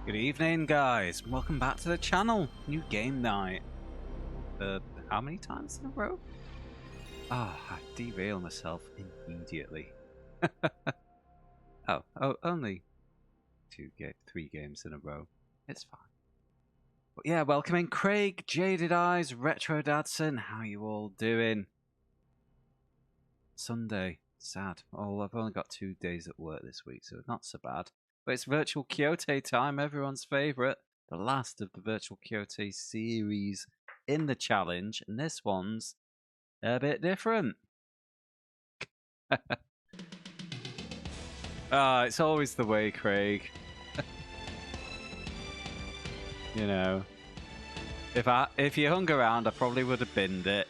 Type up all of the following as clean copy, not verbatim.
Good evening, guys. Welcome back to the channel. New game night. How many times in a row? I derail myself immediately. oh, only 3 games in a row. It's fine. But yeah, welcoming Craig, Jaded Eyes, Retro Dadson. How you all doing? Sunday. Sad. Oh, I've only got 2 days at work this week, so not so bad. But it's virtual Kyoutei time, everyone's favourite. The last of the virtual Kyoutei series in the challenge, and this one's a bit different. It's always the way, Craig. You know, if you hung around, I probably would have binned it.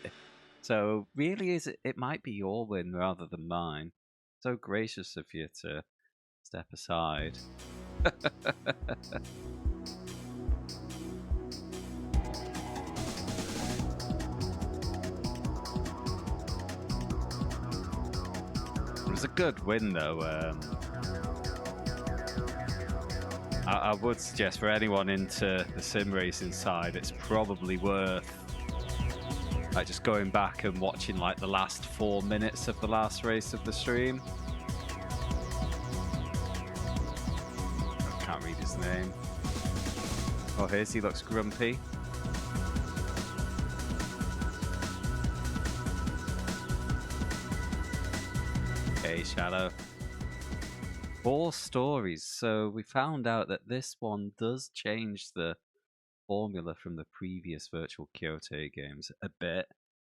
So really, it might be your win rather than mine. So gracious of you to step aside. It was a good win, though. I would suggest for anyone into the sim racing side, it's probably worth like just going back and watching like the last 4 minutes of the last race of the stream. I can't read his name. Oh, he looks grumpy. Okay, Shadow. 4 stories. So we found out that this one does change the formula from the previous virtual Kyoutei games a bit.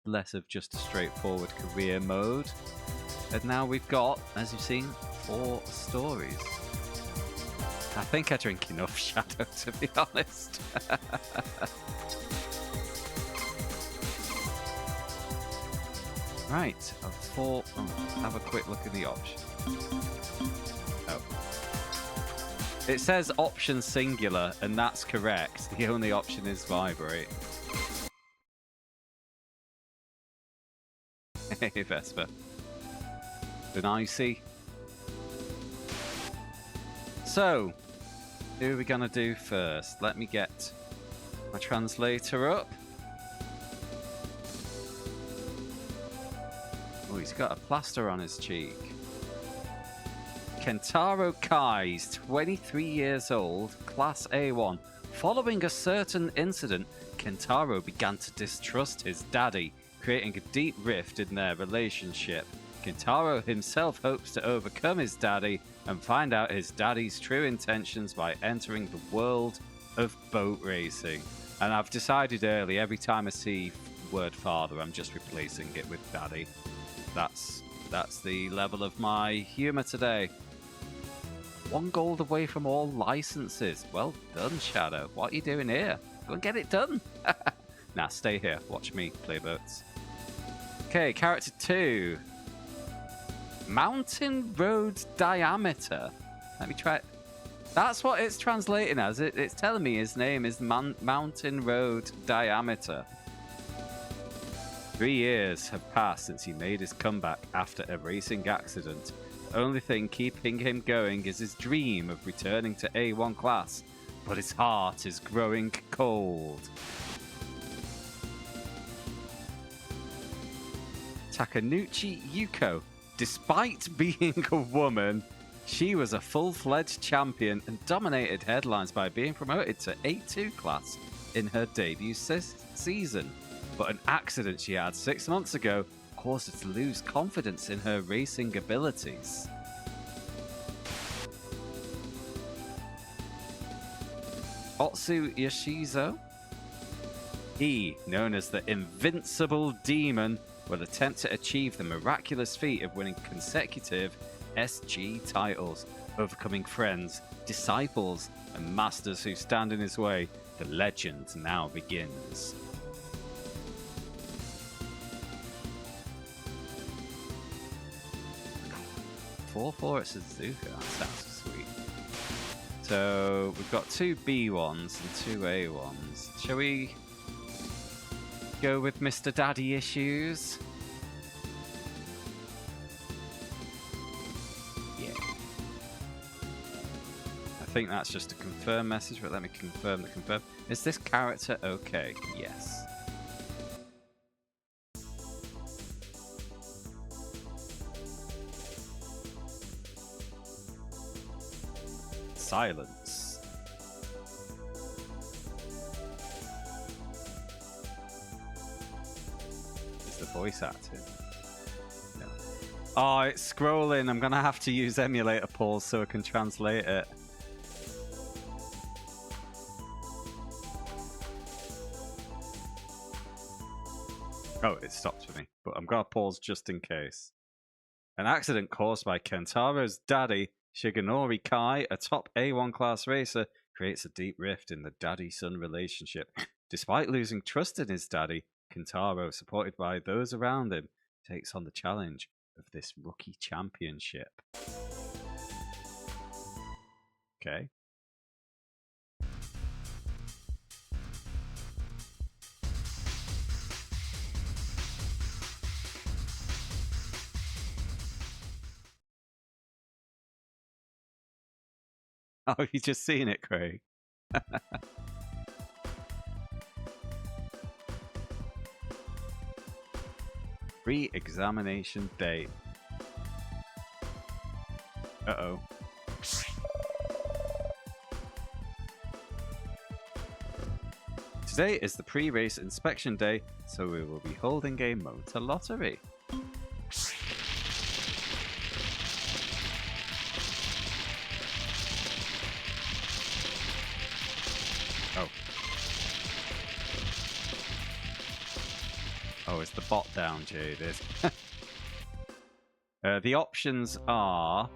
Less of just a straightforward career mode. And now we've got, as you've seen, 4 stories. I think I drink enough Shadow, to be honest. Right, have a quick look at the options. Oh. It says option singular, and that's correct. The only option is vibrate. Hey, Vespa. Been icy. So, who are we gonna do first? Let me get my translator up. Oh, he's got a plaster on his cheek. Kentaro Kai's 23 years old, Class A1. Following a certain incident, Kentaro began to distrust his daddy, creating a deep rift in their relationship. Kentaro himself hopes to overcome his daddy and find out his daddy's true intentions by entering the world of boat racing. And I've decided early, every time I see word father, I'm just replacing it with daddy. That's the level of my humour today. 1 gold away from all licenses. Well done, Shadow. What are you doing here? Go and get it done. Nah, stay here. Watch me play boats. Okay, character 2. Mountain road diameter. Let me try it. That's what it's translating as. It's telling me his name is Mountain Road Diameter. 3 years have passed since he made his comeback after a racing accident. The only thing keeping him going is his dream of returning to A1 class, but his heart is growing cold. Takanuchi Yuko. Despite being a woman, she was a full-fledged champion and dominated headlines by being promoted to A2 class in her debut season. But an accident she had 6 months ago caused her to lose confidence in her racing abilities. Otsu Yoshizo. He, known as the Invincible Demon, will attempt to achieve the miraculous feat of winning consecutive SG titles, overcoming friends, disciples, and masters who stand in his way. The legend now begins. For at Suzuka, that sounds sweet. So we've got 2 B1s and 2 A1s. Shall we go with Mr. Daddy Issues? Yeah. think that's just a confirm message, but let me confirm the confirm. Is this character okay? Yes. Silence. Is the voice acting? No. Oh, it's scrolling. I'm gonna have to use emulator pause so I can translate it. Oh, it stopped for me, but I'm gonna pause just in case. An accident caused by Kentaro's daddy, Shigenori Kai, a top A1 class racer, creates a deep rift in the daddy-son relationship. Despite losing trust in his daddy, Kentaro, supported by those around him, takes on the challenge of this rookie championship. Okay. Oh, you just seen it, Craig. Pre-examination date. Uh-oh. Today is the pre-race inspection day, so we will be holding a motor lottery. Oh. Oh, is the bot down, Jaded? The options are...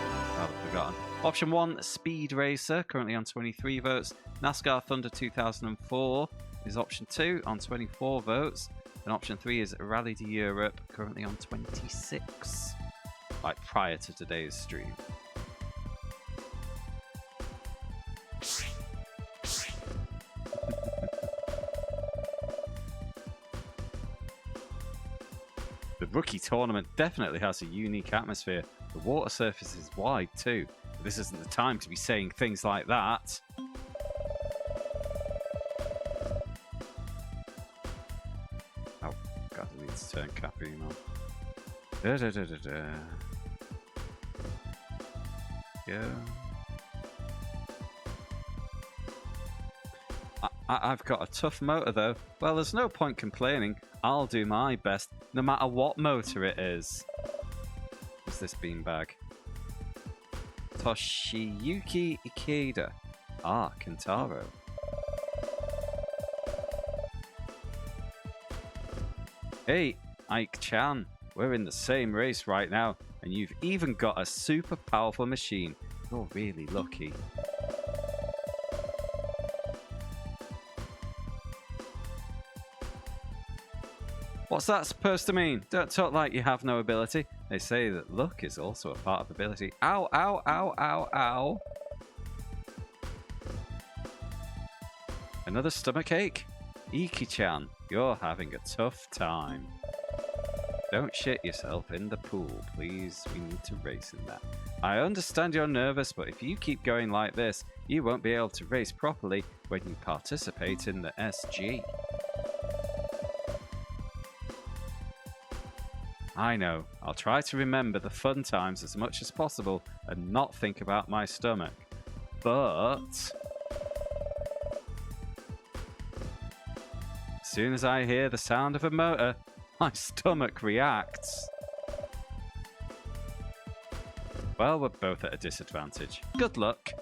Oh, I've forgotten. Option 1, Speed Racer, currently on 23 votes. NASCAR Thunder 2004 is option 2 on 24 votes. And option 3 is Rally to Europe, currently on 26. Like prior to today's stream. The rookie tournament definitely has a unique atmosphere. The water surface is wide too. But this isn't the time to be saying things like that. Oh, God, I need to turn caffeine on. Yeah. I've got a tough motor though. Well, there's no point complaining. I'll do my best, no matter what motor it is. What's this beanbag? Toshiyuki Ikeda. Ah, Kentaro. Hey, Ike-chan. We're in the same race right now, and you've even got a super powerful machine. You're really lucky. What's that supposed to mean? Don't talk like you have no ability. They say that luck is also a part of ability. Ow, ow, ow, ow, ow. Another stomachache? Iki-chan, you're having a tough time. Don't shit yourself in the pool, please. We need to race in that. I understand you're nervous, but if you keep going like this, you won't be able to race properly when you participate in the SG. I know. I'll try to remember the fun times as much as possible and not think about my stomach. But... as soon as I hear the sound of a motor, my stomach reacts. Well, we're both at a disadvantage. Good luck.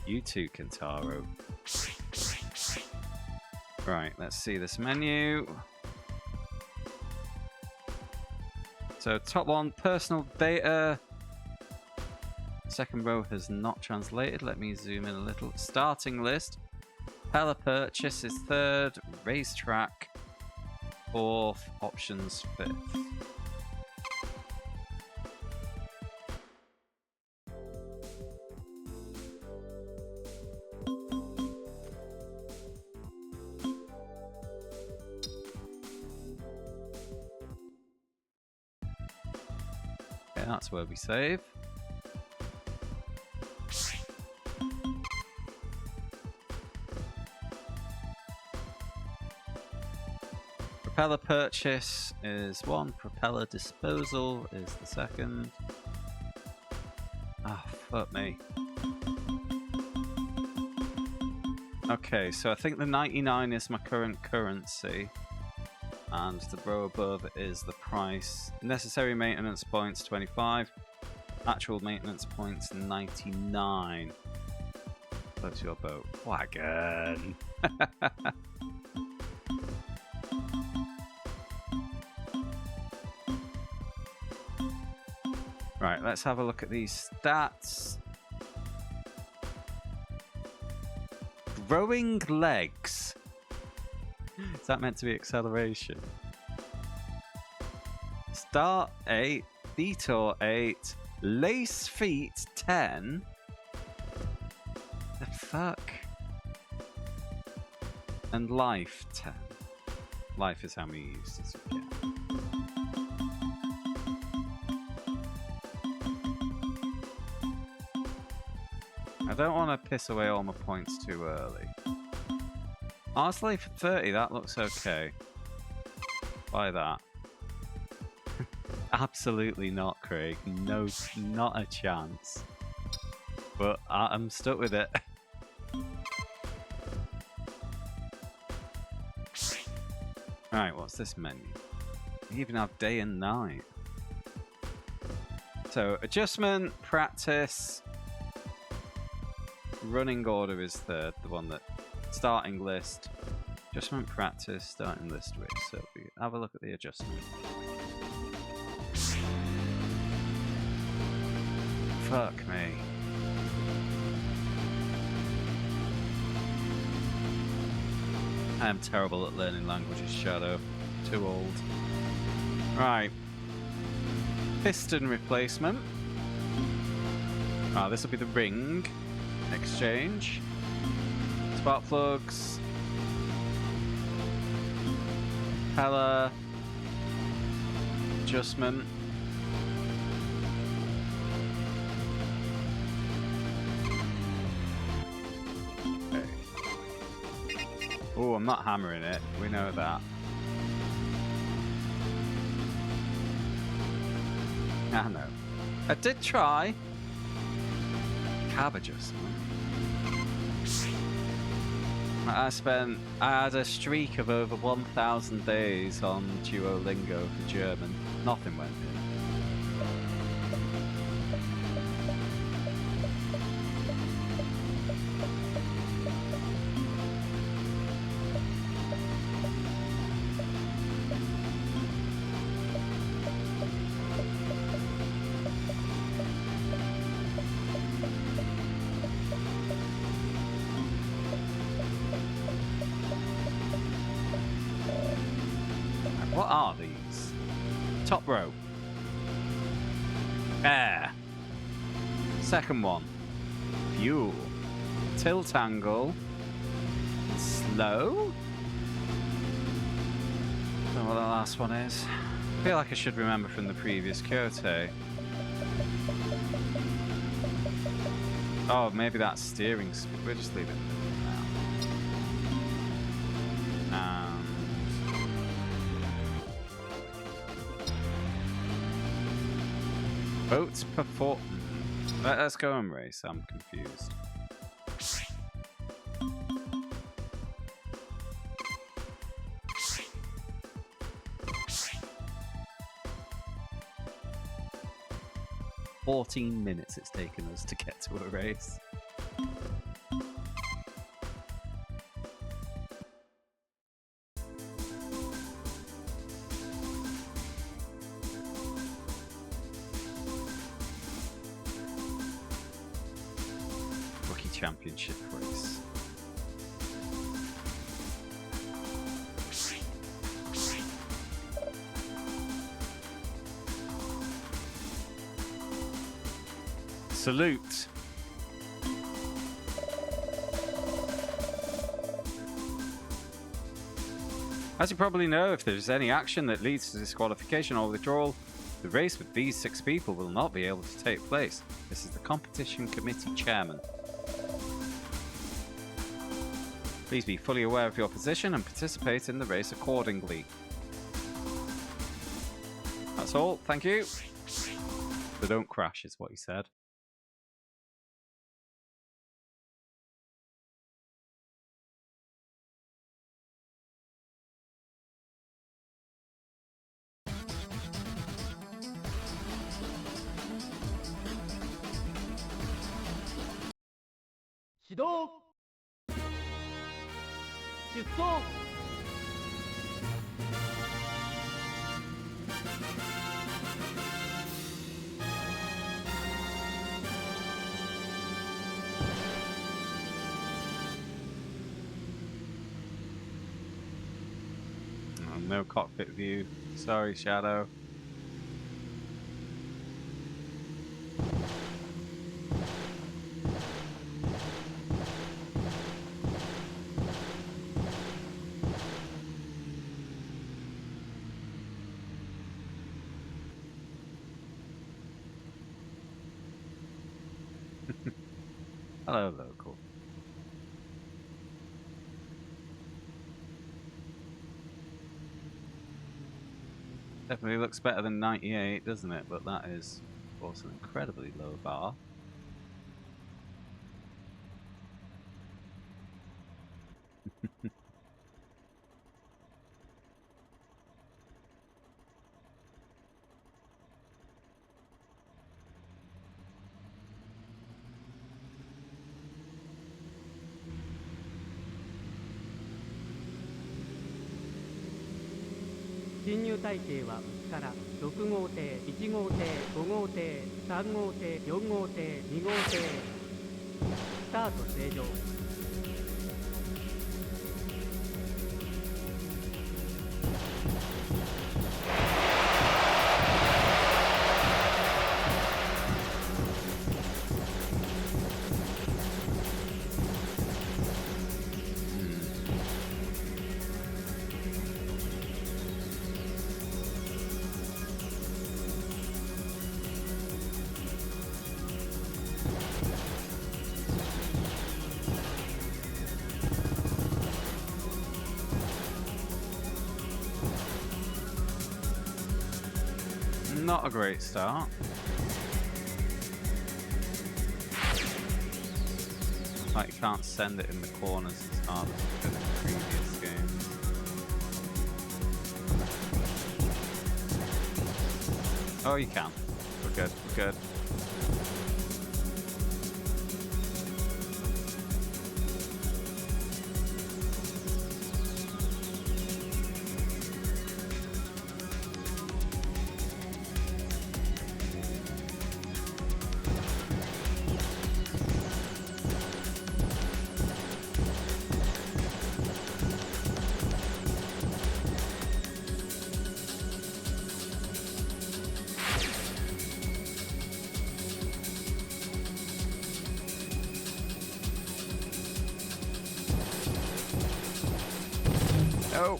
You too, Kentaro. Right, let's see this menu. So top one, personal data. Second row has not translated. Let me zoom in a little. Starting list. Peller purchase is third. Racetrack fourth. Options fifth. that's where we save. Propeller purchase is one, propeller disposal is the second. Ah, fuck me. Okay, so I think the 99 is my current currency, and the row above is the price. Necessary maintenance points 25, actual maintenance points 99. Floats your boat. Wagon! Right, let's have a look at these stats. Growing legs. Is that meant to be acceleration? Start 8, detour 8, lace feet 10. The fuck? And life 10. Life is how many uses you get. I don't want to piss away all my points too early. Honestly, for 30, that looks okay. Buy that. Absolutely not, Craig. No, not a chance. But I'm stuck with it. Right, what's this menu? We even have day and night. So, adjustment, practice... Running order is third, the one that starting list, adjustment practice, starting list with. So we have a look at the adjustment. Fuck me. I am terrible at learning languages, Shadow. Too old. Right. Piston replacement. Ah, this will be the ring. Exchange. Spark plugs. Propeller. Adjustment. Okay. Oh, I'm not hammering it. We know that. I know. I did try. Cab adjustment. I had a streak of over 1,000 days on Duolingo for German. Nothing went in. What are these? Top row. Air. Second one. Fuel. Tilt angle. Slow. Don't know what the last one is. I feel like I should remember from the previous Kyoutei. Oh, maybe that's steering speed. We'll just leave it now. Boats perform. Let's go and race. I'm confused. "14 minutes it's taken us to get to a race. Championship race. Salute. As you probably know, if there's any action that leads to disqualification or withdrawal, The race with these 6 people will not be able to take place. This is the competition committee chairman. Please be fully aware of your position and participate in the race accordingly. That's all, thank you. But don't crash is what he said. No cockpit view. Sorry, Shadow. Hello, local. Definitely looks better than 98, doesn't it? But that is, of course, an incredibly low bar.進入体系はから6号艇、1号艇、5号艇、3号艇、4号艇、2号艇。スタート正常。Not a great start. Like you can't send it in the corners as hard as you could in the previous game. Oh, you can. We're good, we're good. Oh.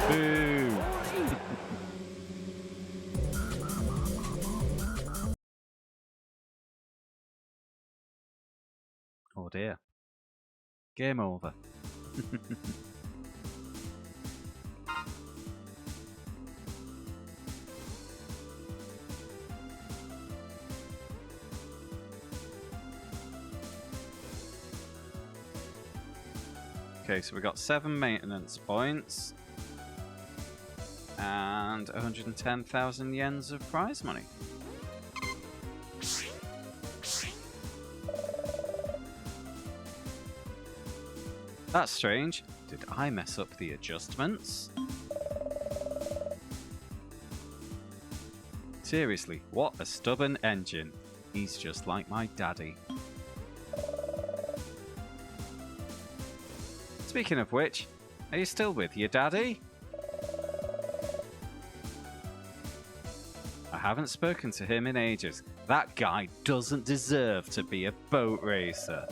Boo. Oh dear. Game over. Okay, so we got 7 maintenance points and 110,000 yens of prize money. That's strange. Did I mess up the adjustments? Seriously, what a stubborn engine. He's just like my daddy. Speaking of which, are you still with your daddy? I haven't spoken to him in ages. That guy doesn't deserve to be a boat racer.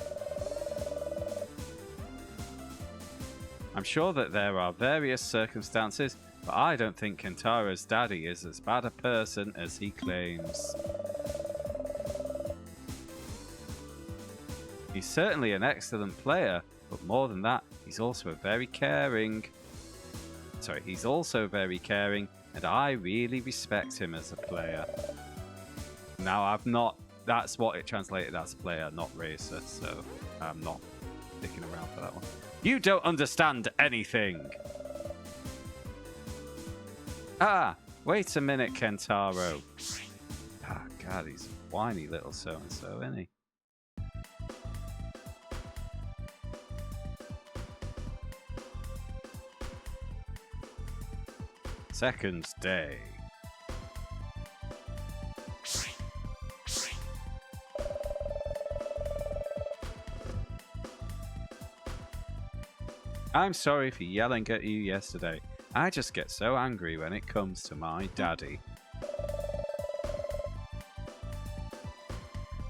I'm sure that there are various circumstances, but I don't think Kentaro's daddy is as bad a person as he claims. He's certainly an excellent player, but more than that, he's also very caring, and I really respect him as a player. Now, I've not, that's what it translated as player, not racer, so I'm not sticking around for that one. You don't understand anything! Ah, wait a minute, Kentaro. Ah, God, he's a whiny little so-and-so, isn't he? Second day. I'm sorry for yelling at you yesterday. I just get so angry when it comes to my daddy.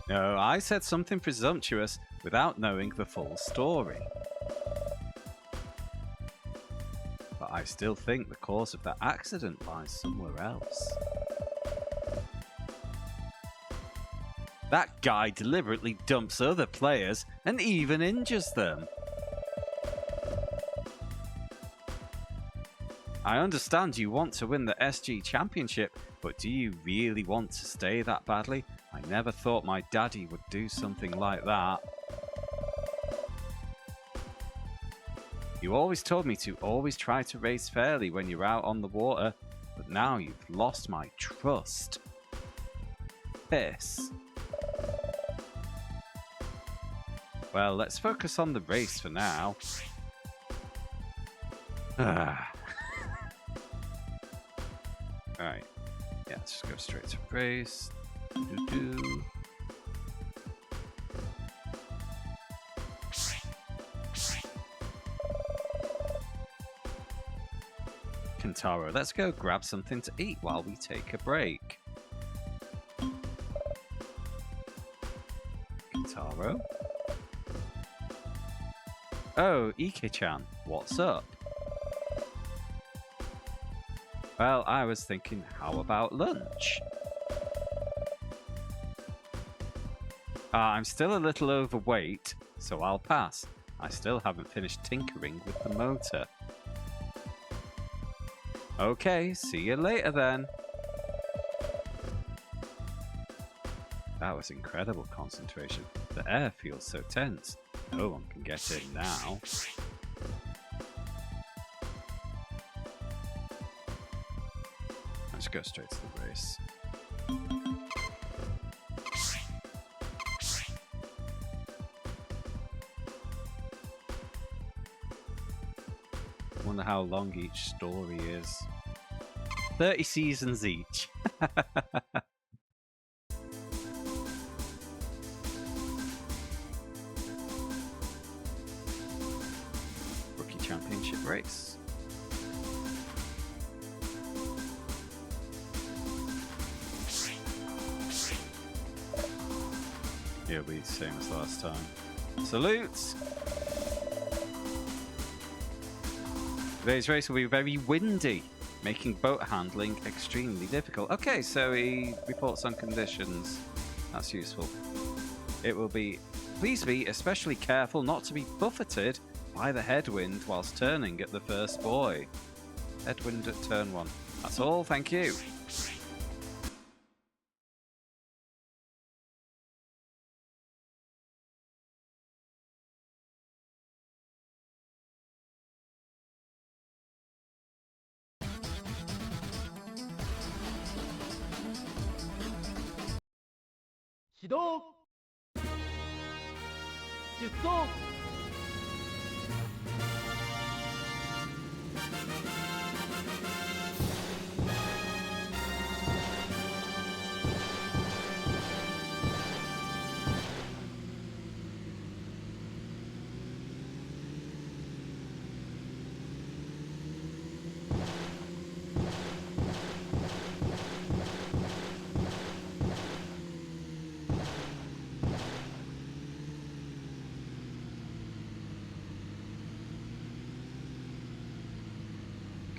No, I said something presumptuous without knowing the full story. But I still think the cause of that accident lies somewhere else. That guy deliberately dumps other players and even injures them. I understand you want to win the SG Championship, but do you really want to stay that badly? I never thought my daddy would do something like that. You always told me to always try to race fairly when you're out on the water, but now you've lost my trust. Piss. Well, let's focus on the race for now. Alright. Yeah, let's just go straight to race. Doo-doo. Kentaro, let's go grab something to eat while we take a break. Kentaro? Oh, Ike-chan, what's up? Well, I was thinking, how about lunch? I'm still a little overweight, so I'll pass. I still haven't finished tinkering with the motor. Okay, see you later then. That was incredible concentration. The air feels so tense. No one can get in now. Let's go straight to the race. Wonder how long each story is. 30 seasons each. Rookie Championship race. It'll be the same as last time. Salutes! Today's race will be very windy, making boat handling extremely difficult. Okay, so he reports on conditions. That's useful. It will be, please be especially careful not to be buffeted by the headwind whilst turning at the first buoy. Headwind at turn 1. That's all, thank you. Shido! Jutsu!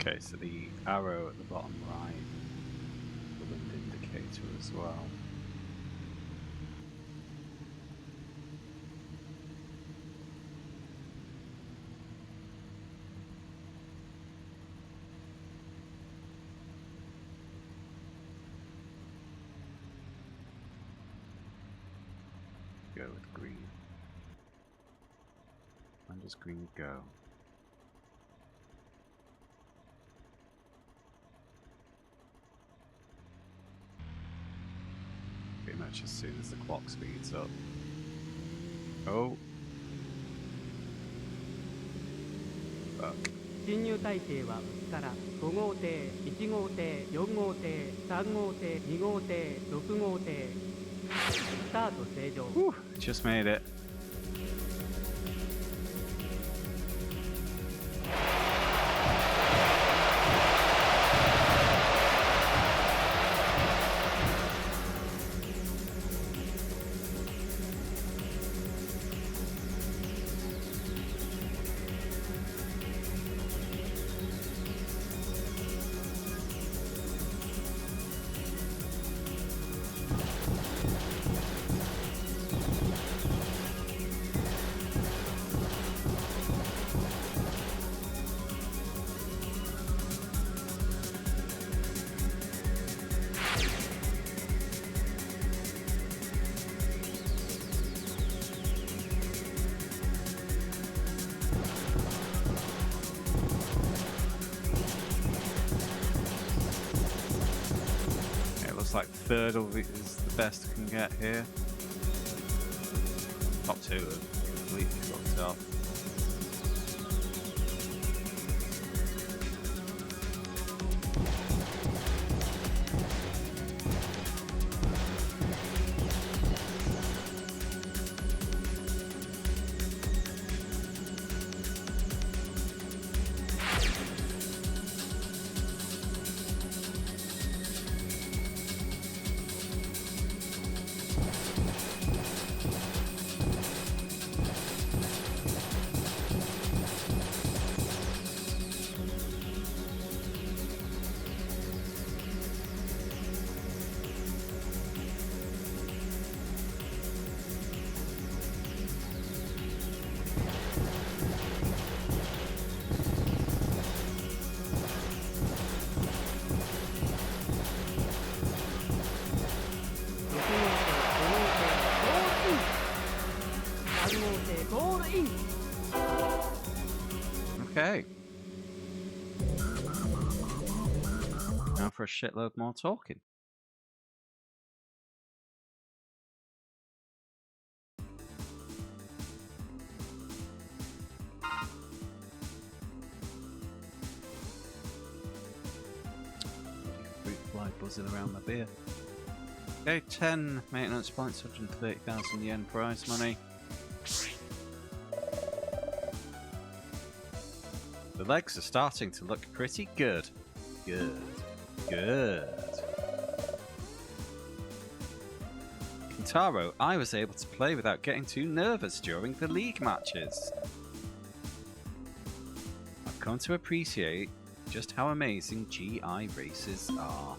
Okay, so the arrow at the bottom right, the wind indicator as well. Go with green. When does green go? Pretty much as soon as the clock speeds up. Oh. Fuck. 進入体系は内から5号艇、1号艇、4号艇、3号艇、2号艇、6号艇。スタート正常。Whew, just made it. Like third is the best I can get here. Top two are completely fucked up. Okay. Now for a shitload more talking. Fruit fly buzzing around my beer. Okay, 10 maintenance points, 130,000 yen prize money. The legs are starting to look pretty good. Good. Kentaro, I was able to play without getting too nervous during the league matches. I've come to appreciate just how amazing GI races are.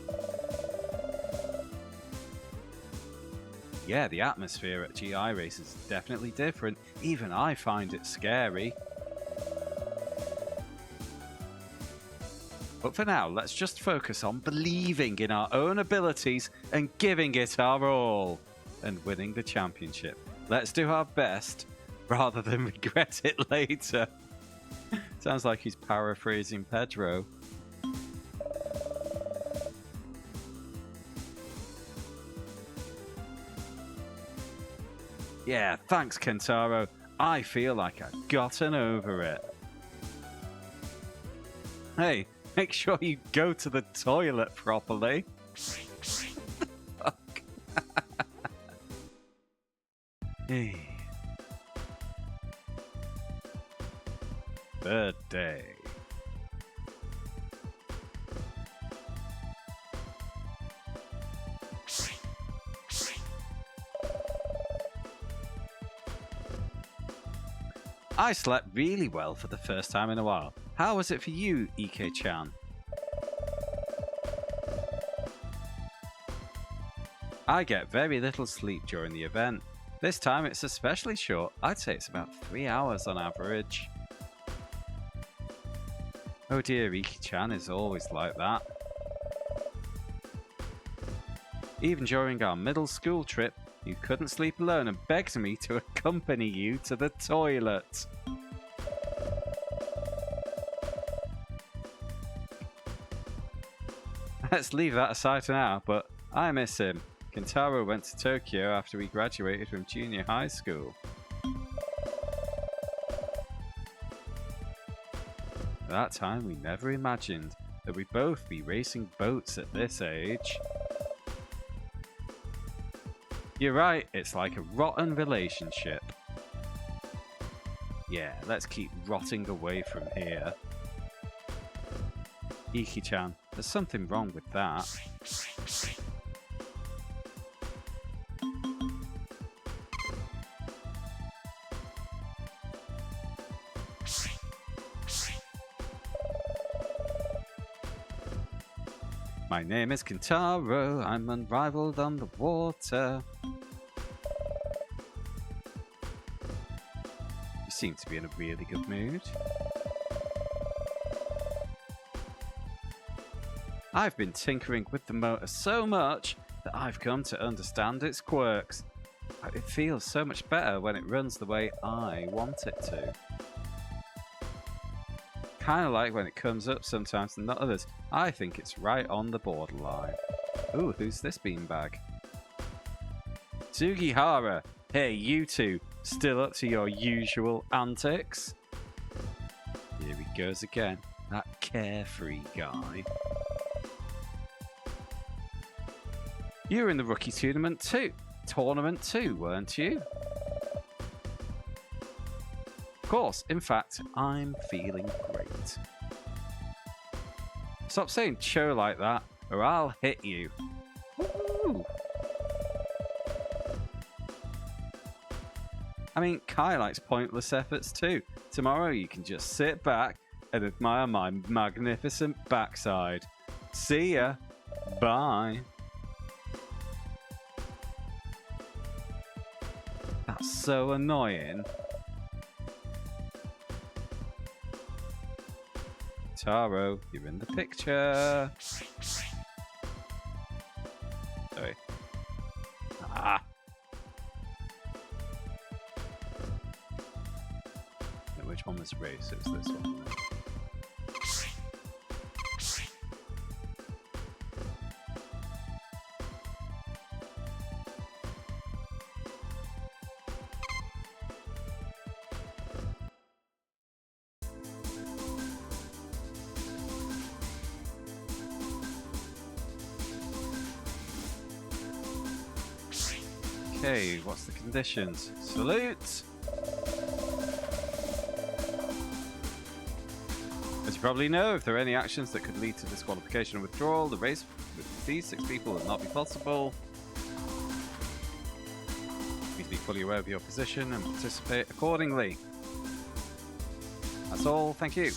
Yeah, the atmosphere at GI races is definitely different. Even I find it scary. But for now, let's just focus on believing in our own abilities and giving it our all. And winning the championship. Let's do our best rather than regret it later. Sounds like he's paraphrasing Pedro. Yeah, thanks, Kentaro. I feel like I've gotten over it. Hey, make sure you go to the toilet properly. Fuck. Hey. Third day. I slept really well for the first time in a while. How was it for you, Ike-chan? I get very little sleep during the event. This time it's especially short. I'd say it's about 3 hours on average. Oh dear, Iki-chan is always like that. Even during our middle school trip, you couldn't sleep alone and begged me to accompany you to the toilet. Let's leave that aside for now, but I miss him. Kentaro went to Tokyo after we graduated from junior high school. At that time, we never imagined that we'd both be racing boats at this age. You're right, it's like a rotten relationship. Yeah, let's keep rotting away from here. Iki-chan, there's something wrong with that. My name is Kentaro, I'm unrivaled on the water. You seem to be in a really good mood. I've been tinkering with the motor so much that I've come to understand its quirks. It feels so much better when it runs the way I want it to. Kind of like when it comes up sometimes and not others. I think it's right on the borderline. Ooh, who's this beanbag? Sugihara! Hey, you two, still up to your usual antics? Here he goes again, that carefree guy. You were in the rookie tournament too, weren't you? Of course, in fact, I'm feeling great. Stop saying "cho" like that, or I'll hit you. Woo! I mean, Kai likes pointless efforts too. Tomorrow you can just sit back and admire my magnificent backside. See ya. Bye. That's so annoying. Taro, you're in the picture. Sorry. Ah. No, which one was race? It was this one. Okay, what's the conditions? Salute! As you probably know, if there are any actions that could lead to disqualification or withdrawal, the race with these 6 people will not be possible. Please be fully aware of your position and participate accordingly. That's all, thank you.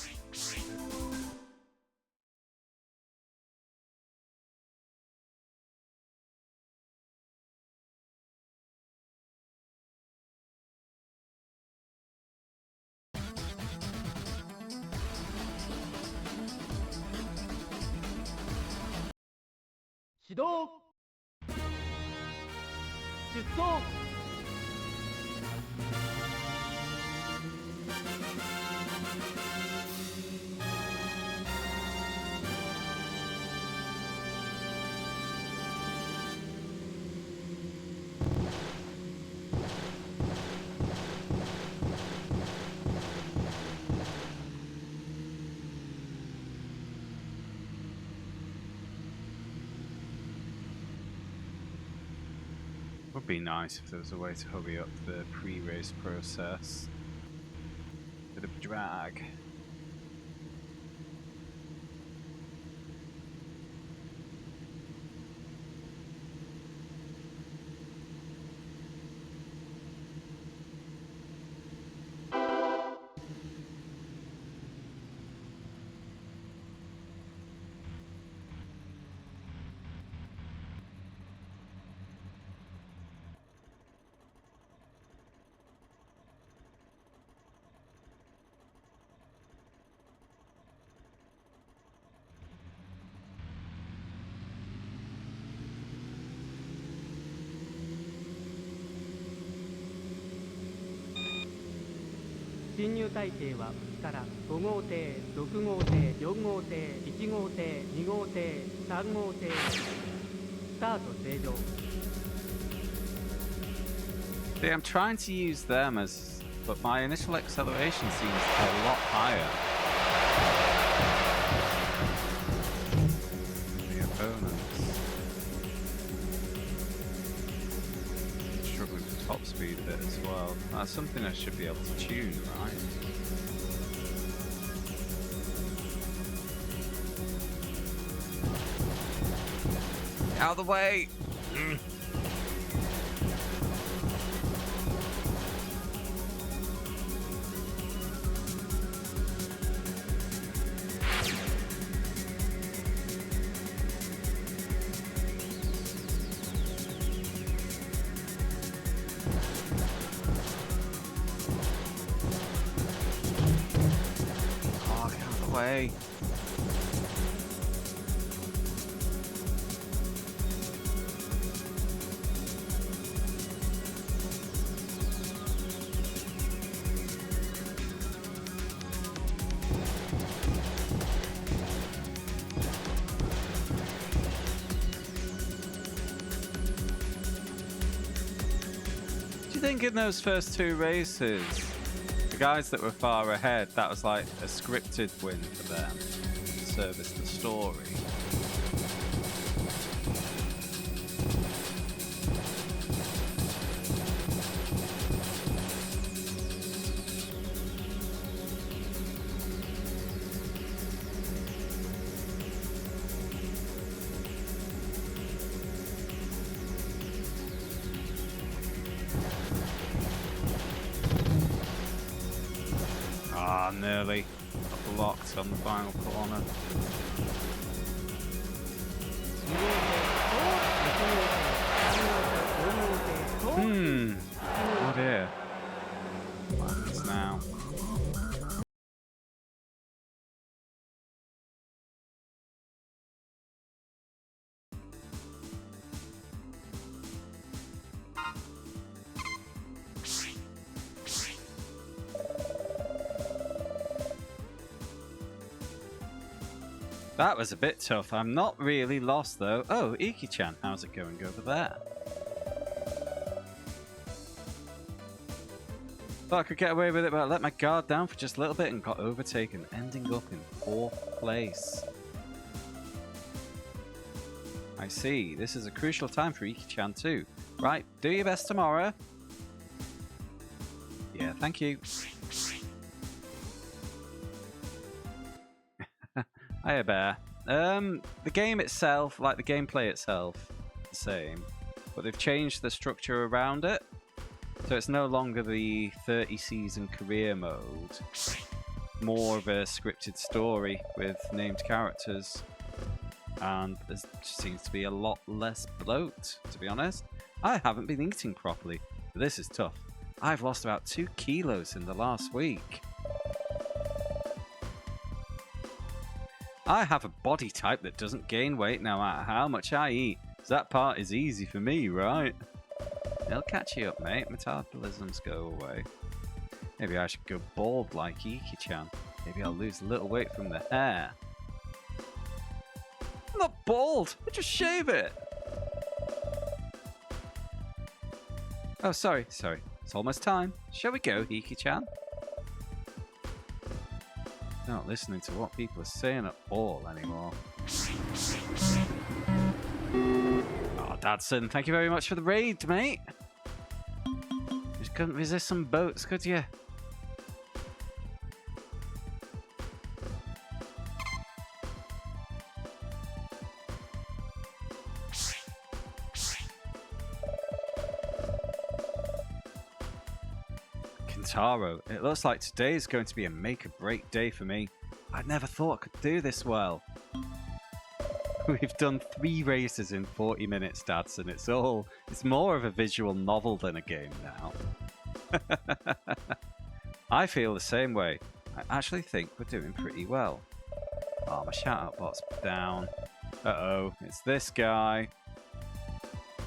Would be nice if there was a way to hurry up the pre-race process. Bit of a drag. 侵入体系は内から5号艇、6号艇、4号艇、1号艇、2号艇、3号艇。スタート正常。See, I'm trying to use them as, but my initial acceleration seems a lot higher. The opponents struggling for top speed a bit as well. That's something I should be able to tune, right? Out of the way! Way. Do you think in those first two races, the guys that were far ahead, that was like a scripted win for them to service the story? Ah, nearly got blocked on the final corner. Oh dear. What happens now? That was a bit tough. I'm not really lost though. Oh, Iki-chan, how's it going over there? Thought I could get away with it, but I let my guard down for just a little bit and got overtaken, ending up in 4th place. I see. This is a crucial time for Iki-chan too. Right, do your best tomorrow. Yeah, thank you. Hiya, Bear. The game itself, like the gameplay itself, is the same, but they've changed the structure around it. So it's no longer the 30-season career mode. More of a scripted story with named characters. And there seems to be a lot less bloat, to be honest. I haven't been eating properly, but this is tough. I've lost about 2 kilos in the last week. I have a body type that doesn't gain weight no matter how much I eat. So that part is easy for me, right? It'll catch you up, mate. Metabolisms go away. Maybe I should go bald like Iki-chan. Maybe I'll lose a little weight from the hair. I'm not bald! I just shave it! Oh, sorry. It's almost time. Shall we go, Iki-chan? Not listening to what people are saying at all anymore. Oh, Dadson, thank you very much for the raid, mate. You just couldn't resist some boats, could you? Kyoutei, it looks like today is going to be a make-or-break day for me. I never thought I could do this well. We've done 3 races in 40 minutes, Dadson. It's more of a visual novel than a game now. I feel the same way. I actually think we're doing pretty well. Oh, my shout-out bot's down. Uh-oh, it's this guy.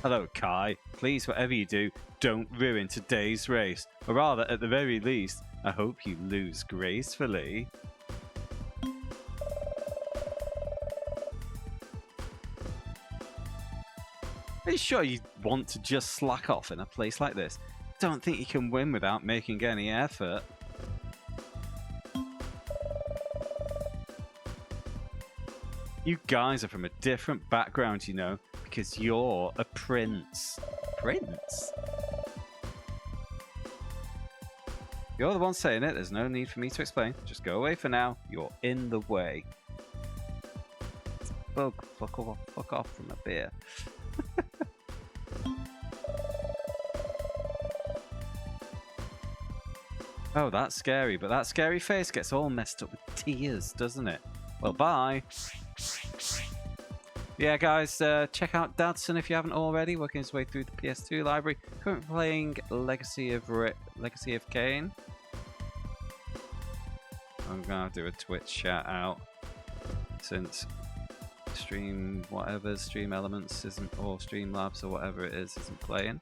Hello, Kai. Please, whatever you do, don't ruin today's race. Or rather, at the very least, I hope you lose gracefully. Are you sure you want to just slack off in a place like this? Don't think you can win without making any effort. You guys are from a different background, you know, because you're a prince. Prince? You're the one saying it. There's no need for me to explain. Just go away for now. You're in the way. Bug, fuck off from a beer. Oh, that's scary, but that scary face gets all messed up with tears, doesn't it? Well, bye. Yeah, guys, check out Dadson if you haven't already. Working his way through the PS2 library. Currently playing Legacy of Kain. I'm gonna do a Twitch shout out since Stream Elements isn't, or Streamlabs or whatever it is, isn't playing.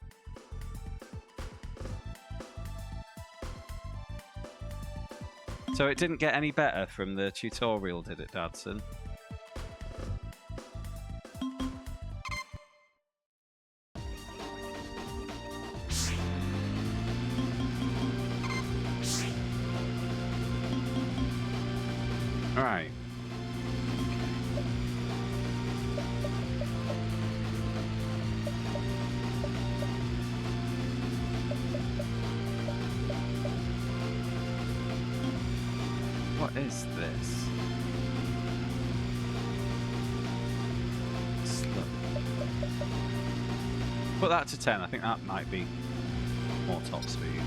So it didn't get any better from the tutorial, did it, Dadson? Alright. What is this? Slow. Put that to 10. I think that might be more top speed.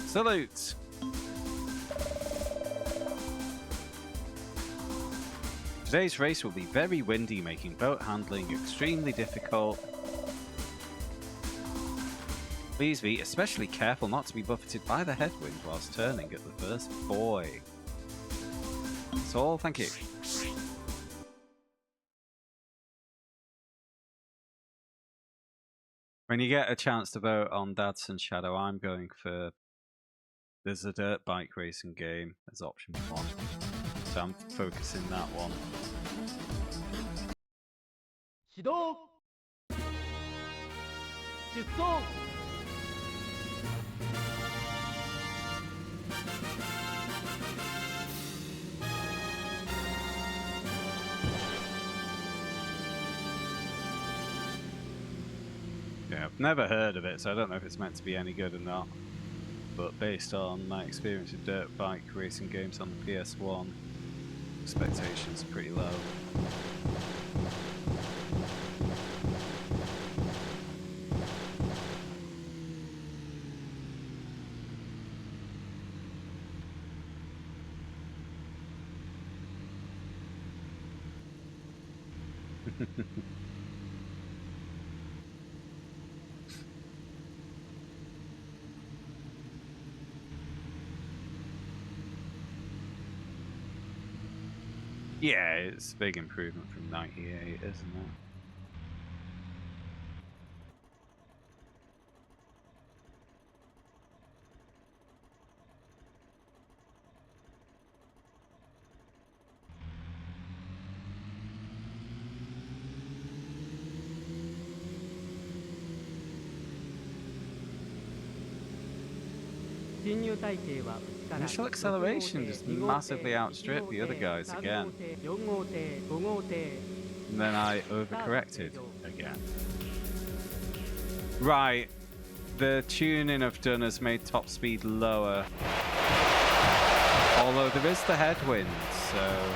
Salute! Today's race will be very windy, making boat handling extremely difficult. Please be especially careful not to be buffeted by the headwind whilst turning at the first buoy. That's all, thank you. When you get a chance to vote on Dadson's Shadow, I'm going for... There's a dirt bike racing game as option 1. So I'm focusing that one. 始動出走 Yeah, I've never heard of it, so I don't know if it's meant to be any good or not. But based on my experience with dirt bike racing games on the PS1, expectations are pretty low. Yeah, it's a big improvement from 98, isn't it? Initial acceleration just massively outstripped the other guys again. And then I overcorrected again. Right, the tuning I've done has made top speed lower. Although there is the headwind, so...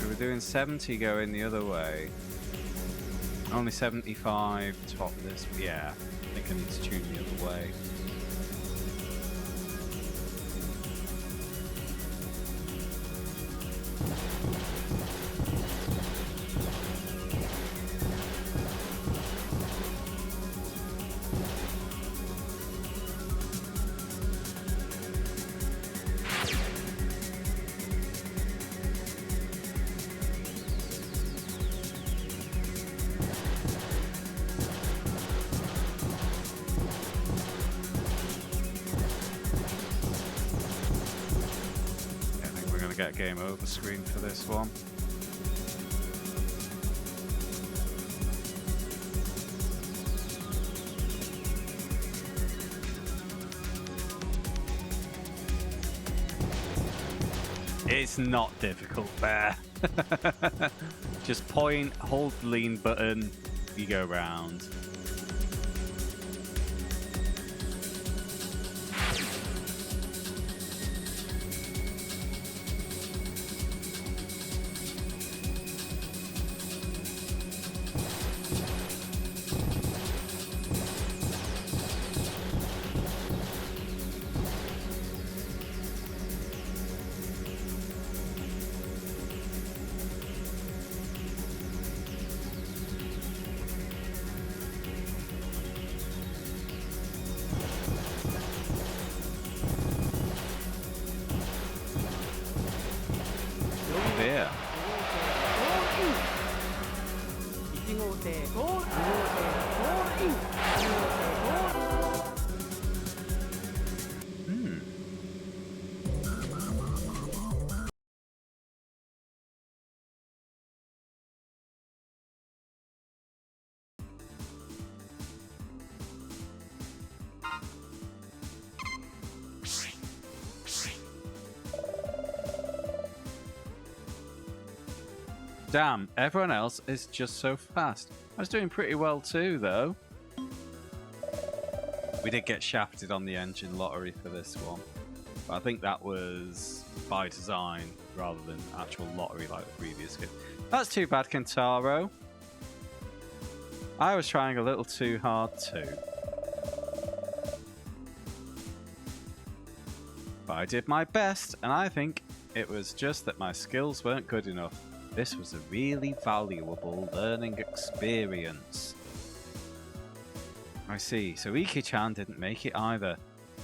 We were doing 70 going the other way. Only 75 top this. Yeah, I think I need to tune the other way. Get game over screen for this one. It's not difficult there. Just point, hold the lean button, you go round. Damn, everyone else is just so fast. I was doing pretty well too, though. We did get shafted on the engine lottery for this one. But I think that was by design rather than actual lottery like the previous game. That's too bad, Kentaro. I was trying a little too hard too. But I did my best, and I think it was just that my skills weren't good enough. This was a really valuable learning experience. I see. So Iki-chan didn't make it either.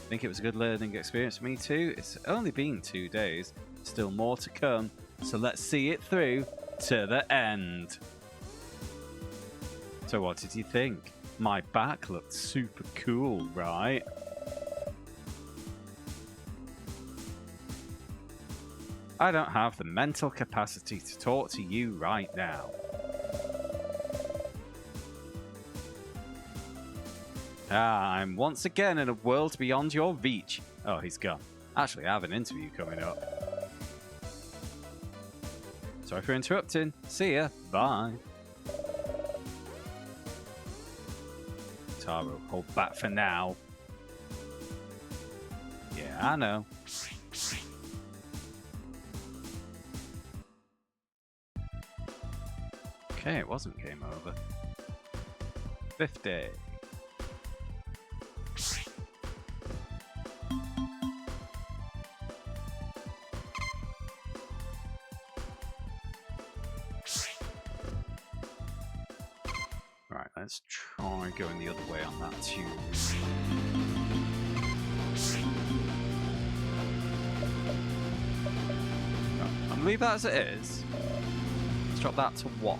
Think it was a good learning experience for me too? It's only been 2 days. Still more to come. So let's see it through to the end. So what did you think? My back looked super cool, right? I don't have the mental capacity to talk to you right now. I'm once again in a world beyond your reach. Oh, he's gone. Actually, I have an interview coming up. Sorry for interrupting. See ya. Bye. Taro, hold back for now. Yeah, I know. Okay, it wasn't game over. 50. Right, let's try going the other way on that tune. Right, I'm gonna leave that as it is. Let's drop that to 1.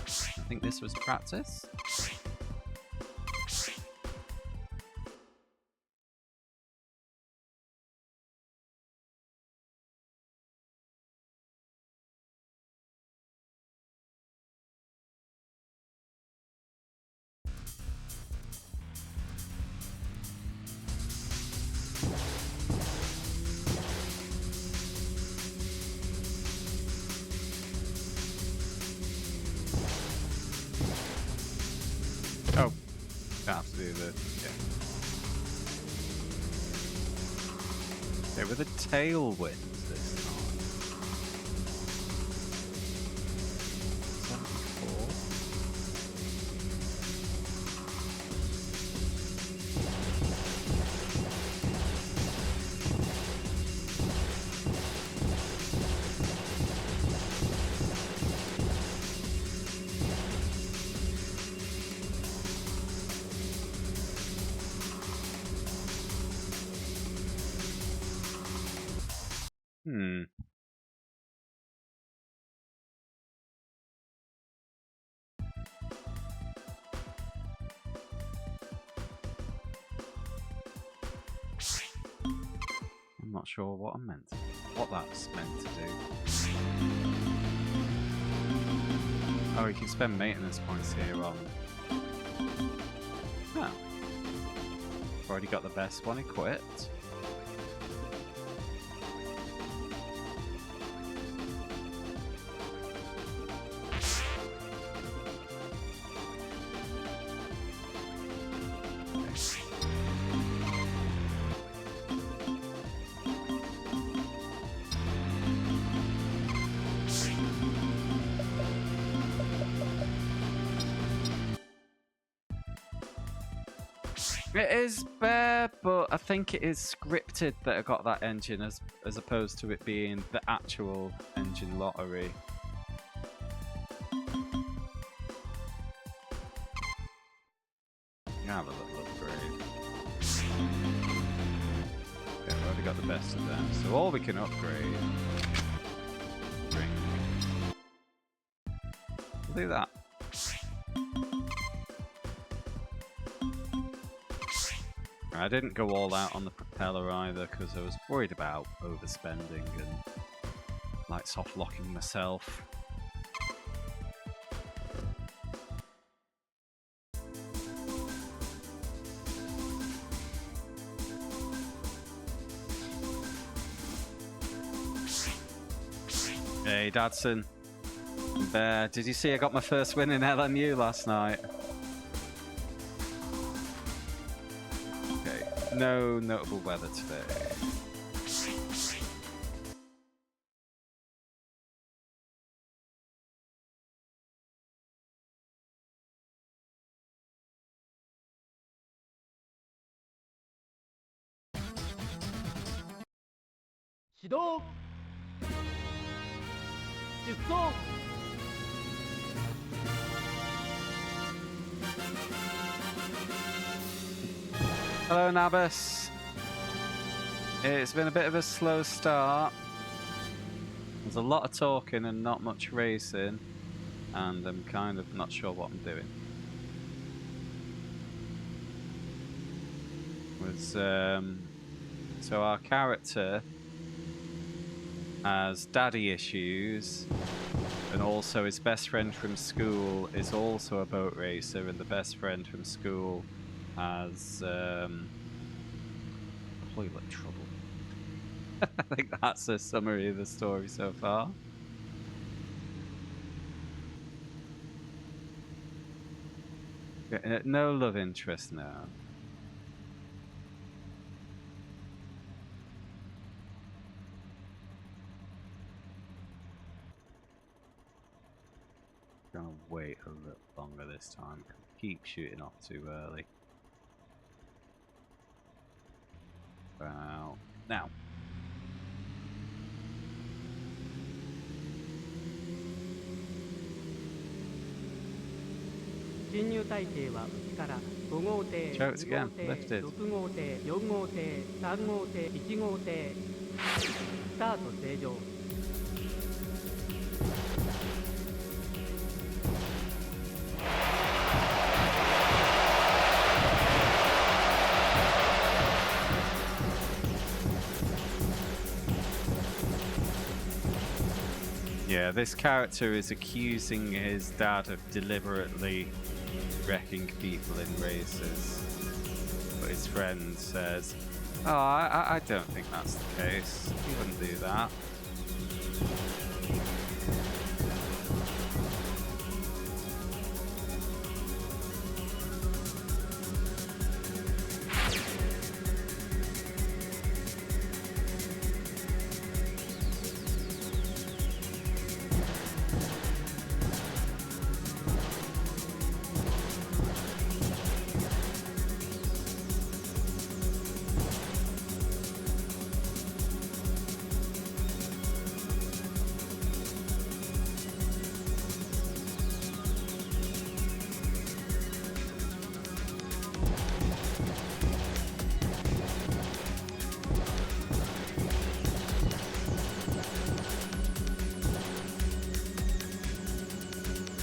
I think this was practice. Oh, I have to do the They were the tailwinds this time. Hmm. I'm not sure what that's meant to do. Oh, you can spend maintenance points here on. Oh. Already got the best one equipped. It is bare, but I think it is scripted that I got that engine as opposed to it being the actual engine lottery. Have a little upgrade. Okay, we've already got the best of them, so all we can upgrade. We'll do that. I didn't go all out on the propeller either because I was worried about overspending and like soft locking myself. Hey Dadson, did you see I got my first win in LNU last night? No notable weather today. Hello Nabas. It's been a bit of a slow start. There's a lot of talking and not much racing, and I'm kind of not sure what I'm doing. So our character has daddy issues, and also his best friend from school is also a boat racer, and the best friend from school has toilet trouble. I think that's a summary of the story so far. No love interest now. Gonna wait a little longer this time. Keep shooting off too early. Wow. Now. Choked again. Lifted. 6号艇、4号艇、3号艇、1号艇。スタート正常。Yeah, this character is accusing his dad of deliberately wrecking people in races. But his friend says, oh, I don't think that's the case. He wouldn't do that.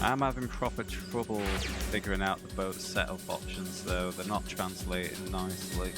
I'm having proper trouble figuring out the boat setup options though, they're not translating nicely.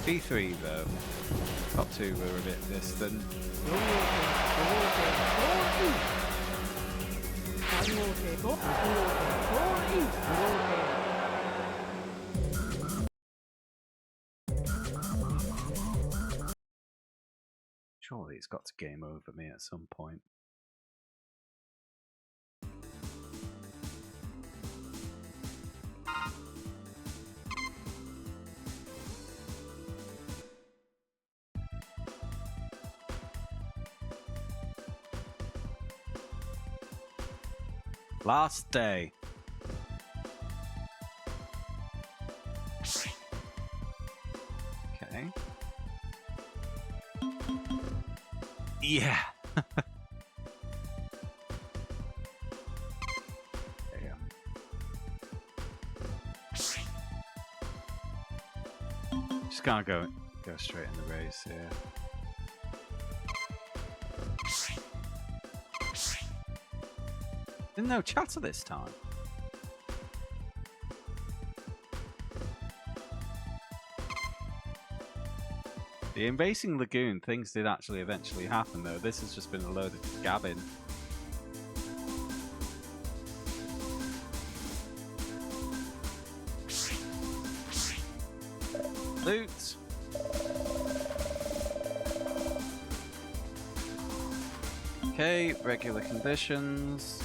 B3 though, top two were a bit distant. Surely it's got to game over me at some point. Last day. Okay. Yeah. Damn. Just can't go straight in the race here. There's no chatter this time. The invading lagoon, things did actually eventually happen though. This has just been a load of gabbing. Loot! Okay, regular conditions.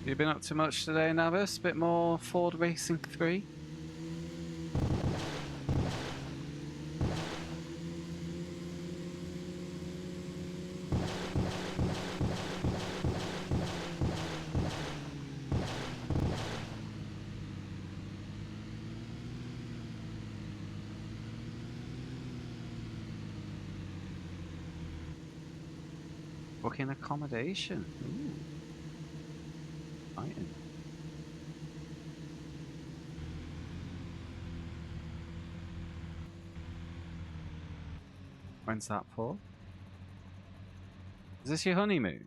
You been up to much today, Navis? Bit more Ford Racing 3? Booking accommodation. Ooh. Exciting. When's that for? Is this your honeymoon?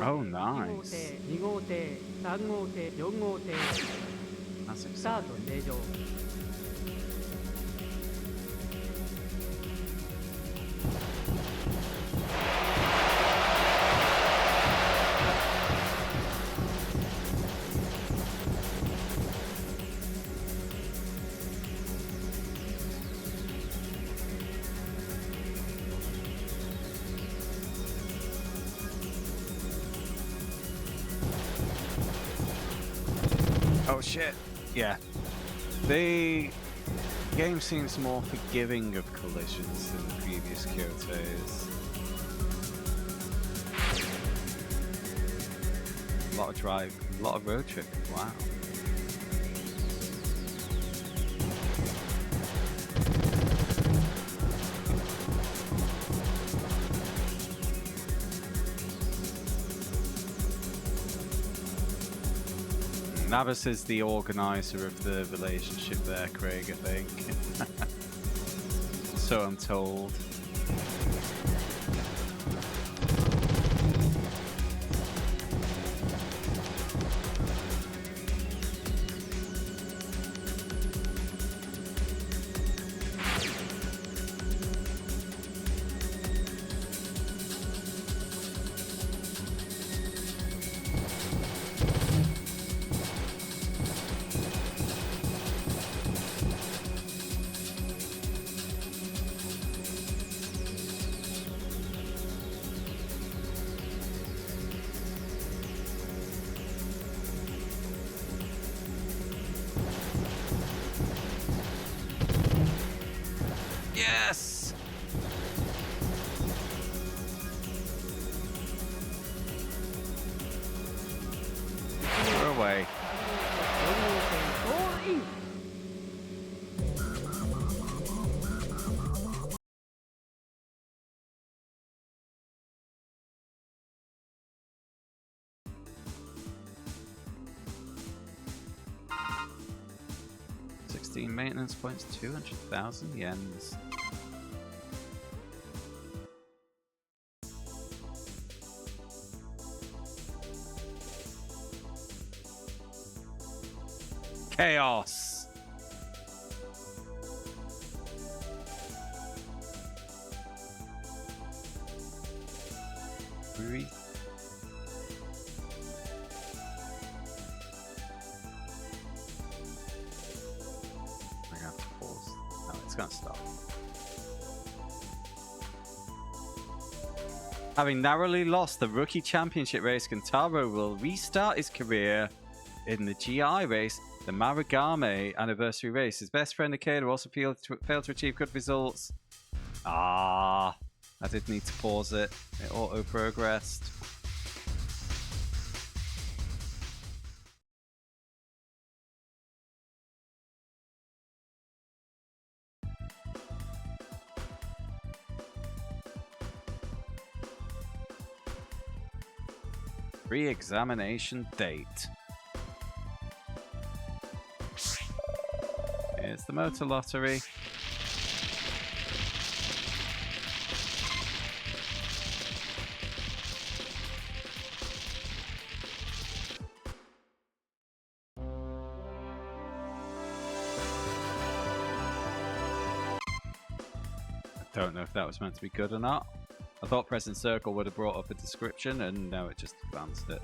Oh, nice. That's exciting. Oh shit, yeah. The game seems more forgiving of collisions than the previous Kyouteis. A lot of drive, a lot of road tripping, wow. Navas is the organizer of the relationship there, Craig, I think. So I'm told. Yes! We're away. 4号艇 all in. Maintenance points, 200,000 yens. Chaos. Breathe. Gonna stop. Having narrowly lost the rookie championship race, Kentaro will restart his career in the GI race, the Marugame anniversary race. His best friend Ikeda also failed to achieve good results. I did need to pause it. It auto-progressed. Re-examination date. Here's the motor lottery. I don't know if that was meant to be good or not. I thought pressing circle would have brought up a description, and no, it just advanced it.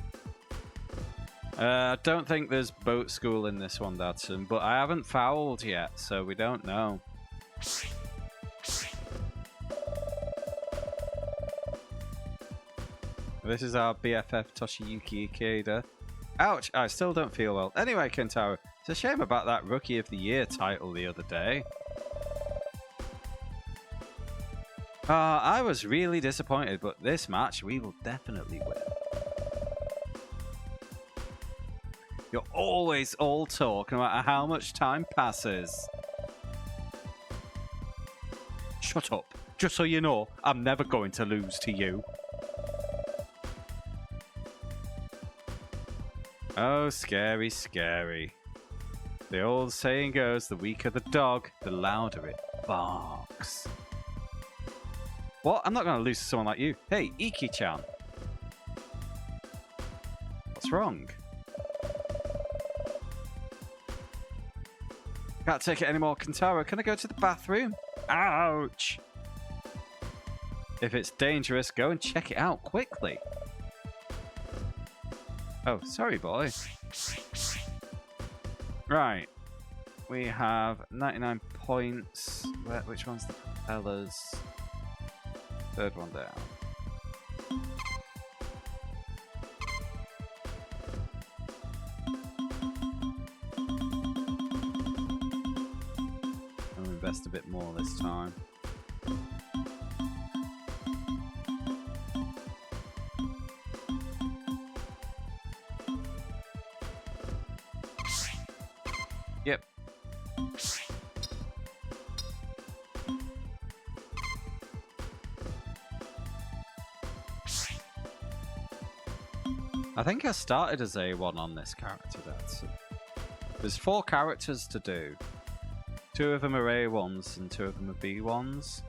I don't think there's boat school in this one, Datsun, but I haven't fouled yet, so we don't know. This is our BFF Toshiyuki Ikeda. Ouch, I still don't feel well. Anyway, Kentaro, it's a shame about that Rookie of the Year title the other day. I was really disappointed, but this match we will definitely win. You're always all talk, no matter how much time passes. Shut up. Just so you know, I'm never going to lose to you. Oh, scary, scary. The old saying goes, the weaker the dog, the louder it barks. What? I'm not going to lose to someone like you. Hey, Iki-chan. What's wrong? Can't take it anymore, Kentaro. Can I go to the bathroom? Ouch! If it's dangerous, go and check it out quickly. Oh, sorry, boy. Right. We have 99 points. Which one's the propellers? Third one down. I'll invest a bit more this time. Yep. I think I started as A1 on this character, that's... There's 4 characters to do. 2 of them are A1s and 2 of them are B1s.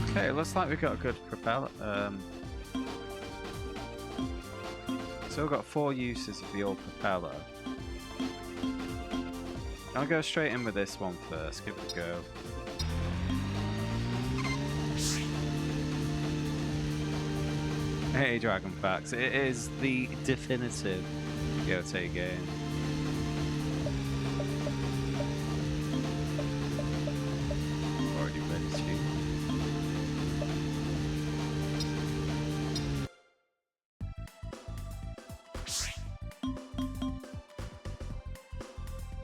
Okay, looks like we've got a good propeller. So we've got 4 uses of the old propeller. I'll go straight in with this one first, give it a go. Hey Dragon Facts, it is the definitive Kyoutei game. Already ready to.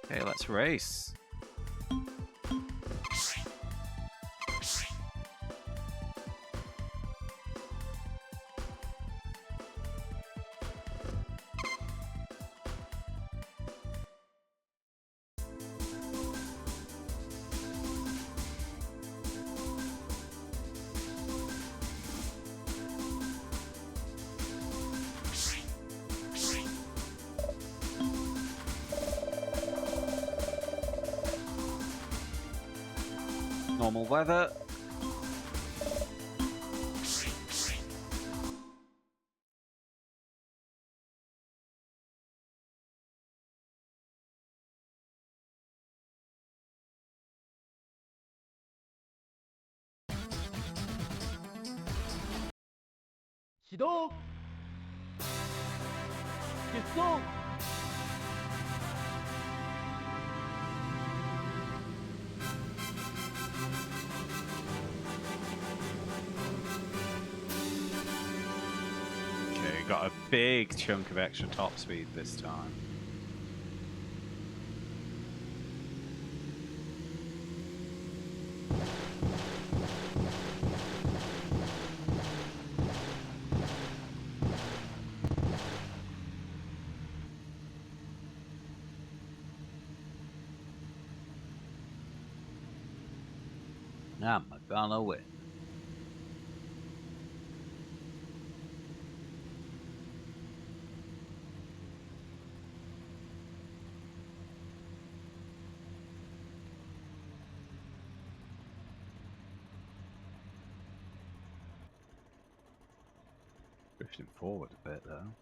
Okay, let's race. Normal weather. Shido! Shido! Okay, got a big chunk of extra top speed this time. I'm gonna win. Drifting forward a bit though.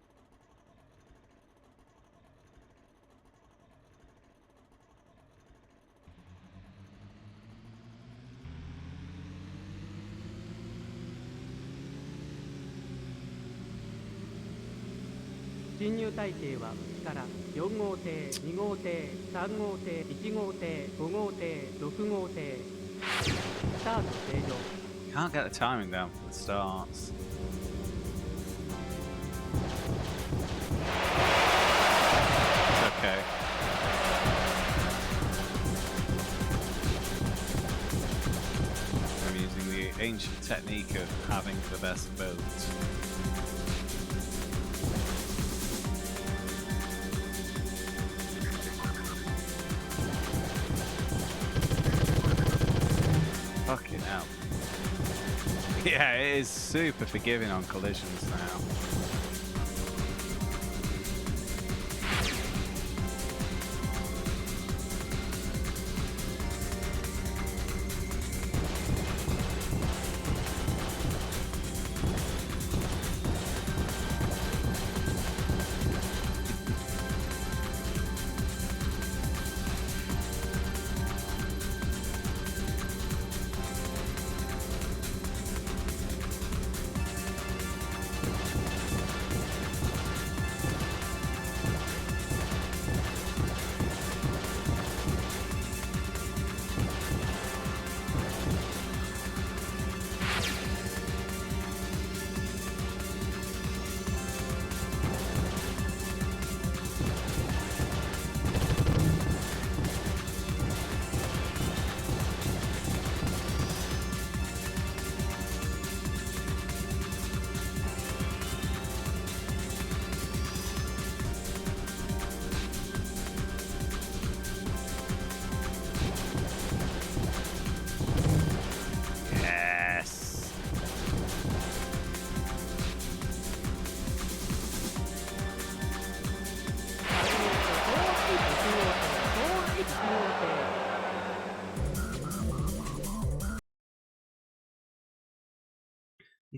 侵入体系はから4号艇、2号艇、3号艇、1号艇、5号艇、6号艇。スタート正常。 Can't get the timing down for the starts. It's okay. I'm using the ancient technique of having the best boats. Fucking hell. Yeah, it is super forgiving on collisions now.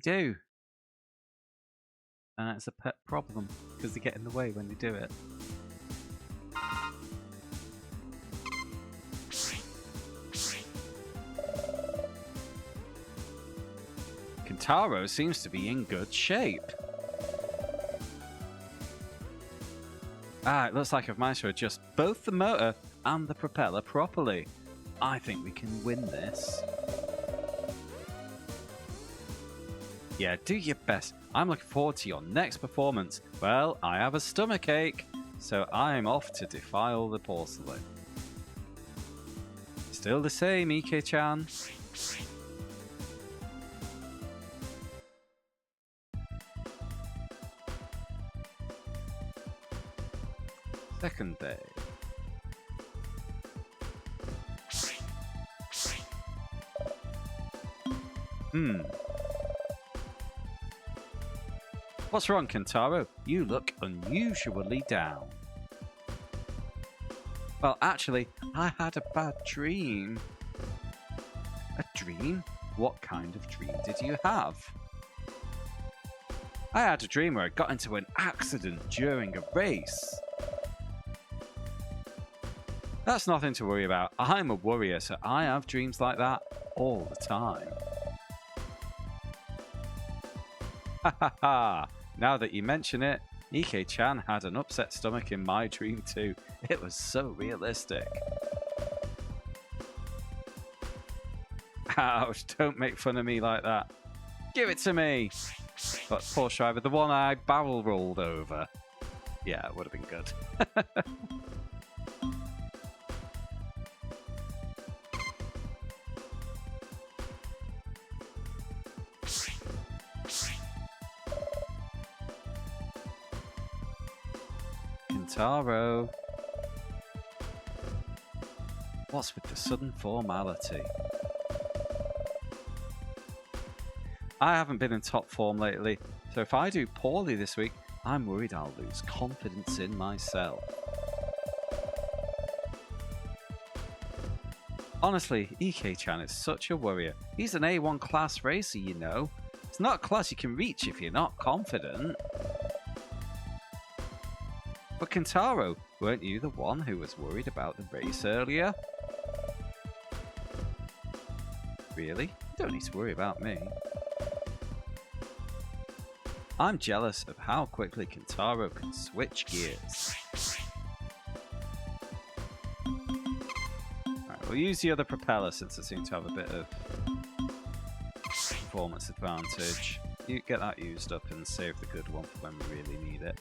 do. And it's a pet problem, because they get in the way when they do it. Kentaro seems to be in good shape. It looks like I've managed to adjust both the motor and the propeller properly. I think we can win this. Yeah, do your best. I'm looking forward to your next performance. Well, I have a stomachache, so I'm off to defile the porcelain. Still the same, Ike-chan. Second day. What's wrong, Kentaro? You look unusually down. Well, actually, I had a bad dream. A dream? What kind of dream did you have? I had a dream where I got into an accident during a race. That's nothing to worry about. I'm a worrier, so I have dreams like that all the time. Ha ha ha! Now that you mention it, Ike-chan had an upset stomach in my dream too. It was so realistic. Ouch, don't make fun of me like that. Give it to me! But Porsche driver, the one I barrel rolled over. Yeah, it would have been good. Kentaro. What's with the sudden formality? I haven't been in top form lately, so if I do poorly this week, I'm worried I'll lose confidence in myself. Honestly, Ike-chan is such a worrier. He's an A1 class racer, you know. It's not a class you can reach if you're not confident. But Kentaro, weren't you the one who was worried about the race earlier? Really? You don't need to worry about me. I'm jealous of how quickly Kentaro can switch gears. Alright, we'll use the other propeller since it seems to have a bit of performance advantage. You get that used up and save the good one for when we really need it.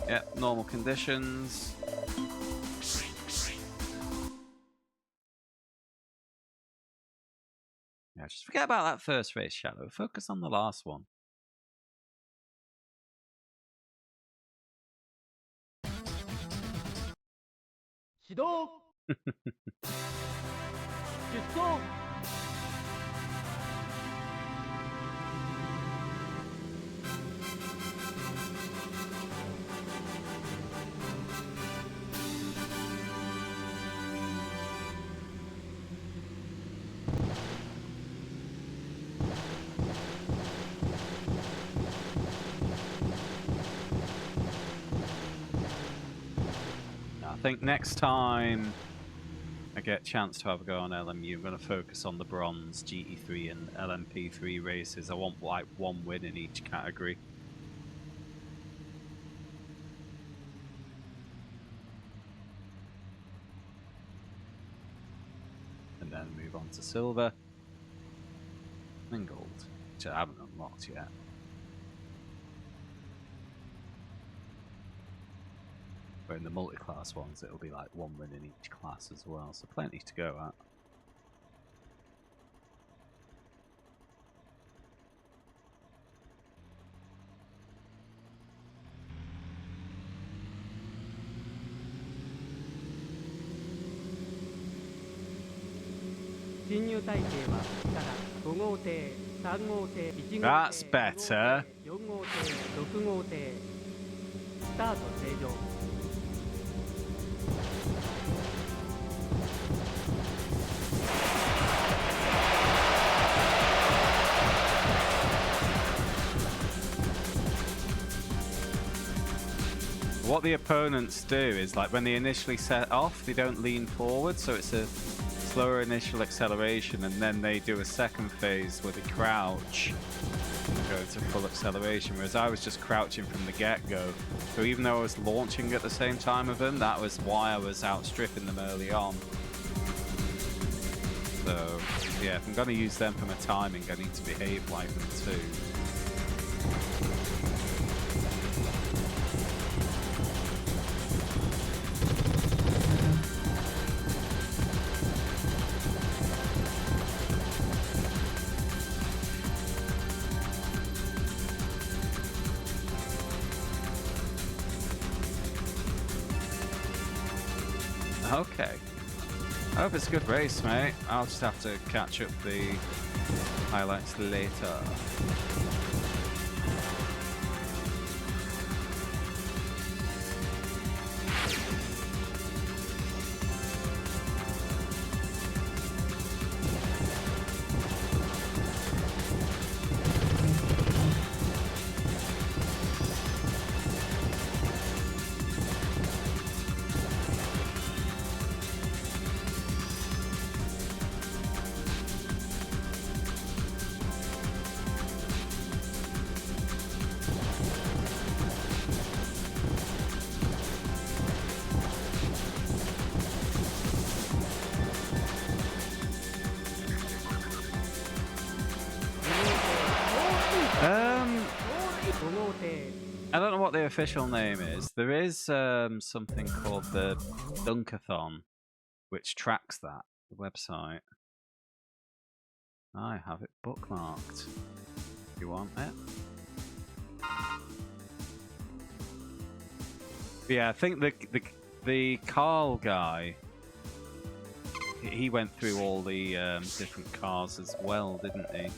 Yep, normal conditions. Yeah, just forget about that first race, Shadow. Focus on the last one. Shido! Shido! I think next time I get a chance to have a go on LMU, I'm going to focus on the bronze, GT3 and LMP3 races. I want like one win in each category. And then move on to silver and gold, which I haven't unlocked yet. But in the multi-class ones, it'll be like one win in each class as well, so plenty to go at. 進入体系はから5号艇3号艇1号艇 That's better. 4号艇6号艇スタート正常 What the opponents do is, like, when they initially set off, they don't lean forward, so it's a slower initial acceleration, and then they do a second phase where they crouch and go into full acceleration, whereas I was just crouching from the get-go. So even though I was launching at the same time of them, that was why I was outstripping them early on. So, yeah, if I'm going to use them for my timing, I need to behave like them too. Okay. I hope it's a good race, mate. I'll just have to catch up the highlights later. I don't know what the official name is. There is something called the Dunkathon, which tracks that, the website. I have it bookmarked. You want it? Yeah, I think the Carl guy, he went through all the different cars as well, didn't he?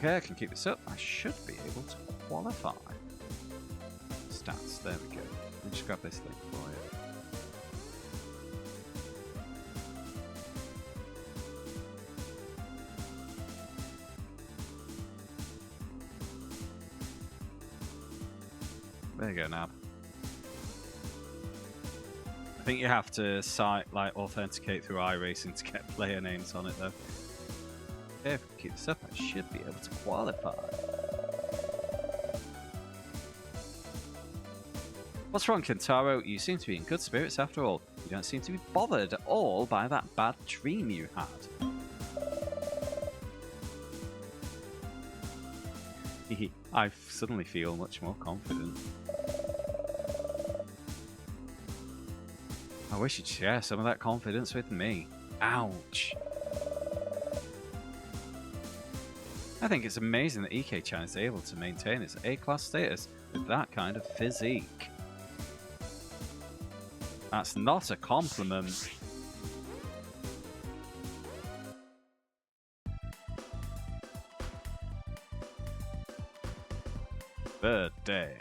Okay, I can keep this up. I should be able to qualify. Stats, there we go. Let me just grab this thing for you. There you go, Nab. I think you have to authenticate through iRacing to get player names on it, though. If we keep this up, I should be able to qualify. What's wrong, Kentaro? You seem to be in good spirits after all. You don't seem to be bothered at all by that bad dream you had. I suddenly feel much more confident. I wish you'd share some of that confidence with me. Ouch. I think it's amazing that EK-chan is able to maintain its A-class status with that kind of physique. That's not a compliment. Third day.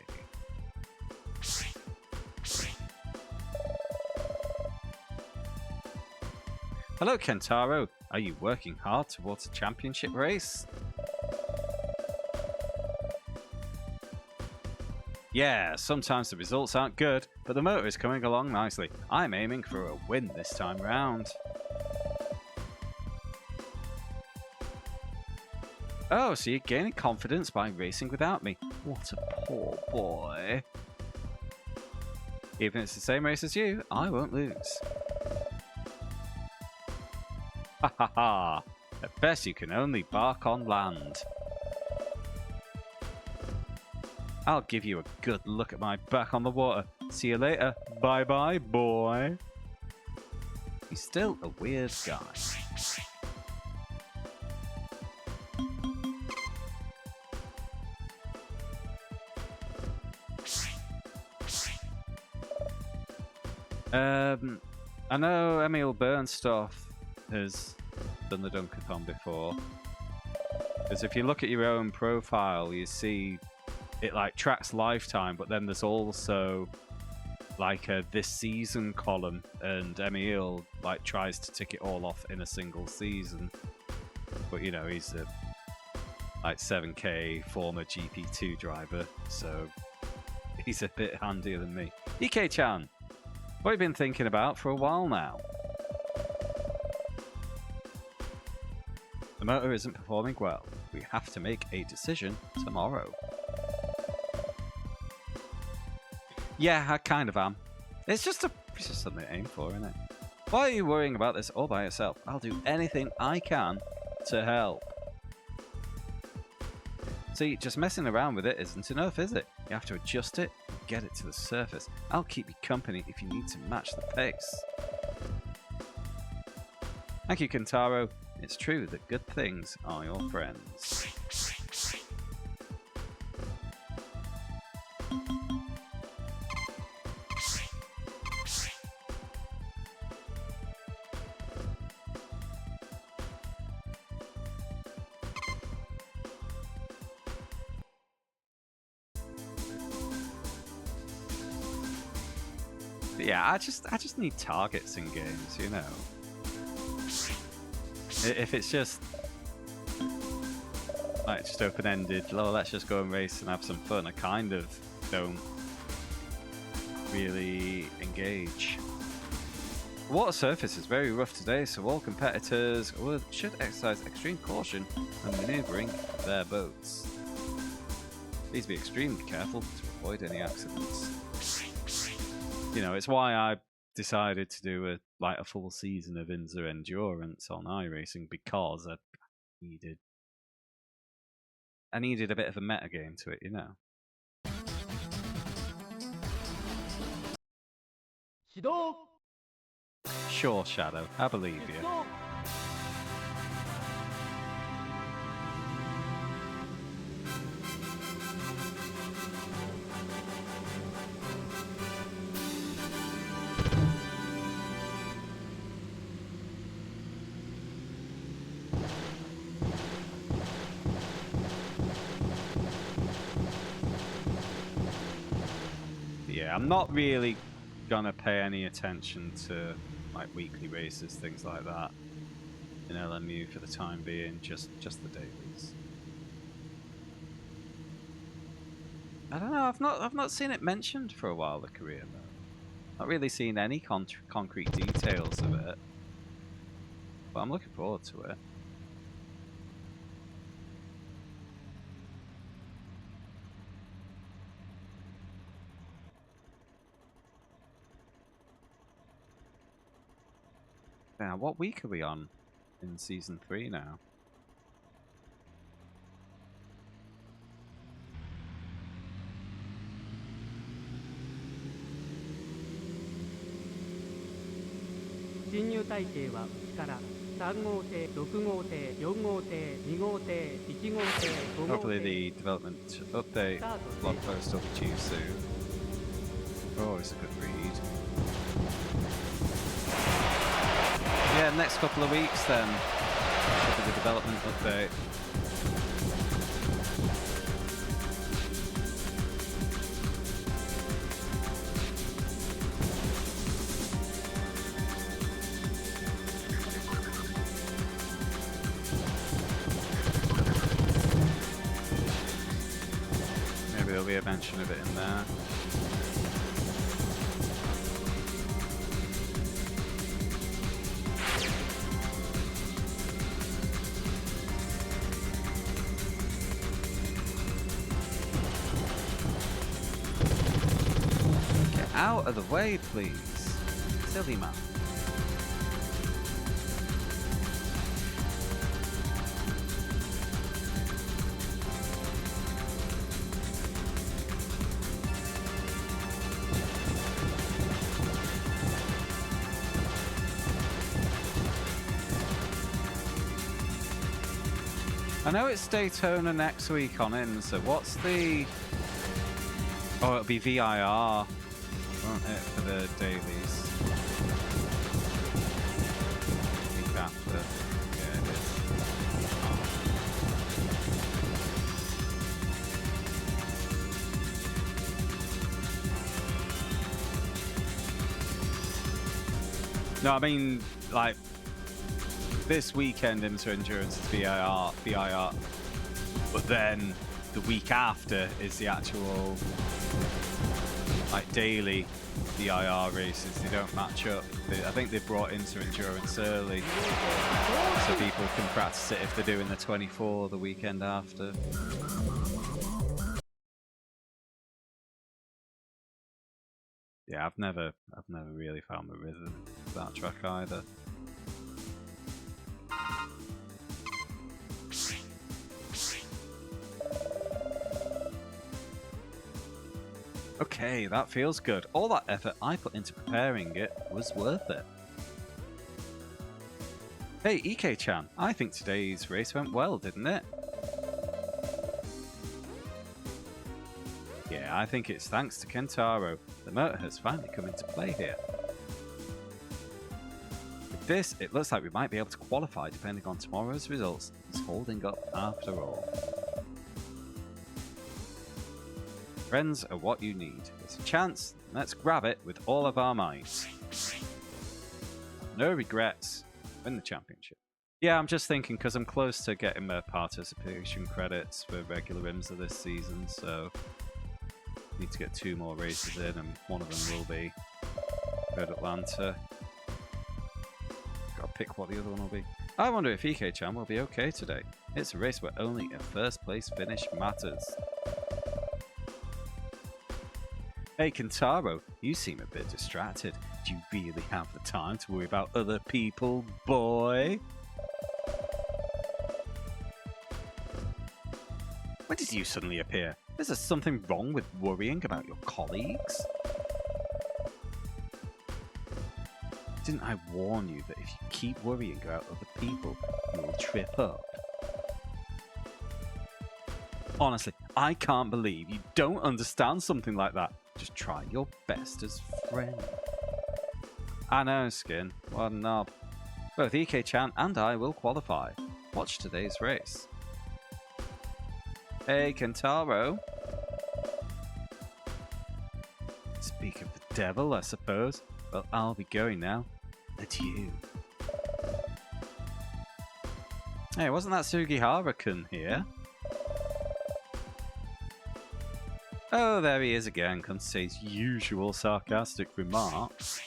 Hello, Kentaro. Are you working hard towards a championship race? Yeah, sometimes the results aren't good, but the motor is coming along nicely. I'm aiming for a win this time round. Oh, so you're gaining confidence by racing without me. What a poor boy. Even if it's the same race as you, I won't lose. Ha ha ha. At best you can only bark on land. I'll give you a good look at my back on the water. See you later. Bye bye, boy. He's still a weird guy. I know Emil Burnstuff has done the Dunkathon before. Because if you look at your own profile, you see it like tracks lifetime, but then there's also like a this season column, and Emil like tries to tick it all off in a single season. But you know, he's a like 7K former GP2 driver, so he's a bit handier than me. EK-chan, what have you been thinking about for a while now? The motor isn't performing well. We have to make a decision tomorrow. Yeah, I kind of am. It's just something to aim for, isn't it? Why are you worrying about this all by yourself? I'll do anything I can to help. See, just messing around with it isn't enough, is it? You have to adjust it and get it to the surface. I'll keep you company if you need to match the pace. Thank you, Kentaro. It's true that good things are your friends. But yeah, I just need targets in games, you know. If it's just like just open-ended, oh, let's just go and race and have some fun, I kind of don't really engage. The water surface is very rough today, so all competitors should exercise extreme caution when maneuvering their boats. Please be extremely careful to avoid any accidents. You know, it's why I decided to do a full season of INZA Endurance on iRacing, because I needed a bit of a meta game to it, you know. Sure, Shadow, I believe you. Yeah, I'm not really gonna pay any attention to like weekly races, things like that in LMU for the time being, just the dailies. I don't know, I've not seen it mentioned for a while, the career mode. Not really seen any concrete details of it, but I'm looking forward to it. Now, what week are we on in Season 3 now? Hopefully the development update blog post will be due soon. Oh, it's a good read. Yeah, next couple of weeks then, for the development update. Maybe there'll be a mention of it in there. Out of the way, please. Silly man. I know it's Daytona next week on in, so what's the... Oh, it'll be VIR. Won't it, for the dailies? No, I mean, like, this weekend Inter Endurance is VIR, but then the week after is the actual, like, daily VIR races. They don't match up. I think they brought Inter Endurance early, so people can practice it if they're doing the 24 the weekend after. Yeah, I've never really found the rhythm of that track either. Okay, that feels good. All that effort I put into preparing it was worth it. Hey, EK-chan, I think today's race went well, didn't it? Yeah, I think it's thanks to Kentaro. The motor has finally come into play here. With this, it looks like we might be able to qualify depending on tomorrow's results. It's holding up after all. Friends are what you need. There's a chance, let's grab it with all of our might. No regrets. Win the championship. Yeah, I'm just thinking because I'm close to getting my participation credits for regular IMSA this season, so need to get 2 more races in, and one of them will be Road Atlanta. Gotta pick what the other one will be. I wonder if EK-chan will be okay today. It's a race where only a first place finish matters. Hey Kentaro, you seem a bit distracted. Do you really have the time to worry about other people, boy? When did you suddenly appear? Is there something wrong with worrying about your colleagues? Didn't I warn you that if you keep worrying about other people, you will trip up? Honestly, I can't believe you don't understand something like that. Just try your best as friends. I know, Skin. What a knob. Both EK-chan and I will qualify. Watch today's race. Hey, Kentaro. Speak of the devil, I suppose. Well, I'll be going now. Adieu. Hey, wasn't that Sugihara-kun here? Oh, there he is again, Konsei's usual sarcastic remarks.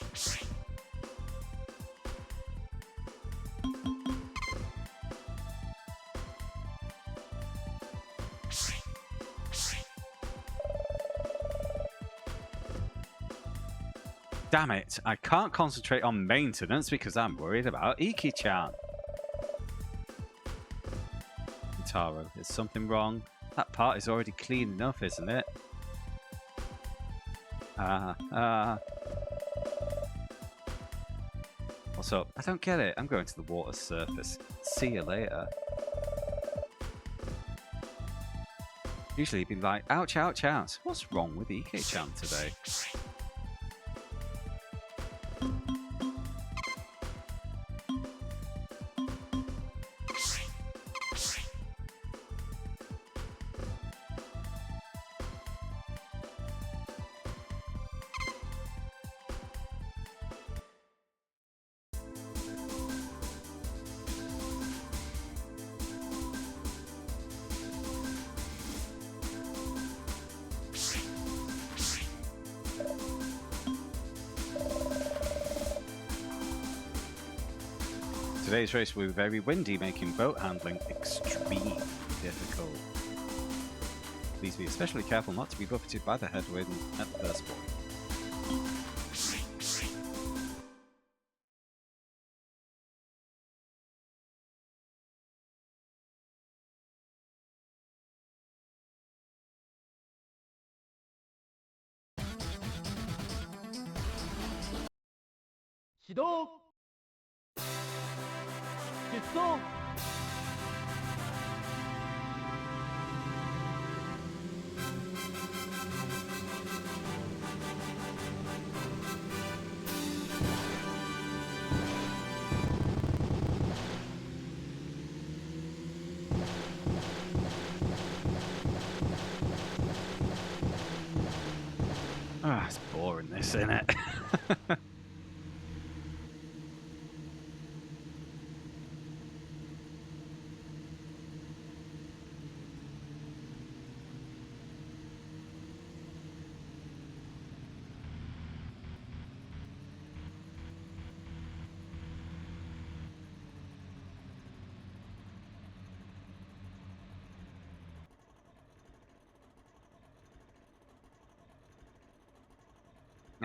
Damn it, I can't concentrate on maintenance because I'm worried about Iki-chan. Taro, is something wrong? That part is already clean enough, isn't it? What's up? I don't get it. I'm going to the water's surface. See you later. Usually he'd be like, ouch, ouch, ouch. What's wrong with EK-chan today? Today's race will be very windy, making boat handling extremely difficult. Please be especially careful not to be buffeted by the headwind at the first point. Shido! Shitsu! Ah, it's boring this, isn't it?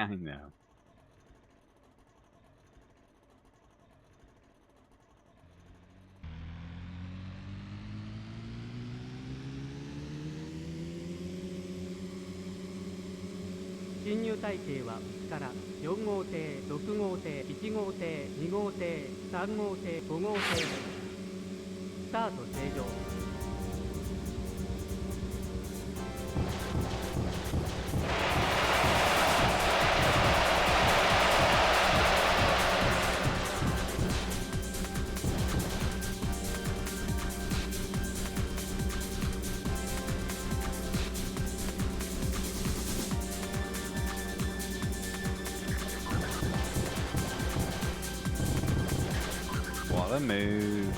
I know.「進入体系はから4号艇、6号艇、1号艇、2号艇、3号艇、5号艇」「スタート正常」What a move.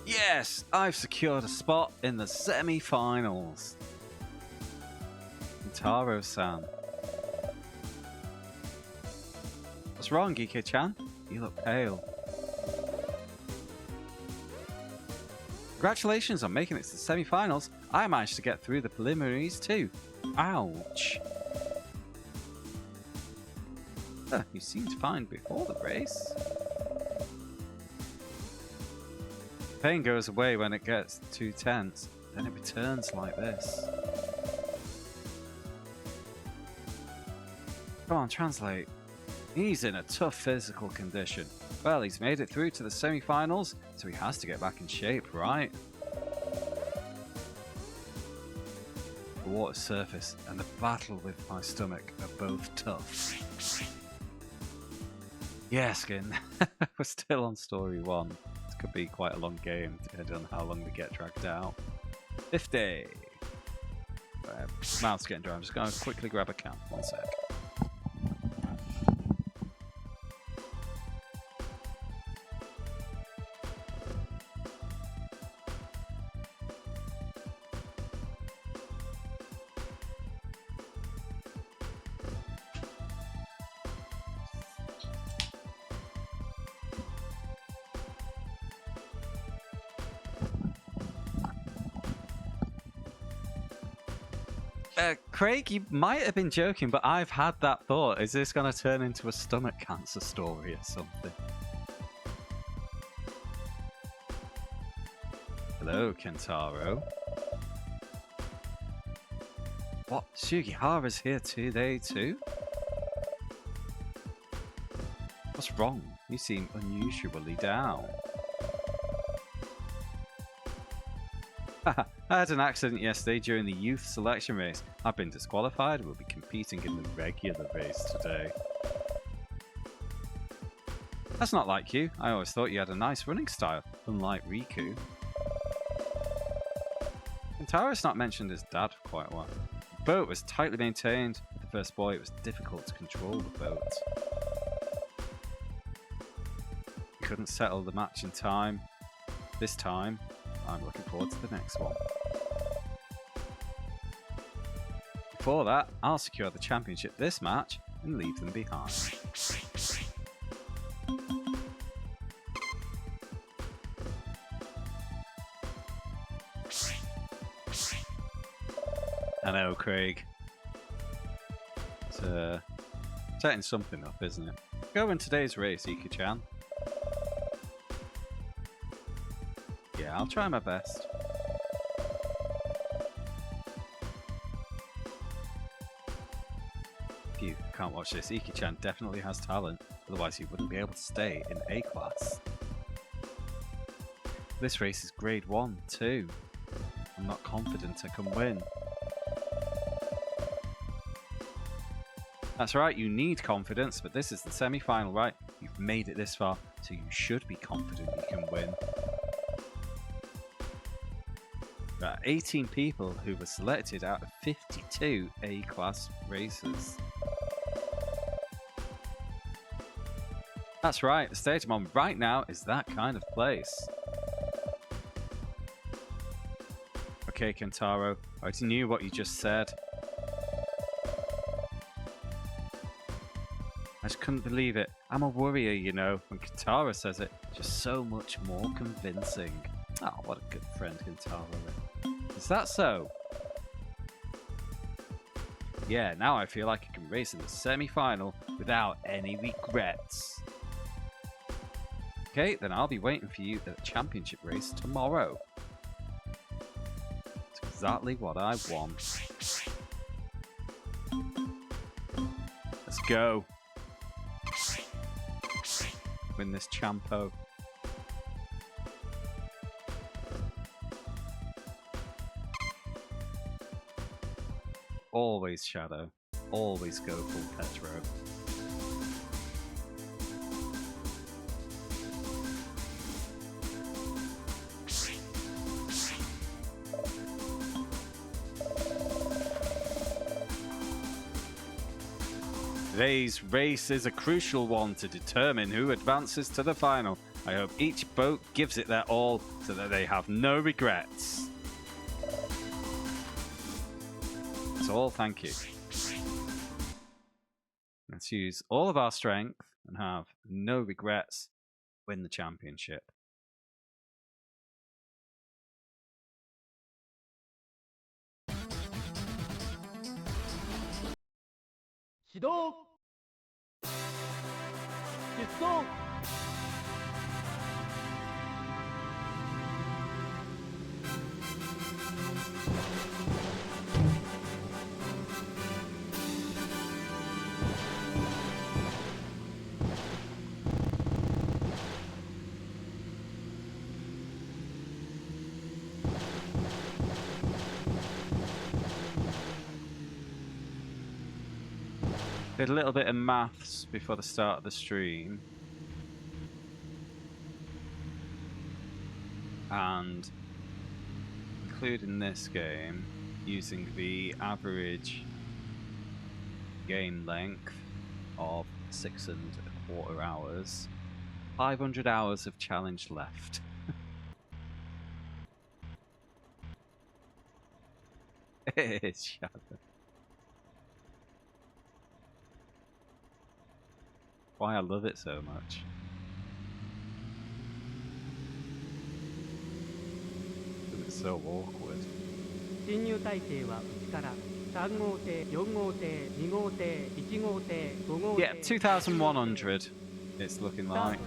Yes, I've secured a spot in the semi-finals. Kentaro-san. What's wrong, Geeko-chan? You look pale. Congratulations on making it to the semi-finals. I managed to get through the preliminaries too. Ouch. You seemed fine before the race. Pain goes away when it gets too tense, then it returns like this. Come on, translate. He's in a tough physical condition. Well, he's made it through to the semi-finals, so he has to get back in shape, right? The water surface and the battle with my stomach are both tough. Yeah, Skin. We're still on story 1. Could be quite a long game, depending on how long we get dragged out. 50! Mouth's getting dry. I'm just going to quickly grab a can. 1 sec. Craig, you might have been joking, but I've had that thought. Is this going to turn into a stomach cancer story or something? Hello, Kentaro. What? Sugihara's here today too? What's wrong? You seem unusually down. I had an accident yesterday during the youth selection race. I've been disqualified. We'll be competing in the regular race today. That's not like you. I always thought you had a nice running style, unlike Riku. Kentaro's not mentioned his dad for quite a while. The boat was tightly maintained, with the the first boy, it was difficult to control the boat. He couldn't settle the match in time. This time, I'm looking forward to the next one. Before that, I'll secure the championship this match and leave them behind. I know, Craig. It's setting something up, isn't it? Go in today's race, Ika-chan. Yeah, I'll try my best. If you can't watch this, Ika-chan definitely has talent, otherwise he wouldn't be able to stay in A class. This race is grade 1 too. I'm not confident I can win. That's right, you need confidence, but this is the semi-final, right? You've made it this far, so you should be confident you can win. There are 18 people who were selected out of 52 A-class races. That's right, the stage I'm on right now is that kind of place. Okay, Kentaro, I already knew what you just said. I just couldn't believe it. I'm a worrier, you know. When Kentaro says it, just so much more convincing. Oh, what a good friend Kentaro is. Is that so? Yeah, now I feel like I can race in the semi-final without any regrets. Okay, then I'll be waiting for you at the championship race tomorrow. It's exactly what I want. Let's go. Win this champo. Always Shadow. Always go full Petro. Today's race is a crucial one to determine who advances to the final. I hope each boat gives it their all so that they have no regrets. That's all, thank you. Let's use all of our strength and have no regrets. Win the championship. Shido! Shido! Did a little bit of maths before the start of the stream. And including this game, using the average game length of 6.25 hours, 500 hours of challenge left. It's Shadow. Why I love it so much. It's so awkward. Yeah, 2100 it's looking like.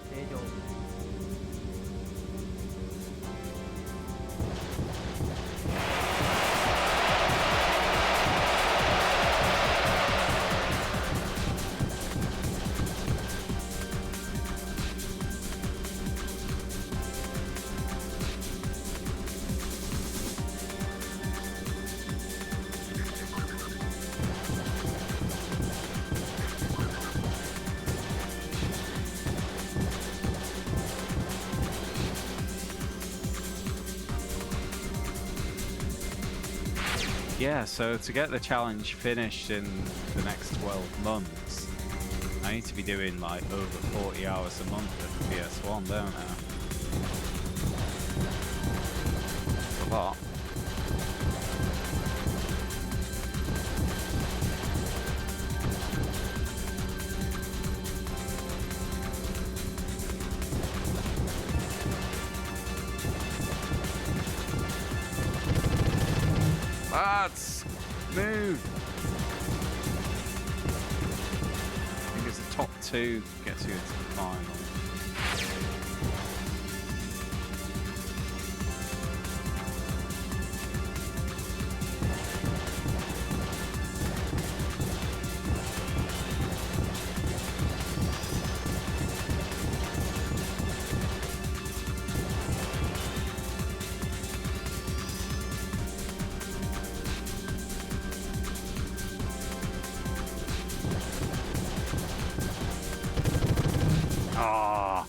Yeah, so to get the challenge finished in the next 12 months, I need to be doing like over 40 hours a month at the PS1, don't I? That's a lot. Let's move! I think it's the top two gets you into the final. Ah,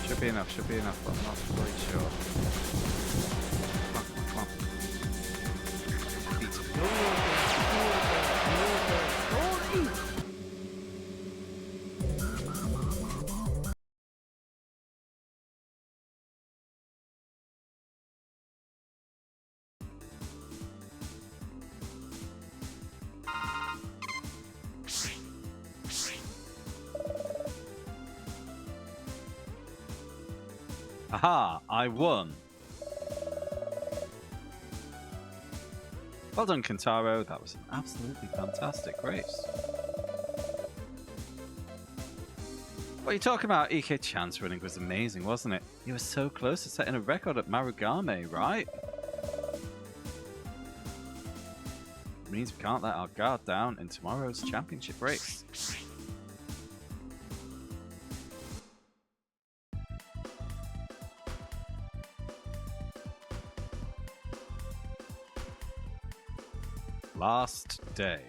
should be enough, but I'm not quite sure. Come on, come on. Beat it. Aha, I won. Well done, Kentaro. That was an absolutely fantastic race. What are you talking about? Ike-chan's running was amazing, wasn't it? He was so close to setting a record at Marugame, right? It means we can't let our guard down in tomorrow's championship race. Last day.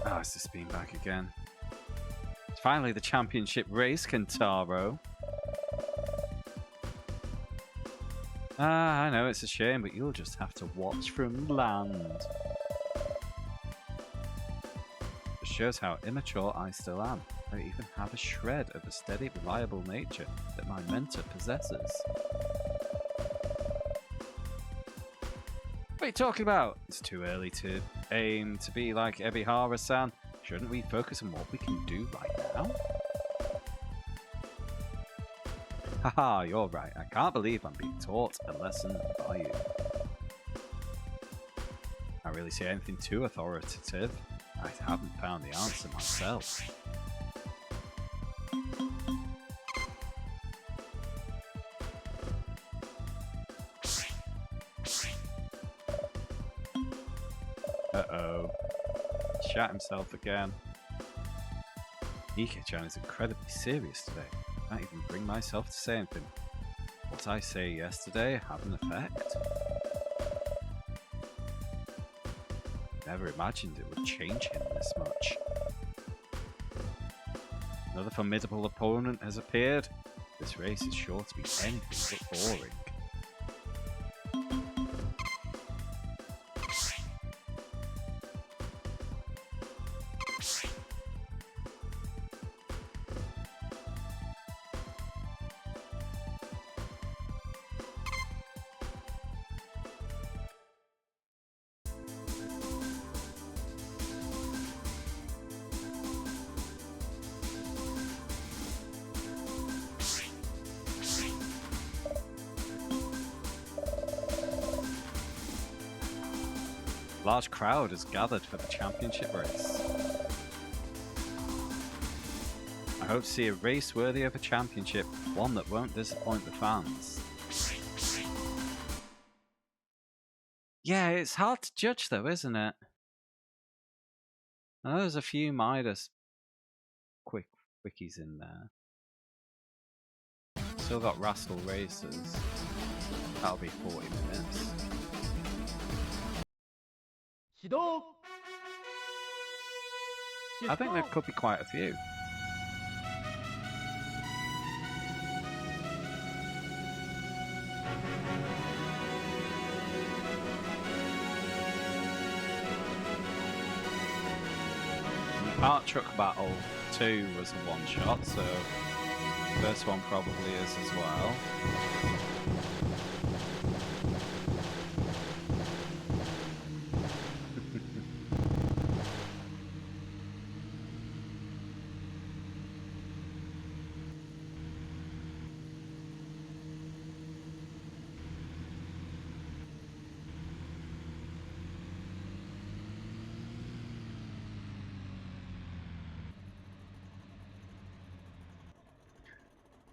Oh, it's this being back again. It's finally the championship race, Kentaro. Ah, I know it's a shame, but you'll just have to watch from land. It shows how immature I still am. I don't even have a shred of the steady, reliable nature that my mentor possesses. What are you talking about? It's too early to aim to be like Ebihara-san. Shouldn't we focus on what we can do right now? Haha, you're right. I can't believe I'm being taught a lesson by you. I can't really say anything too authoritative. I haven't found the answer myself. Uh-oh. Shot himself again. Ike-chan is incredibly serious today. I can't even bring myself to say anything. What I say yesterday had an effect. Never imagined it would change him this much. Another formidable opponent has appeared. This race is sure to be anything but boring. Large crowd has gathered for the championship race. I hope to see a race worthy of a championship, one that won't disappoint the fans. Yeah, it's hard to judge though, isn't it? I know there's a few Midas quickies in there. Still got Rascal Races. That'll be 40 minutes. I think there could be quite a few. Art Truck Battle 2 was a one-shot, so first one probably is as well.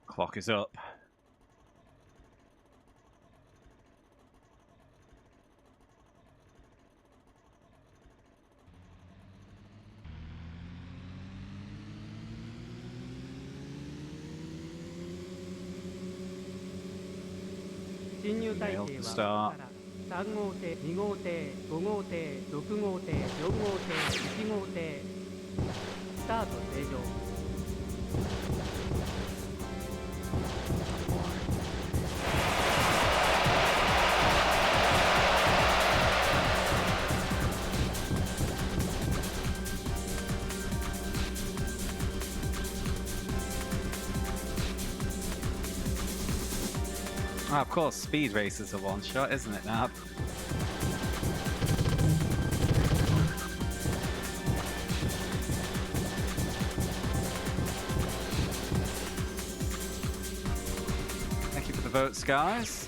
Clock is up. Nailed the start. 3号艇、2号艇、5号艇、6号艇、4号艇、1号艇、スタート正常。Oh, of course, Speed Race is a one-shot, isn't it now? Thank you for the votes, guys.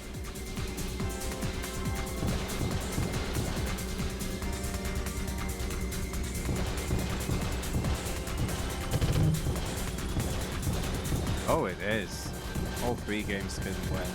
Oh, it is. All three games can win.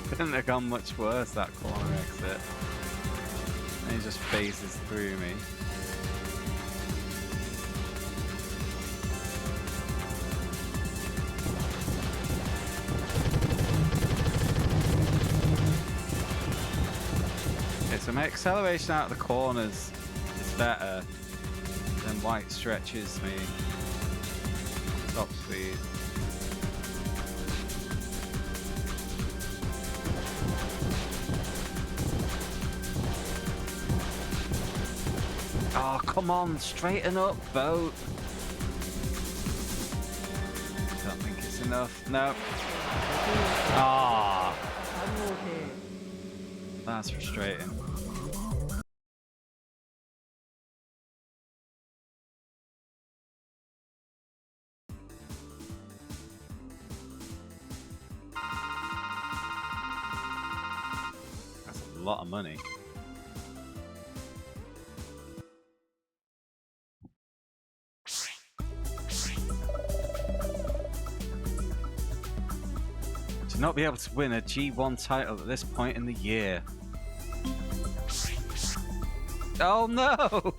Couldn't have gone much worse, that corner exit. And he just phases through me. Okay, so my acceleration out of the corners is better than White stretches me. Top speed. Oh, come on, straighten up, boat. Don't think it's enough. No. Ah. That's frustrating. That's a lot of money. To not be able to win a G1 title at this point in the year. Oh no!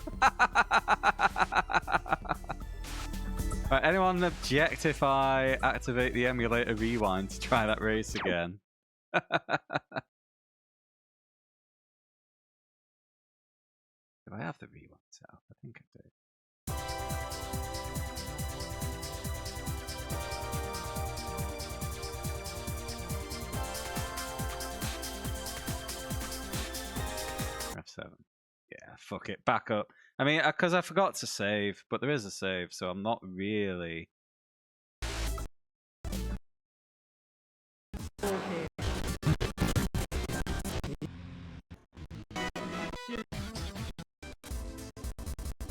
Right, anyone object if I activate the emulator rewind to try that race again? Do I have the rewind set up? I think I do. F7. Yeah, fuck it. Back up. I mean, because I forgot to save, but there is a save, so I'm not really...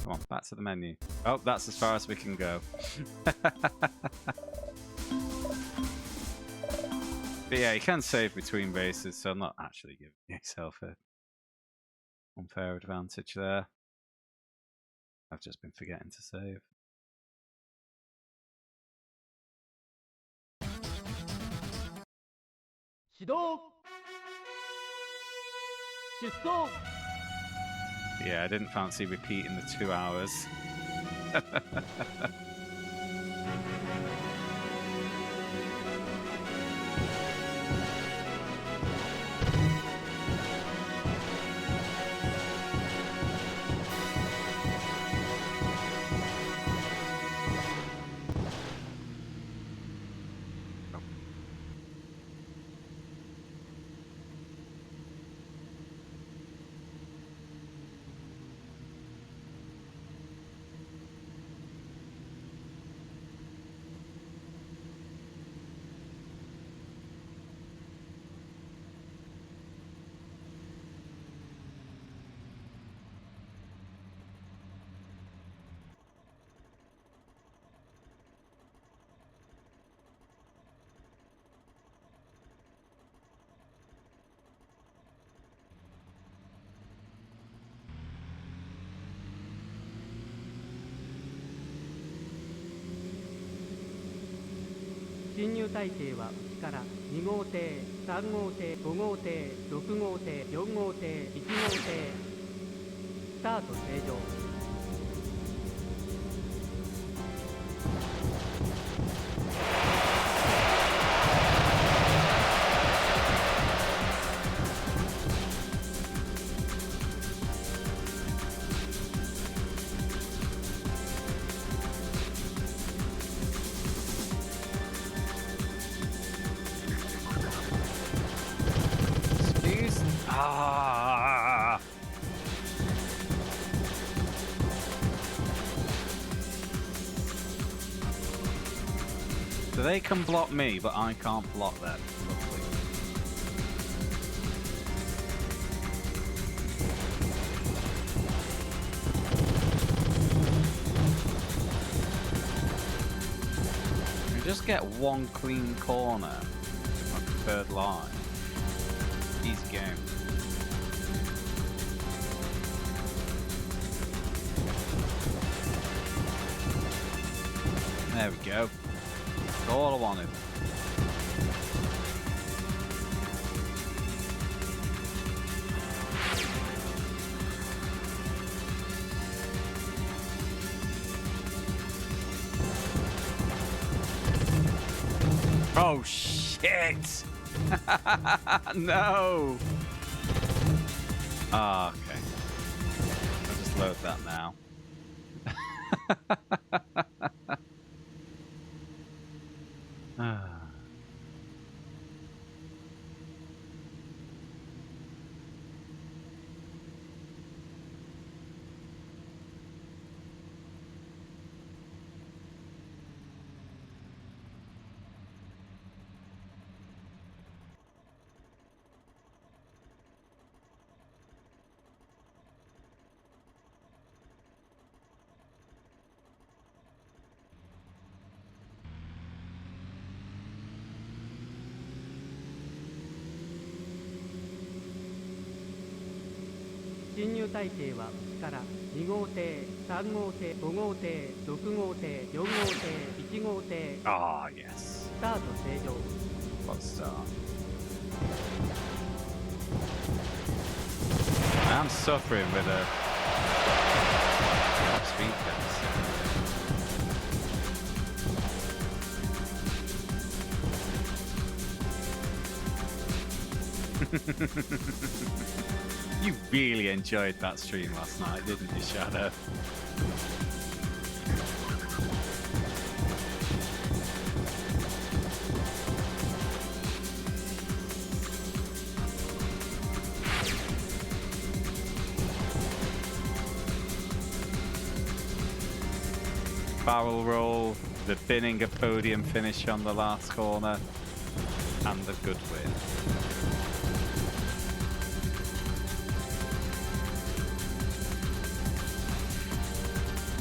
Come on, back to the menu. Oh, that's as far as we can go. But yeah, you can save between races, so I'm not actually giving yourself a unfair advantage there. I've just been forgetting to save. Yeah, I didn't fancy repeating the 2 hours. 侵入体系は内から2号艇、3号艇、5号艇、6号艇、4号艇、1号艇。スタート正常。Ah! So they can block me, but I can't block them. Lovely. You just get one clean corner on the third line. Easy game. There we go. That's all I wanted. Oh shit! No! Ah, okay. I'll just load that now.侵入体系は内から2号艇、3号艇、5号艇、6号艇、4号艇、1号艇。Ah, yes. スタート正常。What start? I'm suffering with a speakers. You really enjoyed that stream last night, didn't you, Shadow? Barrel roll, the binning a podium finish on the last corner, and the good win.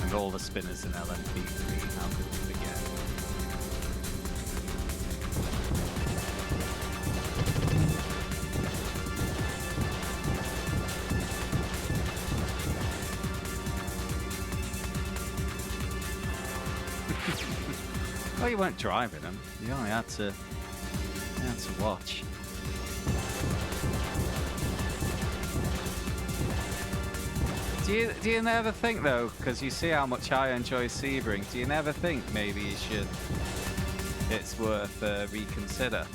And all the spinners in LMP3, how could we forget? Well, you weren't driving them. You only had to watch. Do you never think though, because you see how much I enjoy Sebring, do you never think maybe it's worth reconsider?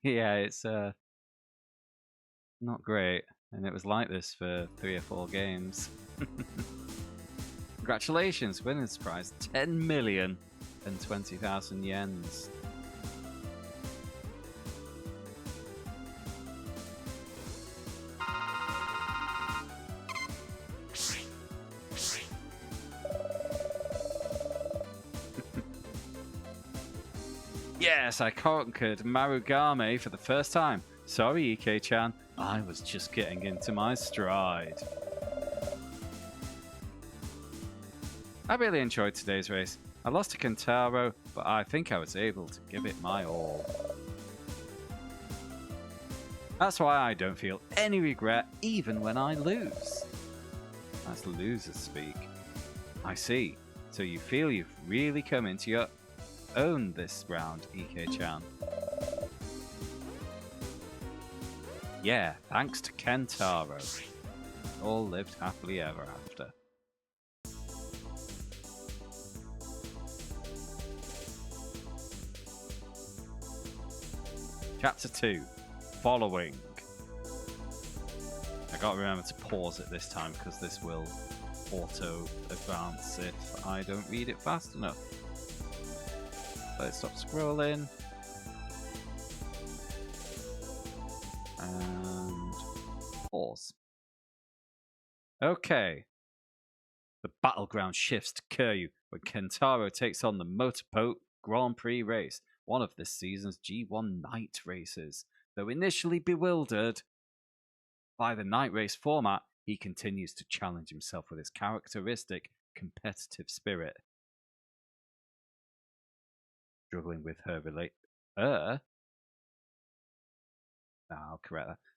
Yeah, it's not great, and it was like this for 3 or 4 games. Congratulations, winner's prize 10,020,000 yens. Yes, I conquered Marugame for the first time. Sorry, Ike-chan. I was just getting into my stride. I really enjoyed today's race. I lost to Kentaro, but I think I was able to give it my all. That's why I don't feel any regret even when I lose. That's loser speak. I see. So you feel you've really come into your own this round, Ike-chan. Yeah, thanks to Kentaro. All lived happily ever after. Chapter 2. Following. I gotta remember to pause it this time because this will auto advance if I don't read it fast enough. Let's stop scrolling. And pause. Okay. The battleground shifts to Kyoutei when Kentaro takes on the Motorboat Grand Prix race, one of this season's G1 night races. Though initially bewildered by the night race format, he continues to challenge himself with his characteristic competitive spirit. Struggling with her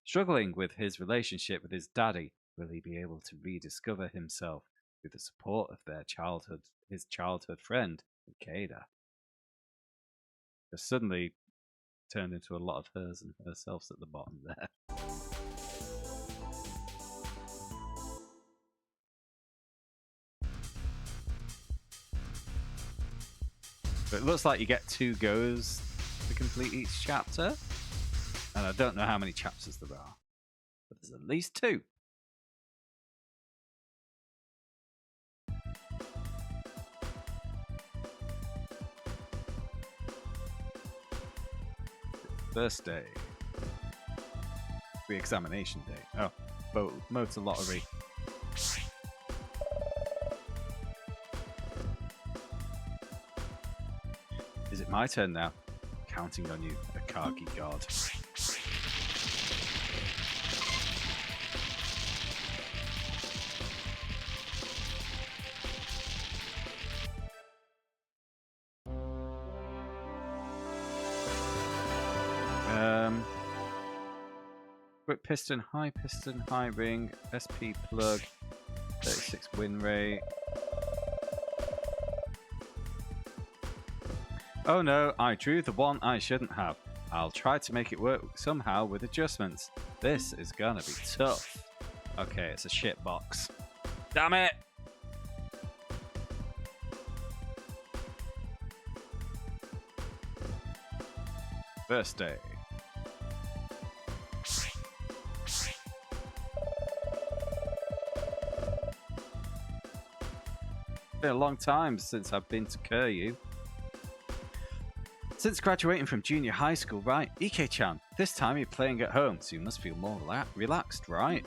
Struggling with his relationship with his daddy, will he be able to rediscover himself with the support of his childhood friend, Ikeda? Just suddenly turned into a lot of hers and herselfs at the bottom there. But it looks like you get 2 goes to complete each chapter. And I don't know how many chapters there are, but there's at least 2. First day. Re-examination day. Oh, motor lottery. Is it my turn now? Counting on you, Akagi God. Quick piston, high ring, SP plug, 36 win rate. Oh no, I drew the one I shouldn't have. I'll try to make it work somehow with adjustments. This is gonna be tough. Okay, it's a shit box. Damn it! First day. Been a long time since I've been to Kyoutei. Since graduating from junior high school, right? Ike-chan, this time you're playing at home, so you must feel more relaxed, right?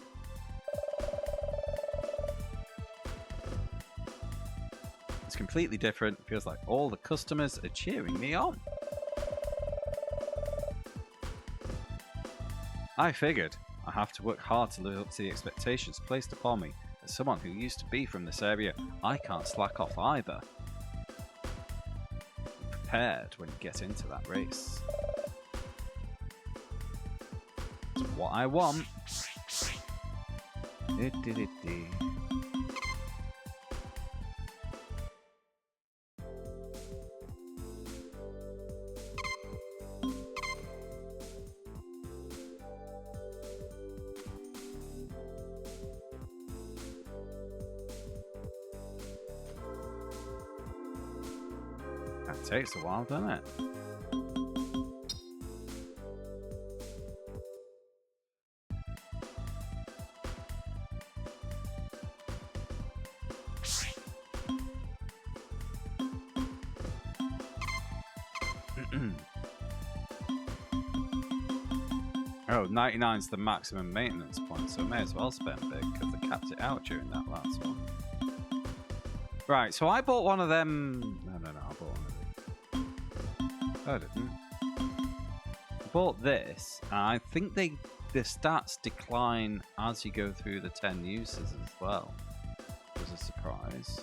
It's completely different. It feels like all the customers are cheering me on. I figured I have to work hard to live up to the expectations placed upon me. As someone who used to be from this area, I can't slack off either. Be prepared when you get into that race. It's what I want. That takes a while, doesn't it? Oh, 99's the maximum maintenance point, so I may as well spend big because I capped it out during that last one. Right, so I bought one of them. No, I bought one of these. I didn't. I bought this, and I think the stats decline as you go through the 10 uses as well. It was a surprise.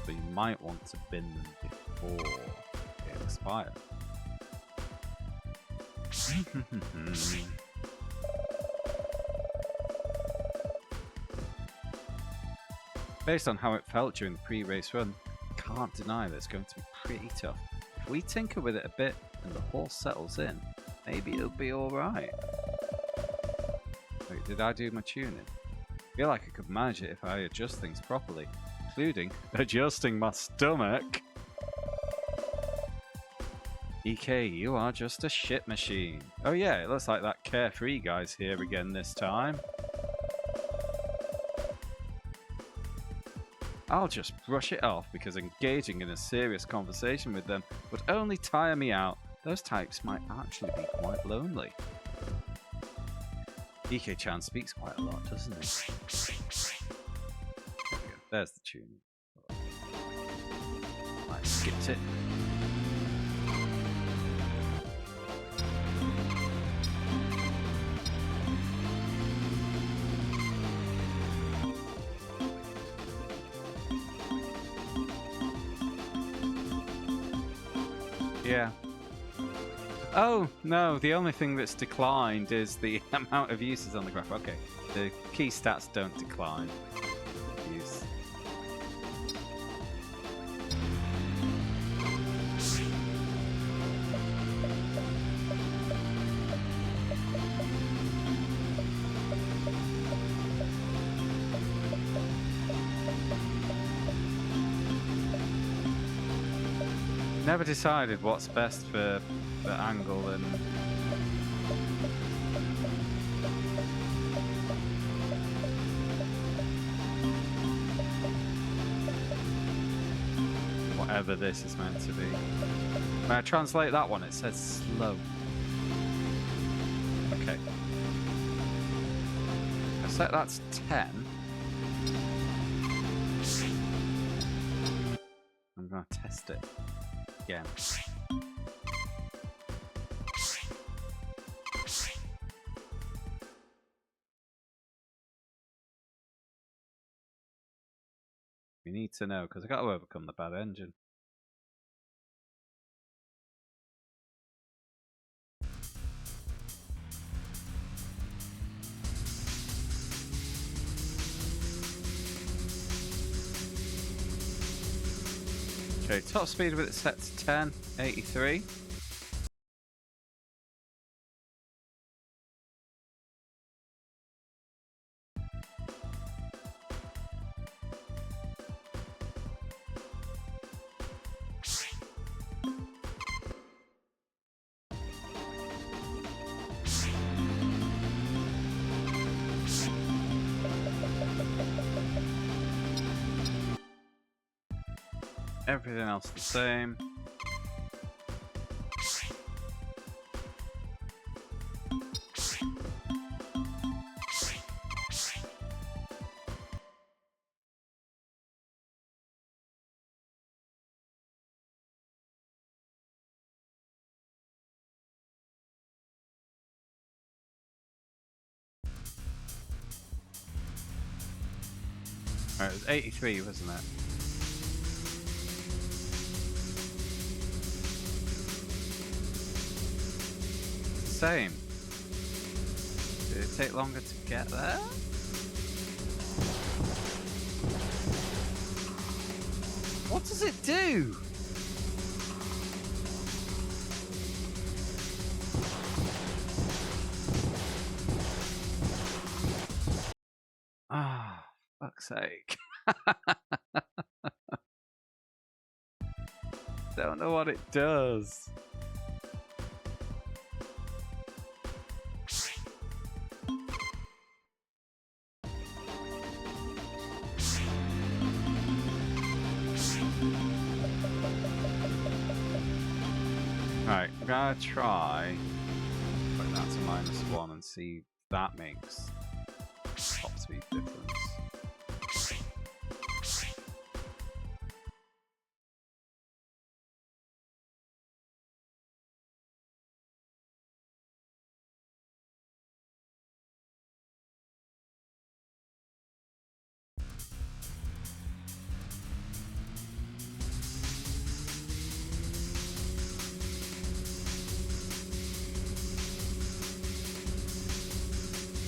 So you might want to bin them before they expire. Based on how it felt during the pre-race run, can't deny that it's going to be pretty tough. If we tinker with it a bit and the horse settles in, maybe it'll be alright. Wait, did I do my tuning? I feel like I could manage it if I adjust things properly, including adjusting my stomach. EK, you are just a shit machine. Oh yeah, it looks like that Carefree guy's here again this time. I'll just brush it off because engaging in a serious conversation with them would only tire me out. Those types might actually be quite lonely. EK-chan speaks quite a lot, doesn't he? There we go. There's the tune. I skipped it. Yeah. Oh, no, the only thing that's declined is the amount of uses on the graph. Okay, the key stats don't decline. Use. Never decided what's best for the angle and whatever this is meant to be. When I translate that one, it says slow. Okay. I set that to 10. I'm gonna test it again. We need to know because I got to overcome the bad engine. Okay, top speed with it set to 10, 83. Everything else the same. Alright, it was 83, wasn't it? Same. Did it take longer to get there? What does it do? Ah, fuck's sake. Don't know what it does. Right, I'm gonna try putting that to -1 and see if that makes top speed difference.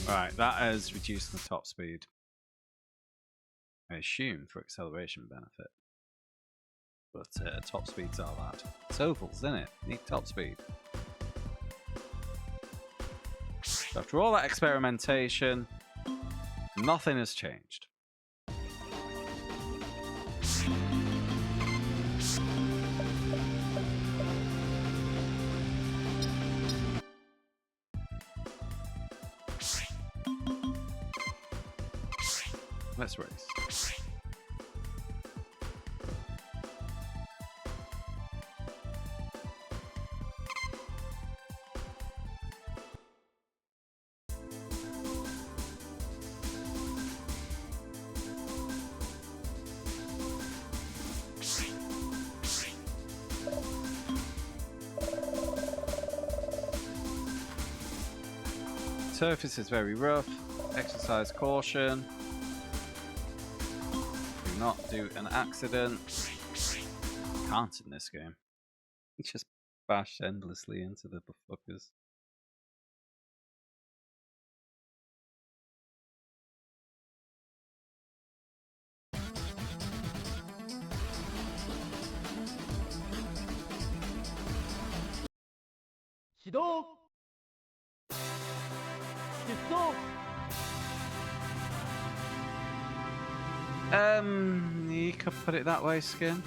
Right, that has reduced the top speed. I assume for acceleration benefit. But top speeds are that. It's ovals, isn't it? Need top speed. So after all that experimentation, nothing has changed. Let's race. Surface is very rough. Exercise caution. Do not do an accident. Can't in this game. Just bash endlessly into the fuckers. You could put it that way, Skin.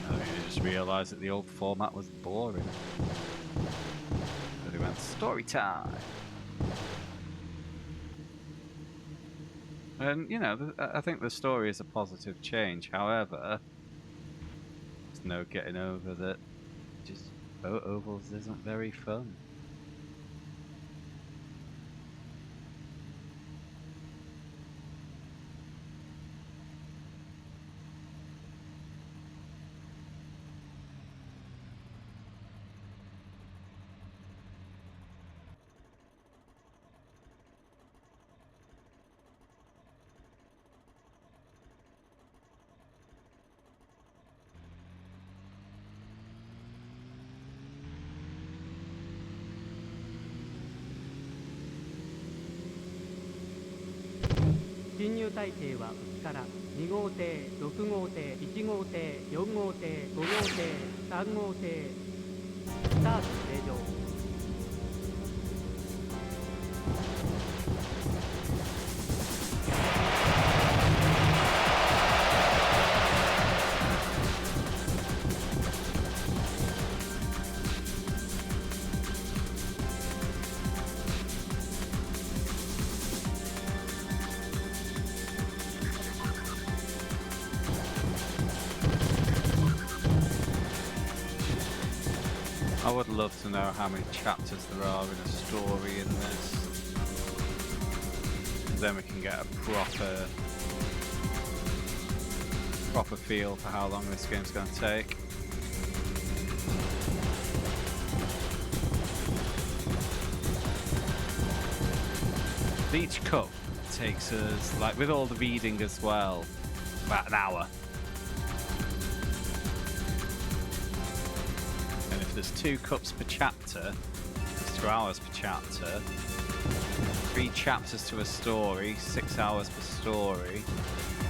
I just realised that the old format was boring. So they went story time. And, you know, I think the story is a positive change. However, there's no getting over that just ovals isn't very fun.侵入体系は内から2号艇、6号艇、1号艇、4号艇、5号艇、3号艇、スタート正常。I would love to know how many chapters there are in a story in this. Then we can get a proper feel for how long this game's going to take. Each cup takes us, like with all the reading as well, about an hour. There's 2 cups per chapter, it's 2 hours per chapter, 3 chapters to a story, 6 hours per story,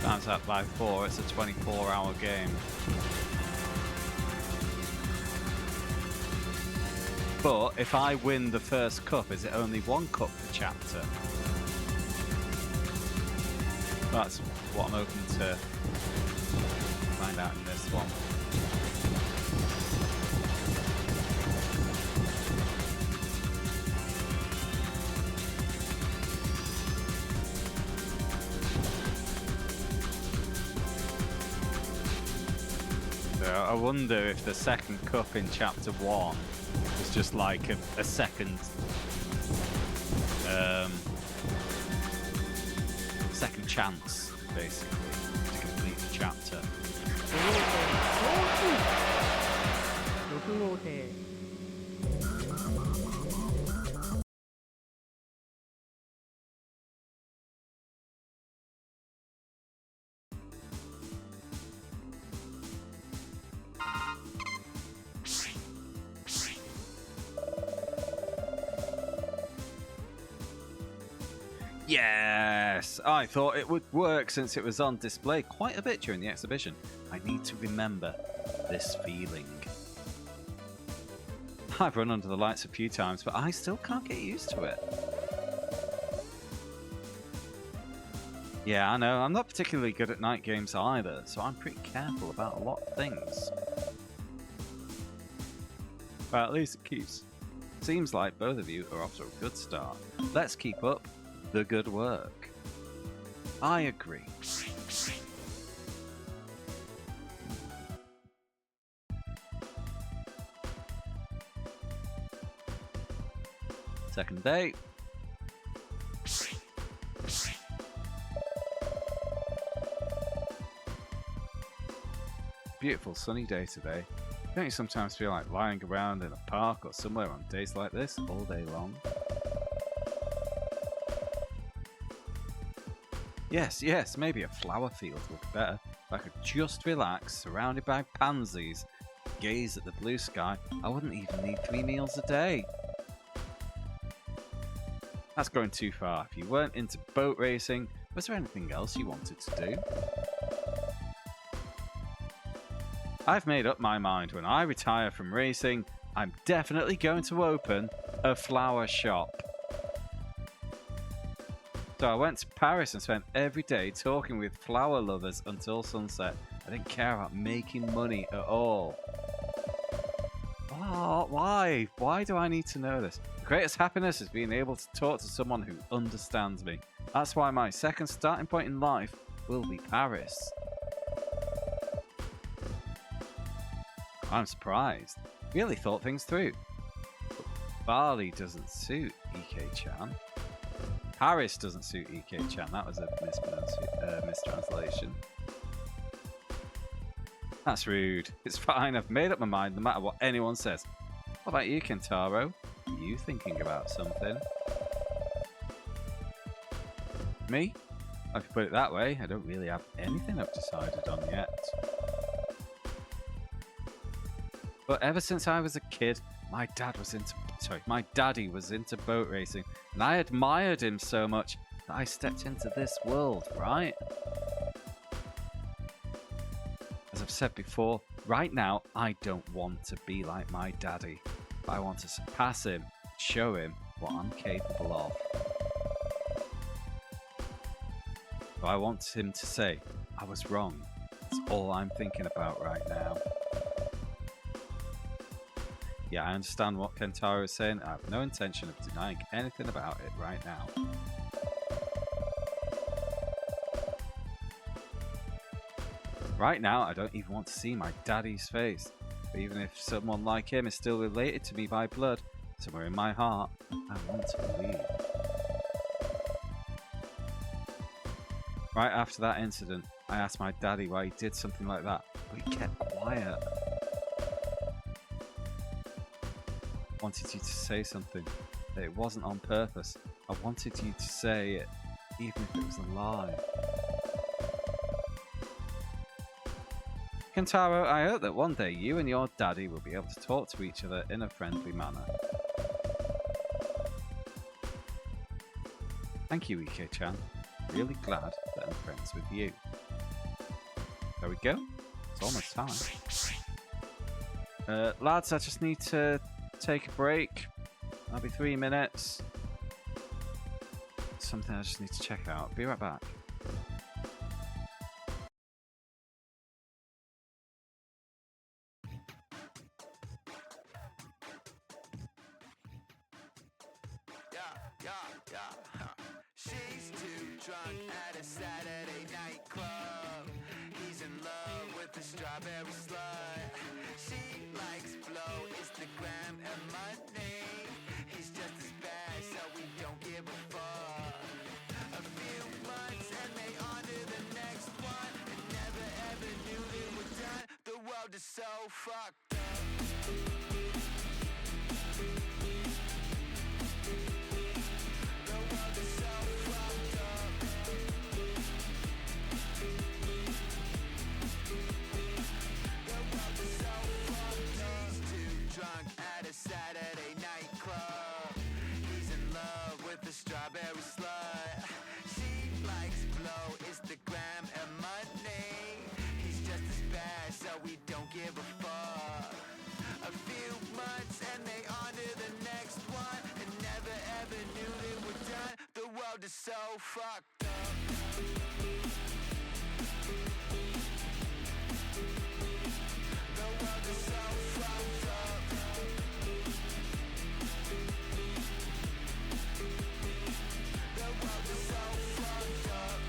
times that by 4, it's a 24-hour game. But if I win the first cup, is it only 1 cup per chapter? That's what I'm hoping to find out in this one. So I wonder if the second cup in chapter 1 was just like a second second chance, basically, to complete the chapter. 6号艇 Yes! I thought it would work since it was on display quite a bit during the exhibition. I need to remember this feeling. I've run under the lights a few times, but I still can't get used to it. Yeah, I know. I'm not particularly good at night games either, so I'm pretty careful about a lot of things. But at least it seems like both of you are off to a good start. Let's keep up the good work. I agree. Second day. Beautiful sunny day today. Don't you sometimes feel like lying around in a park or somewhere on days like this all day long? Yes, maybe a flower field would be better. If I could just relax, surrounded by pansies, gaze at the blue sky, I wouldn't even need 3 meals a day. That's going too far. If you weren't into boat racing, was there anything else you wanted to do? I've made up my mind. When I retire from racing, I'm definitely going to open a flower shop. So I went to Paris and spent every day talking with flower lovers until sunset. I didn't care about making money at all. Oh, why? Why do I need to know this? The greatest happiness is being able to talk to someone who understands me. That's why my second starting point in life will be Paris. I'm surprised. Really thought things through. But Bali doesn't suit EK-chan. Paris doesn't suit EK-chan. That was a mistranslation. That's rude. It's fine. I've made up my mind no matter what anyone says. What about you, Kentaro? Are you thinking about something? Me? If you put it that way, I don't really have anything I've decided on yet. But ever since I was a kid, my daddy was into boat racing, and I admired him so much that I stepped into this world, right? As I've said before, right now I don't want to be like my daddy, but I want to surpass him, show him what I'm capable of. So I want him to say, I was wrong. That's all I'm thinking about right now. Yeah, I understand what Kentaro is saying. I have no intention of denying anything about it right now. Right now, I don't even want to see my daddy's face. But even if someone like him is still related to me by blood, somewhere in my heart, I want to believe. Right after that incident, I asked my daddy why he did something like that, but he kept quiet. Wanted you to say something, that it wasn't on purpose. I wanted you to say it, even if it was a lie. Kentaro, I hope that one day you and your daddy will be able to talk to each other in a friendly manner. Thank you, EK-chan. Really glad that I'm friends with you. There we go. It's almost time. Lads, I just need to take a break. That'll be 3 minutes. Something I just need to check out. Be right back. She's too drunk at a Saturday night club. He's in love with the strawberry slut. Instagram and money. He's just as bad, so we don't give a fuck. A few months and they on to the next one, and never ever knew they were done. The world is so fucked up. The world is so fucked up. The world is so fucked up. He's too drunk at a Saturday nightclub. He's in love with a strawberry slut. She likes blow, Instagram and money. He's just as bad, so we don't give a fuck. A few months and they on to the next one, and never ever knew they were done. The world is so fucked up. The world is so fucked up. The world is so fucked up.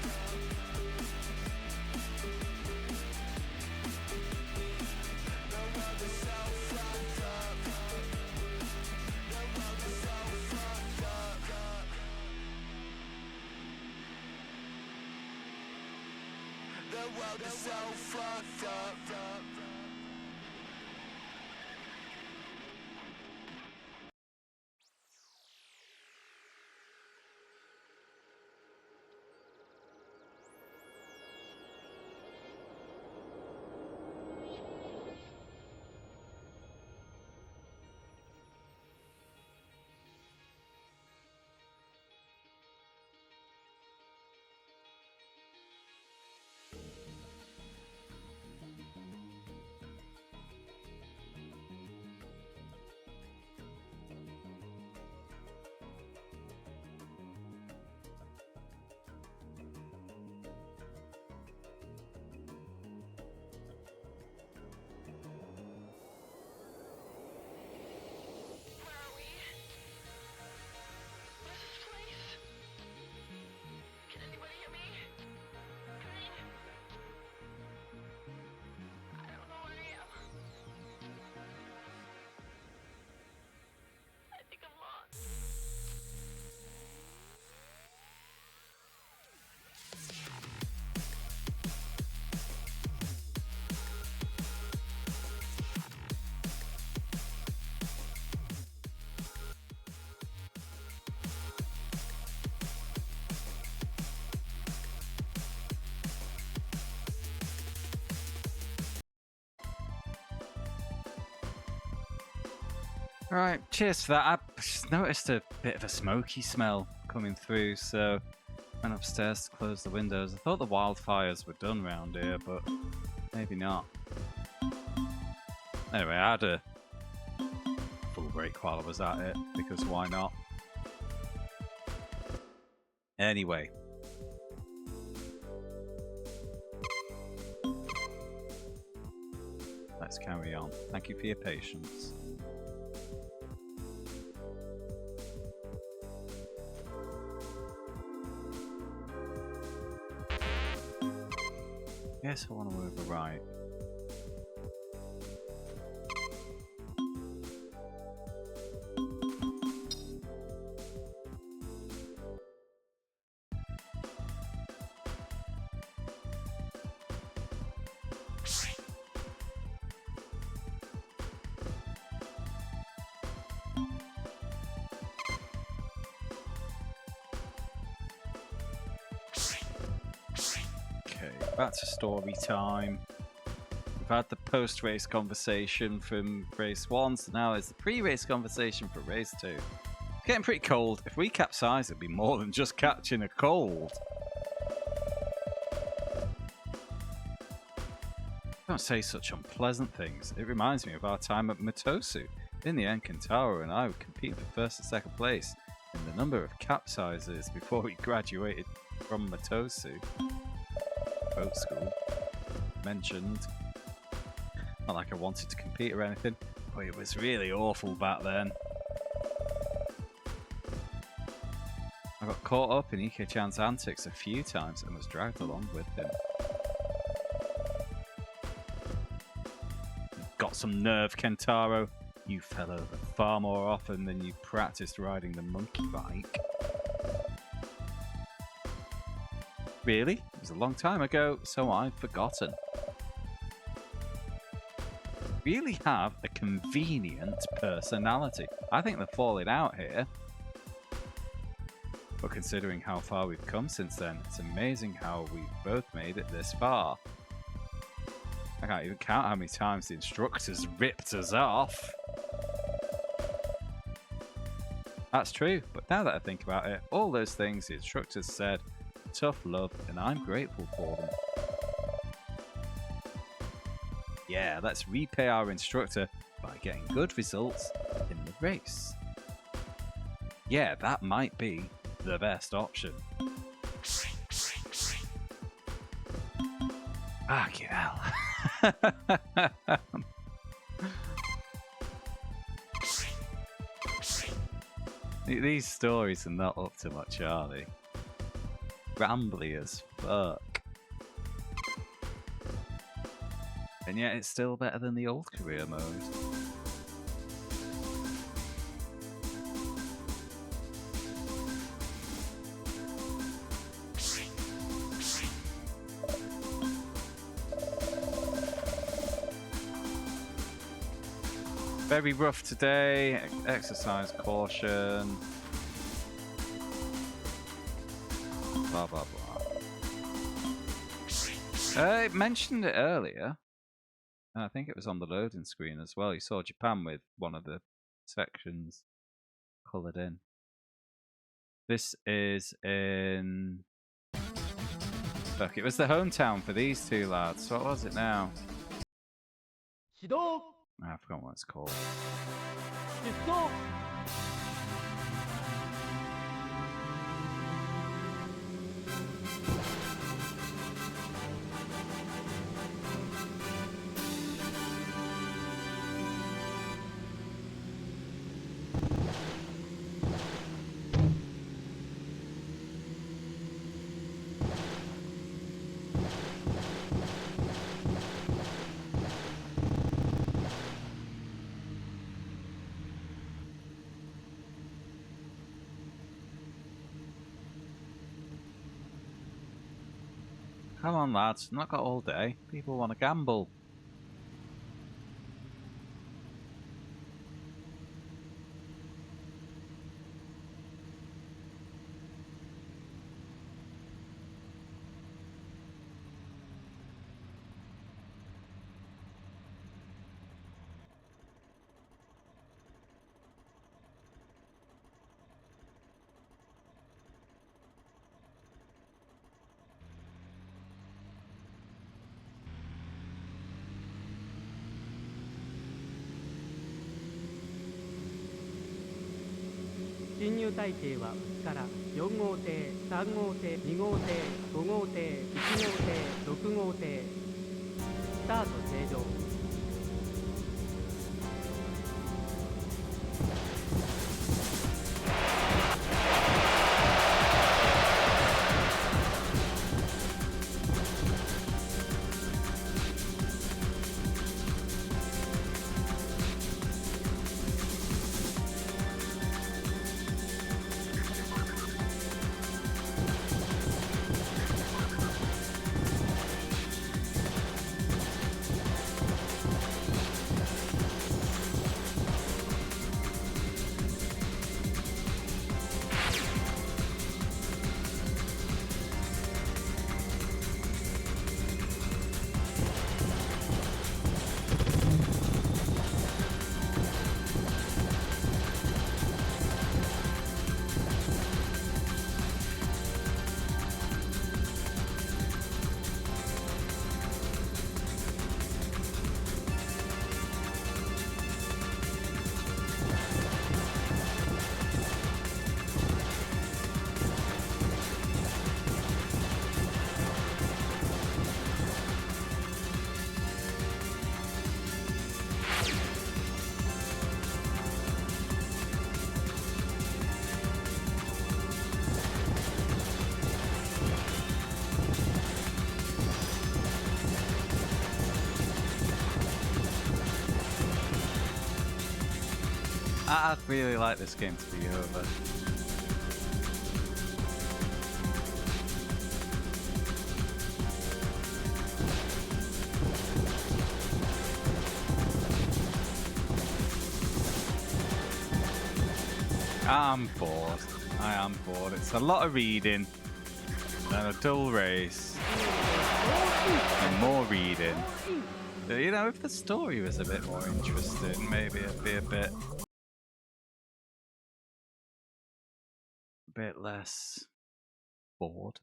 The world is so fucked up. The world is so fucked up. The world is so fucked up. Right, cheers for that. I just noticed a bit of a smoky smell coming through, so went upstairs to close the windows. I thought the wildfires were done round here, but maybe not. Anyway, I had a full break while I was at it, because why not? Anyway. Let's carry on. Thank you for your patience. Yes, I want to overwrite. Back to story time. We've had the post-race conversation from race 1, so now it's the pre-race conversation for race 2. It's getting pretty cold. If we capsize, it'd be more than just catching a cold. Don't say such unpleasant things. It reminds me of our time at Matosu. In the end, Kentaro and I were competing for first and second place in the number of capsizes before we graduated from Matosu. Boat school mentioned. Not like I wanted to compete or anything, but it was really awful back then. I got caught up in Ike-chan's antics a few times and was dragged along with him. Got some nerve, Kentaro. You fell over far more often than you practiced riding the monkey bike. Really? It was a long time ago, so I've forgotten. Really have a convenient personality. I think they're falling out here. But considering how far we've come since then, it's amazing how we've both made it this far. I can't even count how many times the instructors ripped us off. That's true, but now that I think about it, all those things the instructors said, tough love, and I'm grateful for them. Yeah, let's repay our instructor by getting good results in the race. Yeah, that might be the best option. Fucking hell. These stories are not up to much, are they? Rambly as fuck. And yet it's still better than the old career mode. Very rough today. Exercise caution. Blah, blah, blah. I mentioned it earlier. And I think it was on the loading screen as well. You saw Japan with one of the sections coloured in. This is in... Fuck, it was the hometown for these two lads. What was it now? I forgot what it's called. Come on, lads. Not got all day. People want to gamble.侵入隊形は内から4号艇、3号艇、2号艇、5号艇、1号艇、6号艇。スタート正常。I'd really like this game to be over. I'm bored. I am bored. It's a lot of reading and a dull race and more reading. You know, if the story was a bit more interesting, maybe it'd be a bit less bored.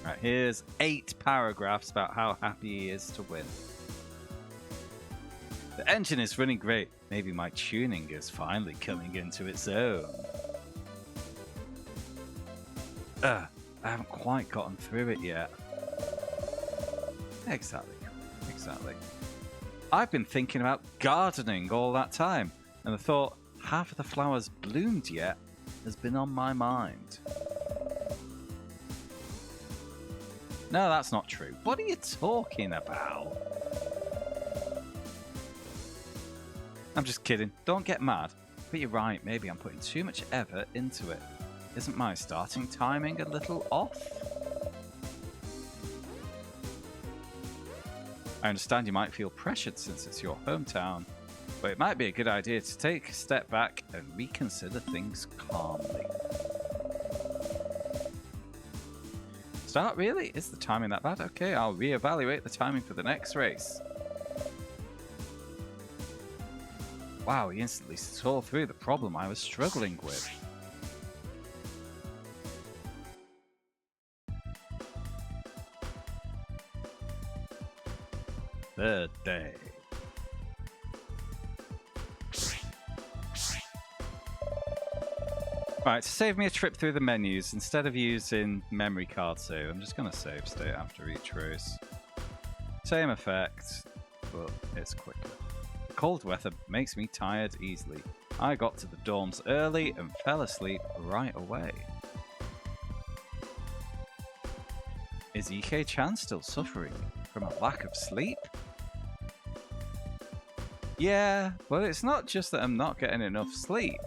Right, here's 8 paragraphs about how happy he is to win. The engine is running great. Maybe my tuning is finally coming into its own. I haven't quite gotten through it yet. Exactly. I've been thinking about gardening all that time, and the thought half of the flowers bloomed yet has been on my mind. No, that's not true. What are you talking about? I'm just kidding. Don't get mad. But you're right, maybe I'm putting too much effort into it. Isn't my starting timing a little off? I understand you might feel pressured since it's your hometown, but it might be a good idea to take a step back and reconsider things calmly. Start, really? Is the timing that bad? Okay, I'll reevaluate the timing for the next race. Wow, he instantly saw through the problem I was struggling with. Third day. Right, to save me a trip through the menus, instead of using memory card save, I'm just going to save state after each race. Same effect, but it's quicker. The cold weather makes me tired easily. I got to the dorms early and fell asleep right away. Is EK-chan still suffering from a lack of sleep? Yeah, but it's not just that I'm not getting enough sleep.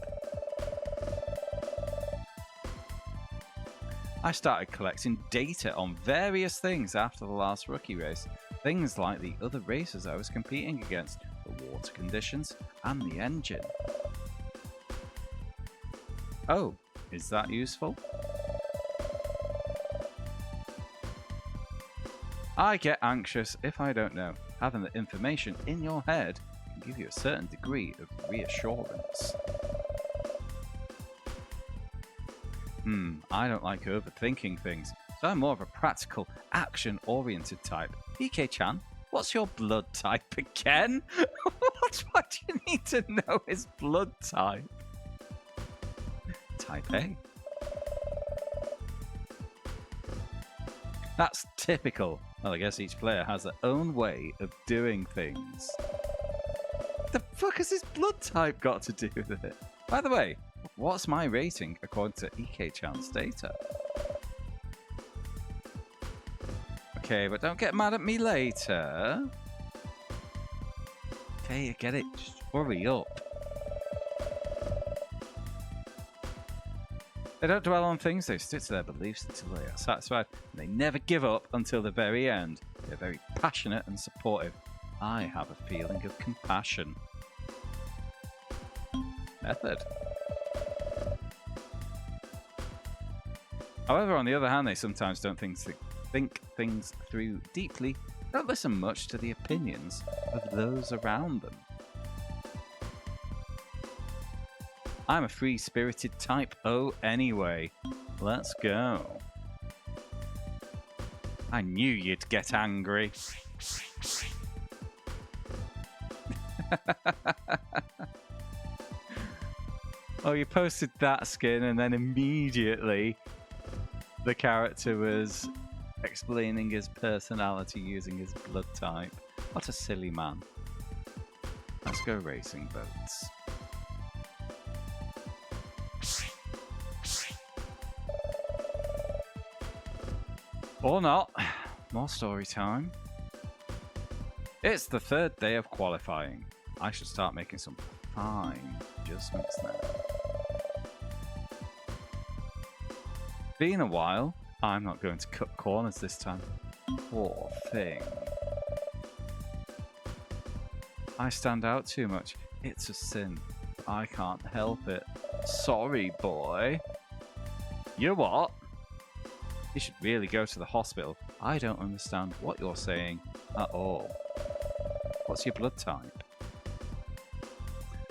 I started collecting data on various things after the last rookie race. Things like the other racers I was competing against, the water conditions, and the engine. Oh, is that useful? I get anxious if I don't know. Having the information in your head can give you a certain degree of reassurance. I don't like overthinking things, so I'm more of a practical, action-oriented type. EK-chan, what's your blood type again? Why do you need to know his blood type? Type A. That's typical. Well, I guess each player has their own way of doing things. The fuck has his blood type got to do with it? By the way, what's my rating according to EK-chan's data? Okay, but don't get mad at me later. Okay, I get it. Just hurry up. They don't dwell on things, they stick to their beliefs until they are satisfied. And they never give up until the very end. They're very passionate and supportive. I have a feeling of compassion. Method. However, on the other hand, they sometimes don't think things through deeply. Don't listen much to the opinions of those around them. I'm a free-spirited type O anyway. Let's go. I knew you'd get angry. Oh, you posted that skin and then immediately the character was explaining his personality using his blood type. What a silly man. Let's go racing boats. Or not. More story time. It's the third day of qualifying. I should start making some fine adjustments now. Been a while. I'm not going to cut corners this time. Poor thing. I stand out too much. It's a sin. I can't help it. Sorry, boy. You what? You should really go to the hospital. I don't understand what you're saying at all. What's your blood type?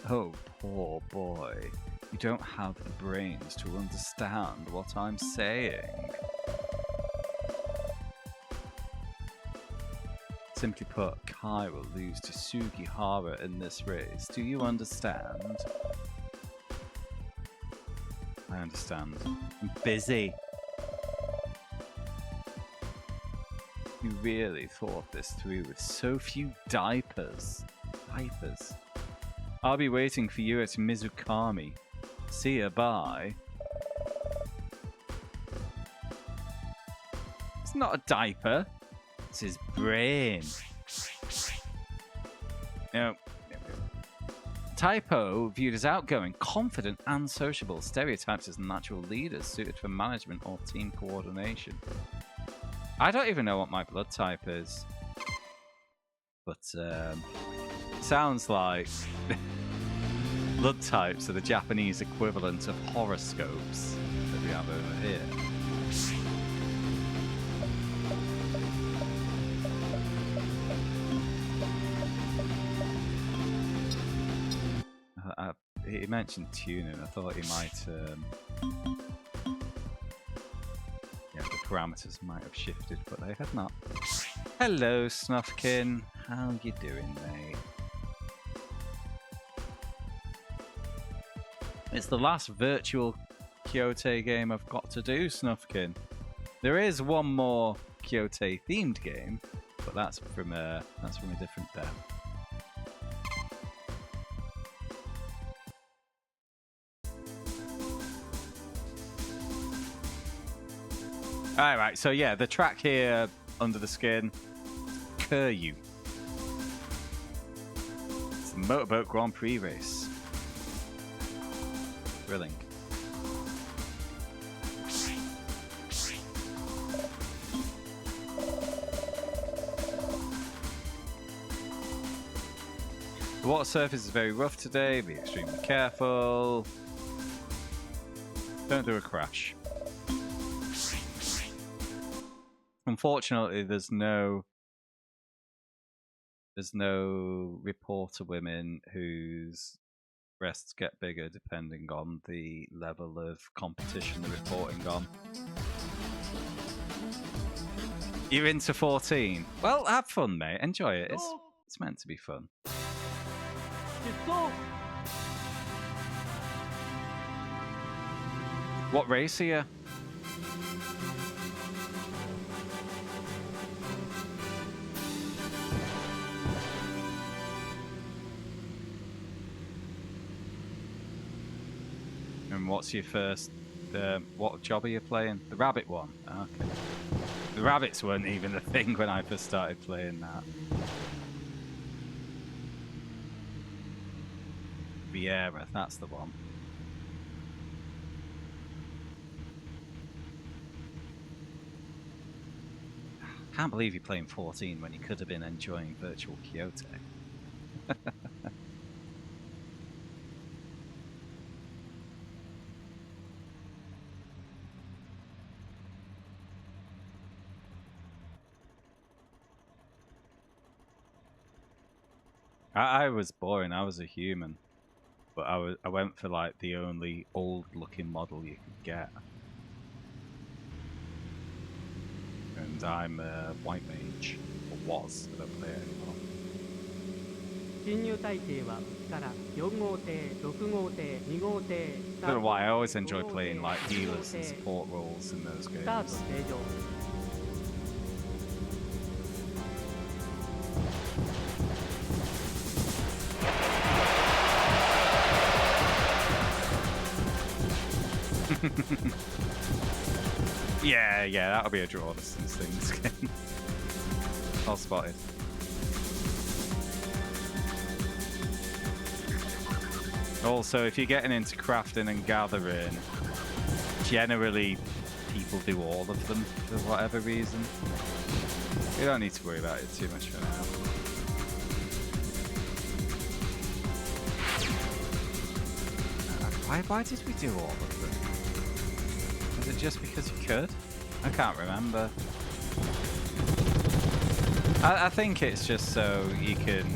Oh, poor boy. You don't have the brains to understand what I'm saying. Simply put, Kai will lose to Sugihara in this race. Do you understand? I understand. I'm busy. You really thought this through with so few diapers. Diapers. I'll be waiting for you at Mizukami. See ya, bye. It's not a diaper. It's his brain. No. Typo, viewed as outgoing, confident, and sociable, stereotyped as natural leaders suited for management or team coordination. I don't even know what my blood type is. But, sounds like blood types are the Japanese equivalent of horoscopes that we have over here. He mentioned tuning. I thought he might, yeah, the parameters might have shifted, but they had not. Hello, Snuffkin. How you doing, mate? It's the last virtual Kyoutei game I've got to do, Snuffkin. There is one more Kyoutei themed game, but that's from a different dev. Alright, so yeah, the track here under the skin, Kyoutei. It's the Motorboat Grand Prix race. Thrilling. The water surface is very rough today, be extremely careful. Don't do a crash. Unfortunately, there's no reporter women whose breasts get bigger depending on the level of competition they're reporting on. You're into 14? Well, have fun, mate. Enjoy it. It's meant to be fun. What race are you? And what's your first, what job are you playing? The rabbit one? Okay. The rabbits weren't even a thing when I first started playing that. Vieira, that's the one. Can't believe you're playing 14 when you could have been enjoying virtual Kyoutei. I was boring. I was a human, but I went for like the only old-looking model you could get, and I'm a white mage, or was. I don't play it anymore. 侵入体系はから4号艇、6号艇、2号艇、 I don't know why I always enjoy playing like healers and support roles in those スタート games. 正常。 I Yeah, that'll be a draw distance thing this game. All spotted. Also, if you're getting into crafting and gathering, generally people do all of them for whatever reason. You don't need to worry about it too much for now. Why did we do all of them? Was it just because you could? I can't remember. I think it's just so you can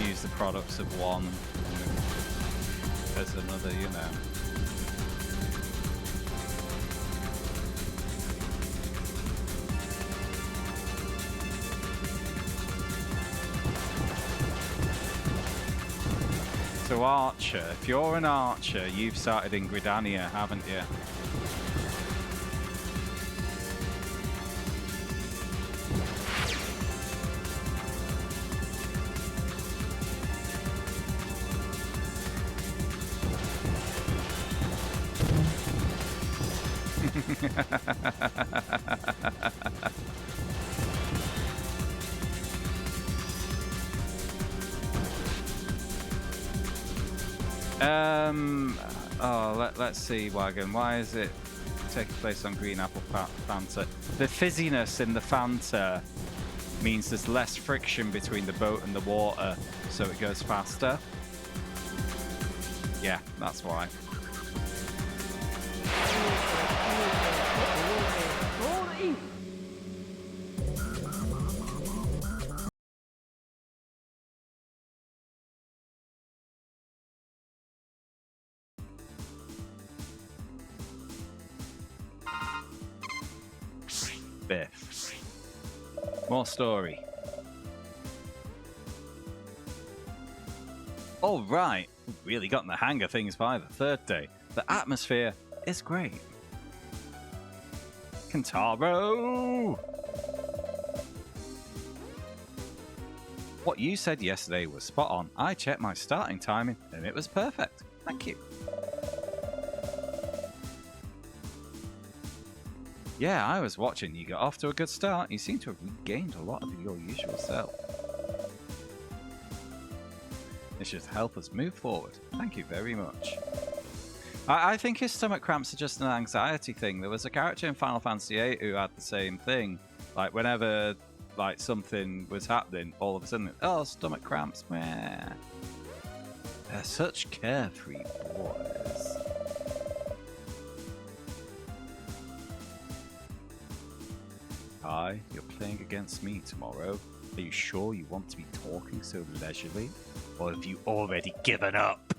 use the products of one as another, you know. So Archer, if you're an Archer, you've started in Gridania, haven't you? Let's see, Wagon. Why is it taking place on Green Apple Fanta? The fizziness in the Fanta means there's less friction between the boat and the water, so it goes faster. Yeah, that's why. Biff. More story. All right, really gotten the hang of things by the third day. The atmosphere is great. Kentaro! What you said yesterday was spot on. I checked my starting timing and it was perfect. Thank you. Yeah, I was watching. You got off to a good start. You seem to have regained a lot of your usual self. This should help us move forward. Thank you very much. I think his stomach cramps are just an anxiety thing. There was a character in Final Fantasy VIII who had the same thing. Like, whenever like something was happening, all of a sudden, oh, stomach cramps, meh. They're such carefree boys. Hi, you're playing against me tomorrow. Are you sure you want to be talking so leisurely? Or have you already given up?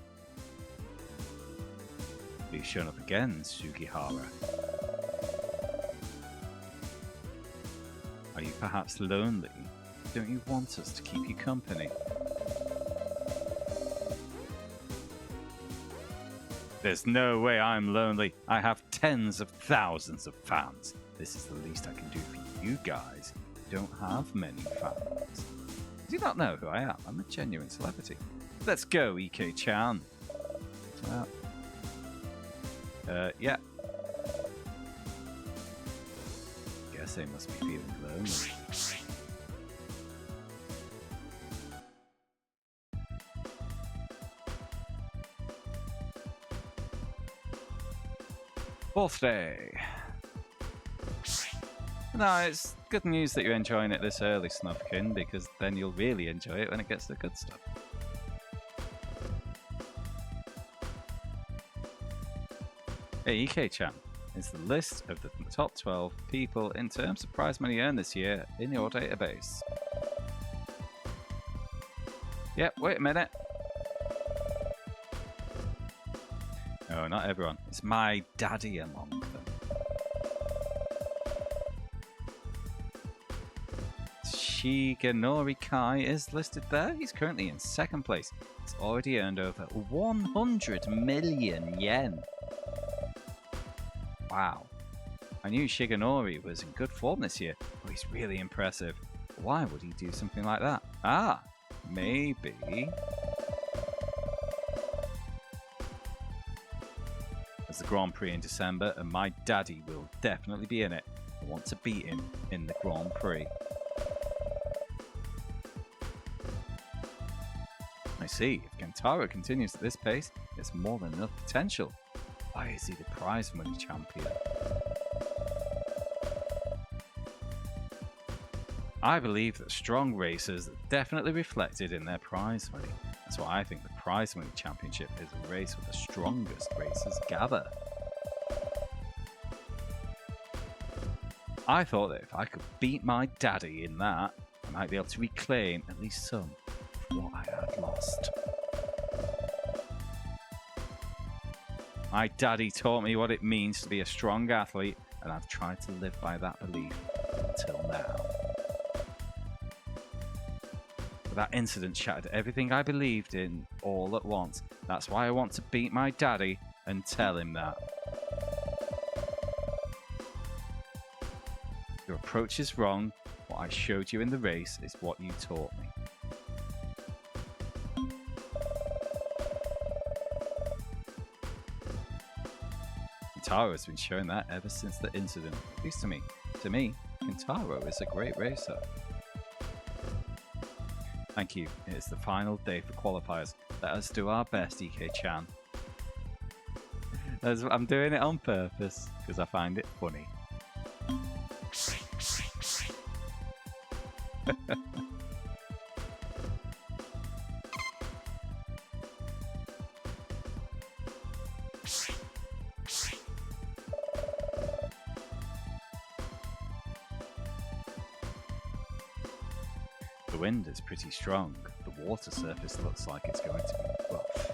You've shown up again, Sugihara. Are you perhaps lonely? Don't you want us to keep you company? There's no way I'm lonely. I have tens of thousands of fans. This is the least I can do for you guys. Don't have many fans. Do you not know who I am? I'm a genuine celebrity. Let's go, EK-chan. Well, yeah. Guess they must be feeling lonely. Fourth day. No, it's good news that you're enjoying it this early, Snufkin, because then you'll really enjoy it when it gets to the good stuff. Hey, EK-chan, is the list of the top 12 people in terms of prize money earned this year in your database. Yep, wait a minute. No, not everyone. It's my daddy among them. Shigenori Kai is listed there. He's currently in second place. He's already earned over 100 million yen. Wow. I knew Shigenori was in good form this year, but he's really impressive. Why would he do something like that? Ah, maybe... There's the Grand Prix in December, and my daddy will definitely be in it. I want to beat him in the Grand Prix. I see. If Kentaro continues at this pace, it's more than enough potential. Why is he the prize money champion? I believe that strong racers are definitely reflected in their prize money. That's why I think the prize money championship is a race where the strongest racers gather. I thought that if I could beat my daddy in that, I might be able to reclaim at least some of what I had lost. My daddy taught me what it means to be a strong athlete, and I've tried to live by that belief until now. But that incident shattered everything I believed in all at once. That's why I want to beat my daddy and tell him that. Your approach is wrong. What I showed you in the race is what you taught me. Kentaro has been showing that ever since the incident. At least to me. To me, Kentaro is a great racer. Thank you. It is the final day for qualifiers. Let us do our best, EK-chan. I'm doing it on purpose because I find it funny. The wind is pretty strong. The water surface looks like it's going to be rough.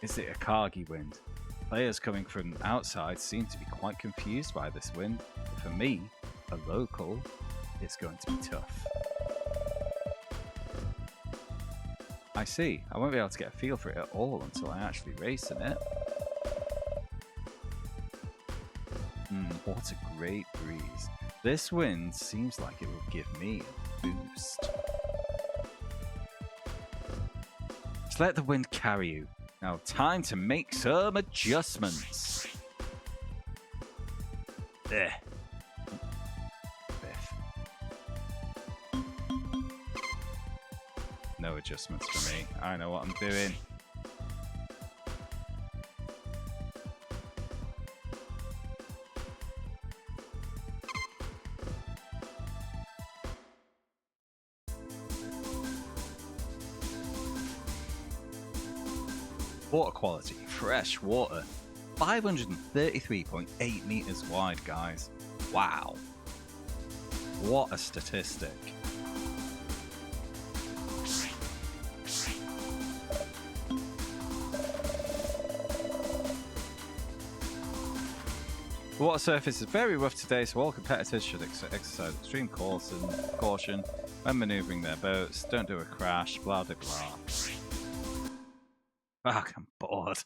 Is it a Kagi wind? Players coming from outside seem to be quite confused by this wind. But for me, a local, it's going to be tough. I see. I won't be able to get a feel for it at all until I actually race in it. What a great breeze. This wind seems like it will give me a boost. Just let the wind carry you. Now, time to make some adjustments. There. No adjustments for me. I know what I'm doing. Water quality, fresh water, 533.8 meters wide, guys. Wow. What a statistic. The water surface is very rough today, so all competitors should exercise extreme caution when maneuvering their boats. Don't do a crash, blah blah blah. Fuck, I'm bored.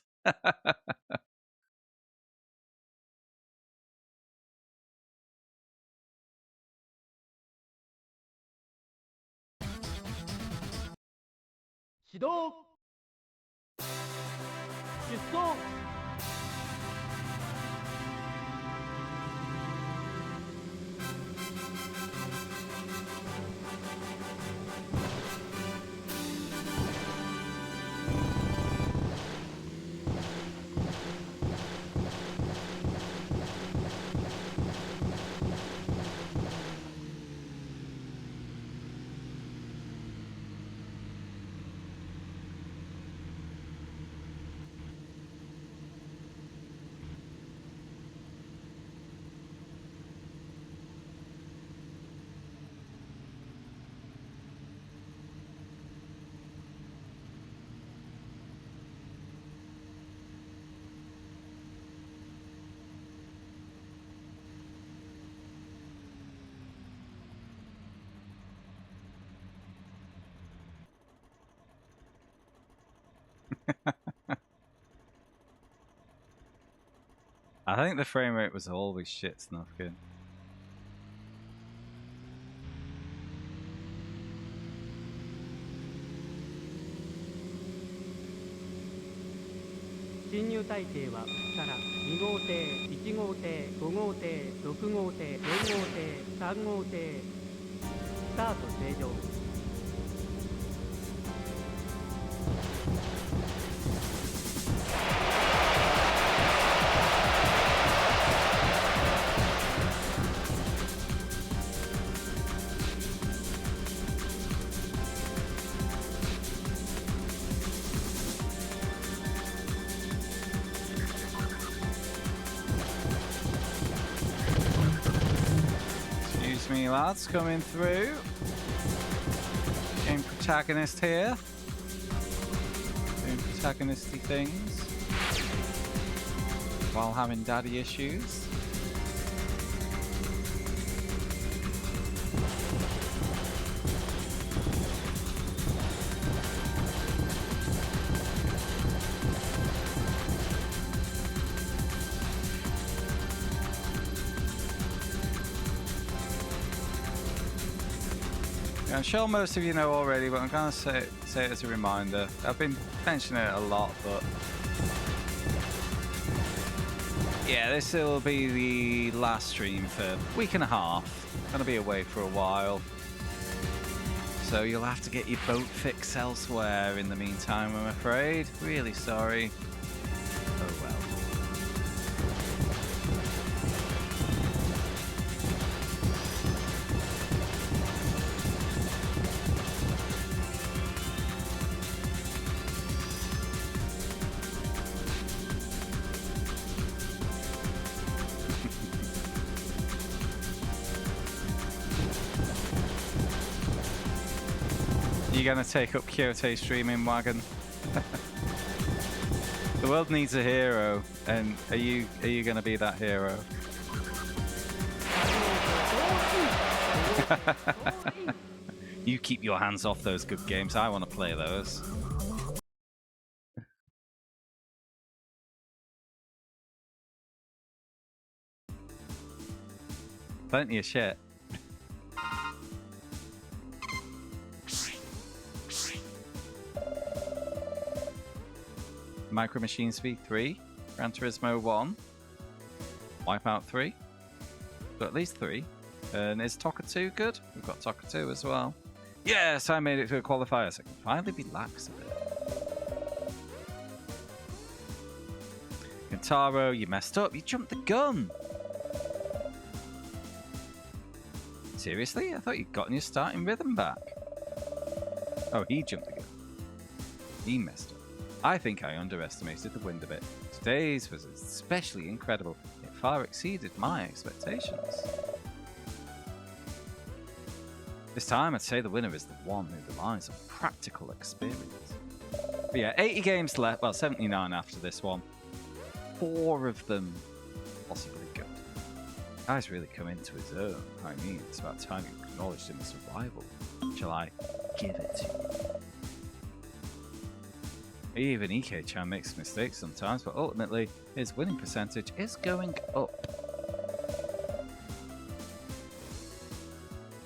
Shido! Justo! I think the frame rate was always shit snuff good. 侵入体系はから2号艇1号艇5号艇6号艇4号艇3号艇スタート正常。Excuse me, lads, coming through. Game protagonist here. Doing protagonisty things while having daddy issues. I'm sure most of you know already, but I'm going to say it as a reminder. I've been mentioning it a lot, but yeah, this will be the last stream for a week and a half. I'm going to be away for a while, so you'll have to get your boat fix elsewhere in the meantime, I'm afraid. Really sorry. Oh well. You're gonna take up Kyoutei streaming wagon. The world needs a hero, and are you gonna be that hero? You keep your hands off those good games. I want to play those. Plenty of shit. Micro Machines V3, Gran Turismo 1, Wipeout 3, got at least 3, and is Tokka 2 good? We've got Tokka 2 as well. Yes, I made it through the qualifiers. I can finally relax a bit. Kentaro, you messed up. You jumped the gun. Seriously? I thought you'd gotten your starting rhythm back. Oh, he jumped the gun. He messed up. I think I underestimated the wind a bit. Today's was especially incredible. It far exceeded my expectations. This time, I'd say the winner is the one who relies on practical experience. But yeah, 80 games left. Well, 79 after this one. 4 of them possibly good. Guy's really come into his own. I mean, it's about time you acknowledged him as a rival. Shall I give it to you? Even Ike-chan makes mistakes sometimes, but ultimately, his winning percentage is going up.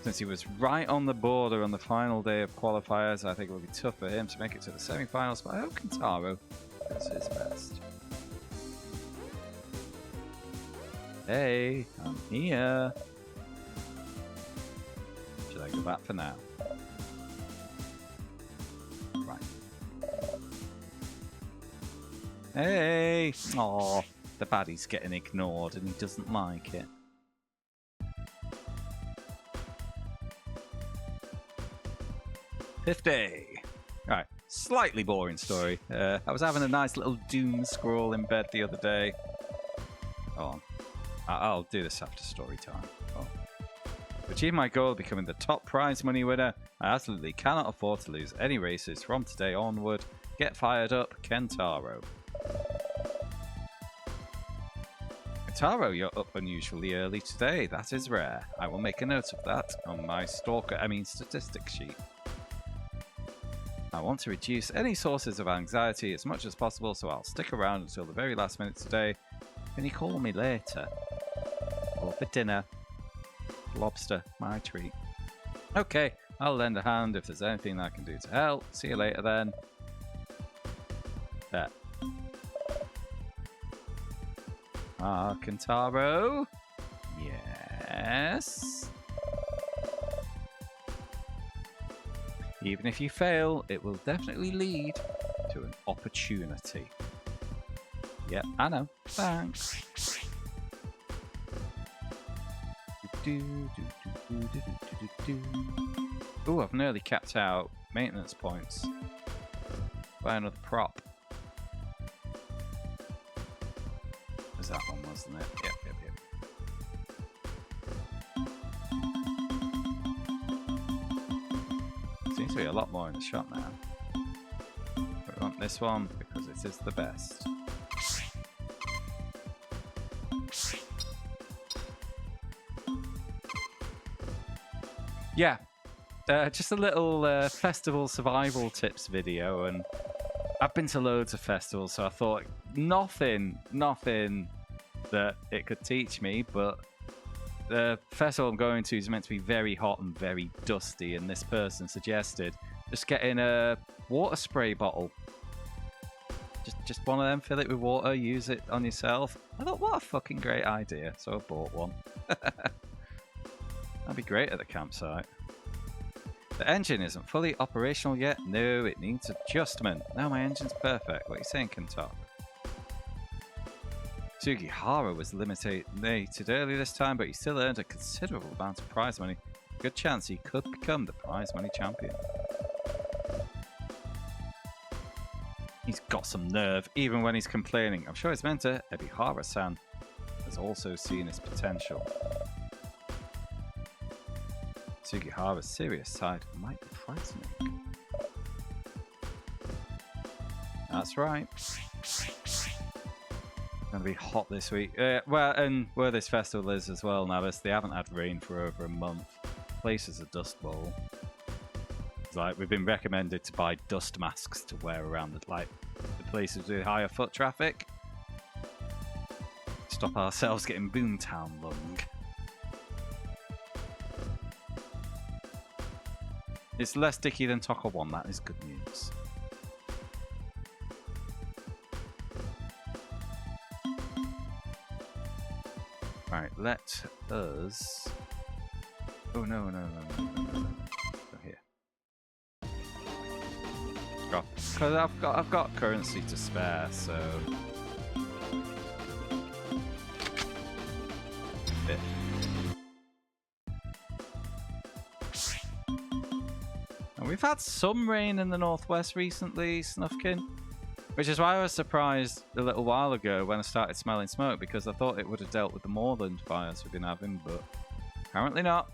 Since he was right on the border on the final day of qualifiers, I think it will be tough for him to make it to the semi-finals, but I hope Kentaro does his best. Hey, I'm here. Should I go back for now? Right. Hey! Aw, the baddie's getting ignored and he doesn't like it. Fifth day. Right, slightly boring story. I was having a nice little doom scroll in bed the other day. Go on. I'll do this after story time. Oh. To achieve my goal of becoming the top prize money winner, I absolutely cannot afford to lose any races from today onward. Get fired up, Kentaro. Kentaro, you're up unusually early today. That is rare. I will make a note of that on my statistics sheet. I want to reduce any sources of anxiety as much as possible, so I'll stick around until the very last minute today. Can you call me later? Or for dinner? Lobster, my treat. Okay, I'll lend a hand if there's anything I can do to help. See you later then. Bet. Ah, Kentaro. Yes. Even if you fail, it will definitely lead to an opportunity. Yep, I know. Thanks. Ooh, I've nearly capped out maintenance points. Buy another prop. Was that one, wasn't it? Yep. Seems to be a lot more in the shop now. But we want this one because it is the best. Yeah, just a little festival survival tips video, and I've been to loads of festivals, so I thought nothing that it could teach me, but the festival I'm going to is meant to be very hot and very dusty, and this person suggested just getting a water spray bottle. Just one of them, fill it with water, use it on yourself. I thought, what a fucking great idea, so I bought one. That'd be great at the campsite. The engine isn't fully operational yet. No, it needs adjustment. No, my engine's perfect. What are you saying, Kentaro? Sugihara was eliminated early this time, but he still earned a considerable amount of prize money. Good chance he could become the prize money champion. He's got some nerve, even when he's complaining. I'm sure his mentor, Ebihara-san, has also seen his potential. Sugihara's serious side might be frightening. That's right. Gonna be hot this week. Well, and where this festival is as well, Navis, they haven't had rain for over a month. The place is a dust bowl. It's like we've been recommended to buy dust masks to wear around the places with higher foot traffic. Stop ourselves getting Boomtown lung. It's less sticky than Toko 1, that is good news. Right, let us... Oh, no. Go here. Because I've got currency to spare, so... Bit. And we've had some rain in the northwest recently, Snufkin. Which is why I was surprised a little while ago when I started smelling smoke, because I thought it would have dealt with the moorland fires we've been having, but apparently not.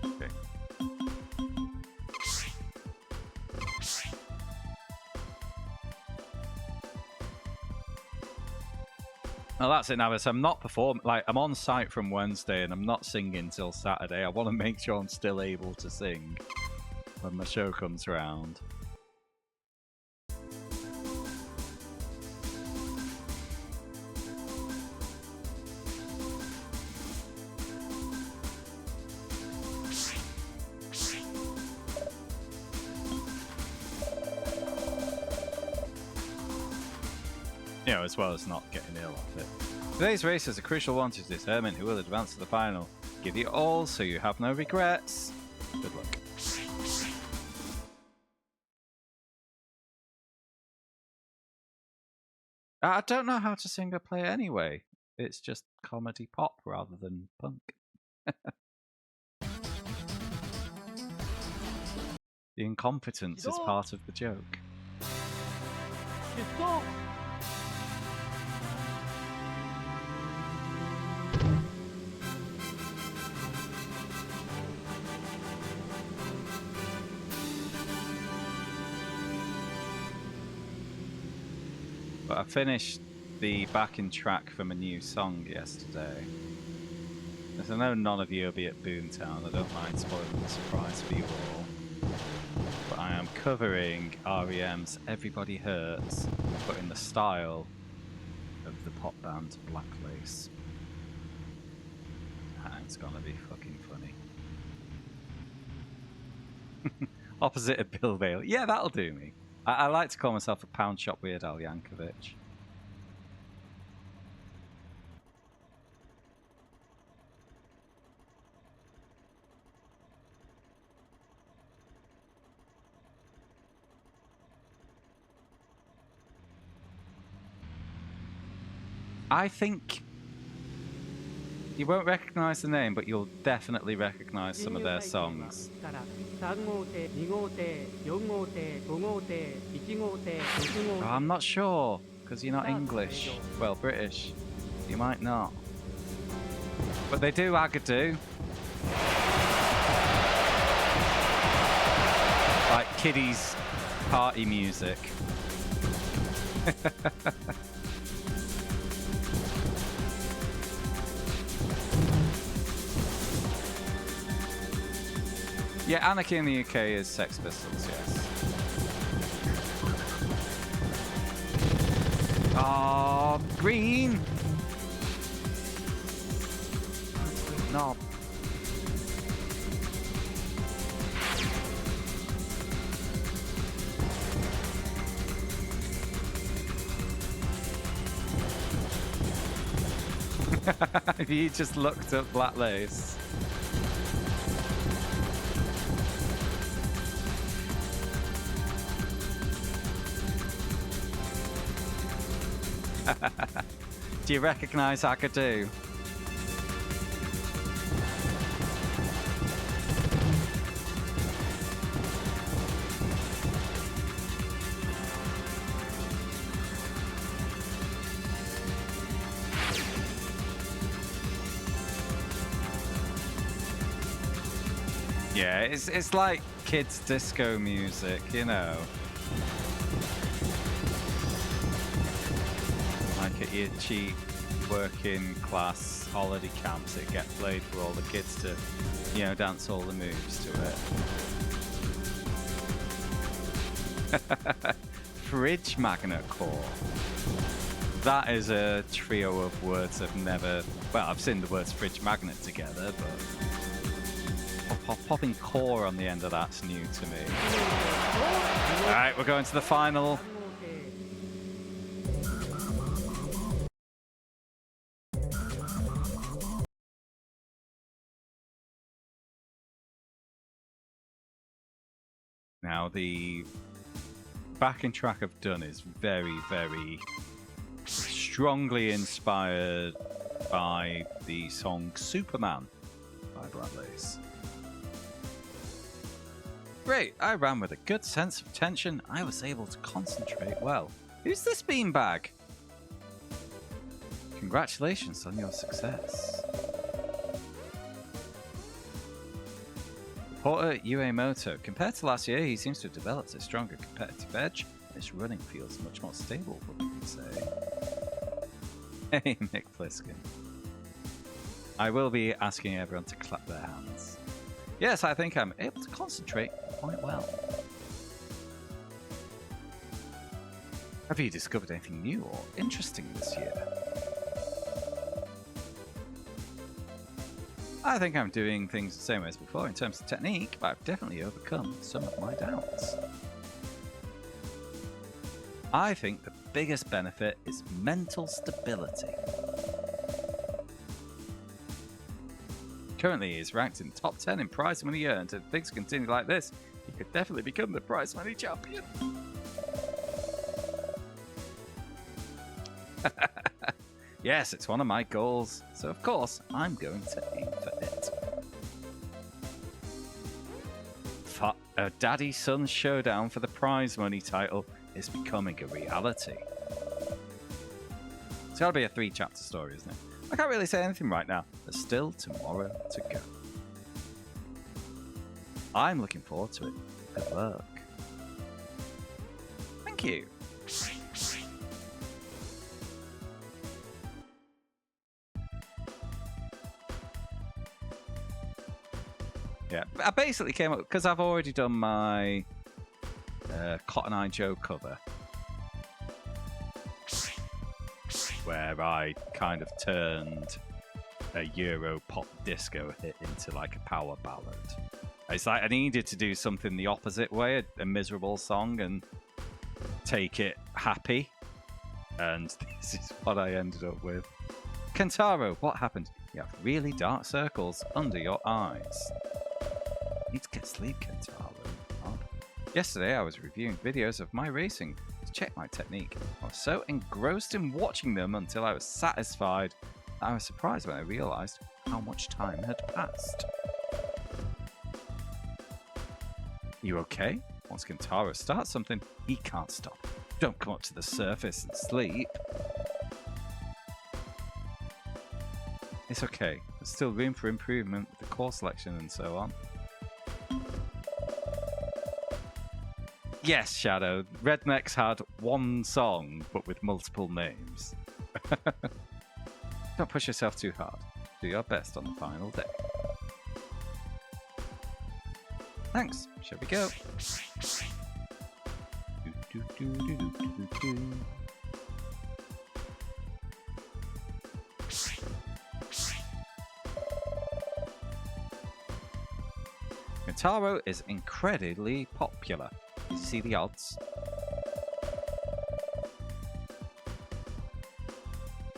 Okay. Well, that's it now. So I'm not performing. Like, I'm on site from Wednesday and I'm not singing till Saturday. I want to make sure I'm still able to sing when my show comes around. You know, as well as not getting ill off it. Today's race is a crucial one to determine who will advance to the final. Give it all so you have no regrets. Good luck. I don't know how to sing or play anyway. It's just comedy pop rather than punk. The incompetence is part of the joke. But I finished the backing track from a new song yesterday. As I know none of you will be at Boomtown, I don't mind spoiling the surprise for you all. But I am covering R.E.M's Everybody Hurts, but in the style of the pop band Black Lace. And it's gonna be fucking funny. Opposite of Bill Vale. Yeah, that'll do me. I like to call myself a pound shop Weird Al Yankovic. I think you won't recognize the name, but you'll definitely recognize some of their songs. 3号艇、2号艇、4号艇、5号艇、1号艇、6号 Oh, 艇 I'm not sure, because you're not English. Well, British. You might not. But they do Agadoo. Like kiddies' party music. Yeah, Anarchy in the UK is Sex Pistols, yes. Oh, green! No. You just looked up Black Lace. Do you recognize Agadoo? Yeah, it's like kids' disco music, you know. Like at your cheap working class holiday camps, it gets played for all the kids to, you know, dance all the moves to it. Fridge magnet core. That is a trio of words I've never... Well, I've seen the words fridge magnet together, but... Popping core on the end of that's new to me. Alright, we're going to the final. Now, the backing track I've done is very, very strongly inspired by the song Superman by Black Lace. Great, I ran with a good sense of tension. I was able to concentrate well. Who's this beanbag? Congratulations on your success. Reporter Uemoto. Compared to last year, he seems to have developed a stronger competitive edge. His running feels much more stable, wouldn't you say? Hey, Mick Pliskin. I will be asking everyone to clap their hands. Yes, I think I'm able to concentrate quite well. Have you discovered anything new or interesting this year? I think I'm doing things the same way as before in terms of technique, but I've definitely overcome some of my doubts. I think the biggest benefit is mental stability. Currently, he is ranked in the top 10 in prize money earned, and if things continue like this, he could definitely become the prize money champion. Yes, it's one of my goals, so of course, I'm going to aim for it. A daddy-son showdown for the prize money title is becoming a reality. It's got to be a 3-chapter story, isn't it? I can't really say anything right now. There's still tomorrow to go. I'm looking forward to it. Good luck. Thank you. Yeah, I basically came up because I've already done my Cotton Eye Joe cover, where I kind of turned a Euro pop disco hit into like a power ballad. It's like I needed to do something the opposite way, a miserable song, and take it happy. And this is what I ended up with. Kentaro, what happened? You have really dark circles under your eyes. Need to get sleep, Kentaro. Oh. Yesterday I was reviewing videos of my racing to check my technique. I was so engrossed in watching them until I was satisfied. I was surprised when I realized how much time had passed. You okay? Once Kentaro starts something, he can't stop. Don't come up to the surface and sleep. It's okay. There's still room for improvement with the core selection and so on. Yes, Shadow. Rednecks had one song, but with multiple names. Don't push yourself too hard. Do your best on the final day. Thanks. Shall we go? Kentaro is incredibly popular. Did you see the odds?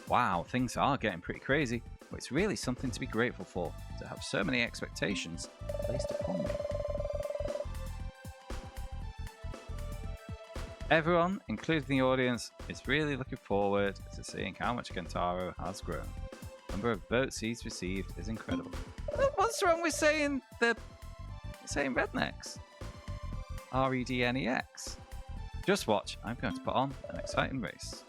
Wow, things are getting pretty crazy, but it's really something to be grateful for, to have so many expectations placed upon me. Everyone, including the audience, is really looking forward to seeing how much Kentaro has grown. The number of votes he's received is incredible. What's wrong with saying rednecks? REDNEX. Just watch, I'm going to put on an exciting race.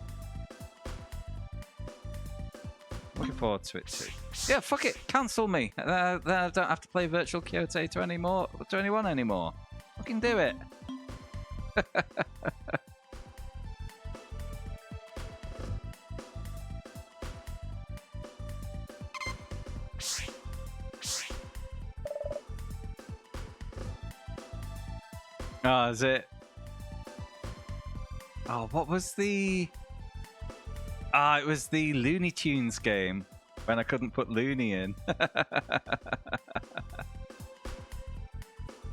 Looking forward to it too. Yeah, fuck it, cancel me. Then I don't have to play virtual Kyoutei to anyone anymore. Fucking do it. Oh, is it? Oh, what was the... it was the Looney Tunes game when I couldn't put Looney in.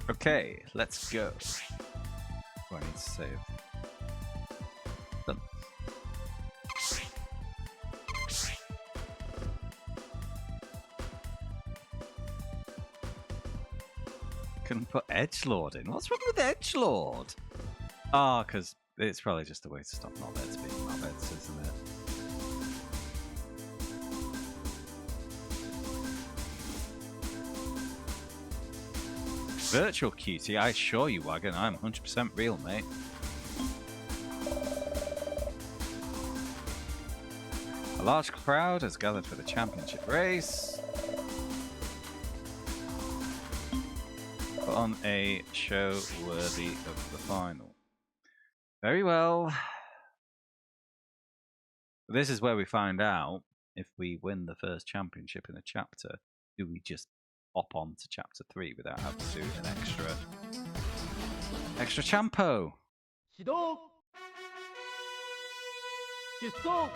Okay, let's go. Oh, I need to save. Done. Couldn't put Edgelord in. What's wrong with Edgelord? Oh, because it's probably just a way to stop knobheads being knobheads, isn't it? Virtual Kyoutei, I assure you, Wagon, I'm 100% real, mate. A large crowd has gathered for the championship race. Put on a show worthy of the final. Very well. This is where we find out if we win the first championship in a chapter. Do we just hop on to chapter 3 without having to do an extra champo? 始動出走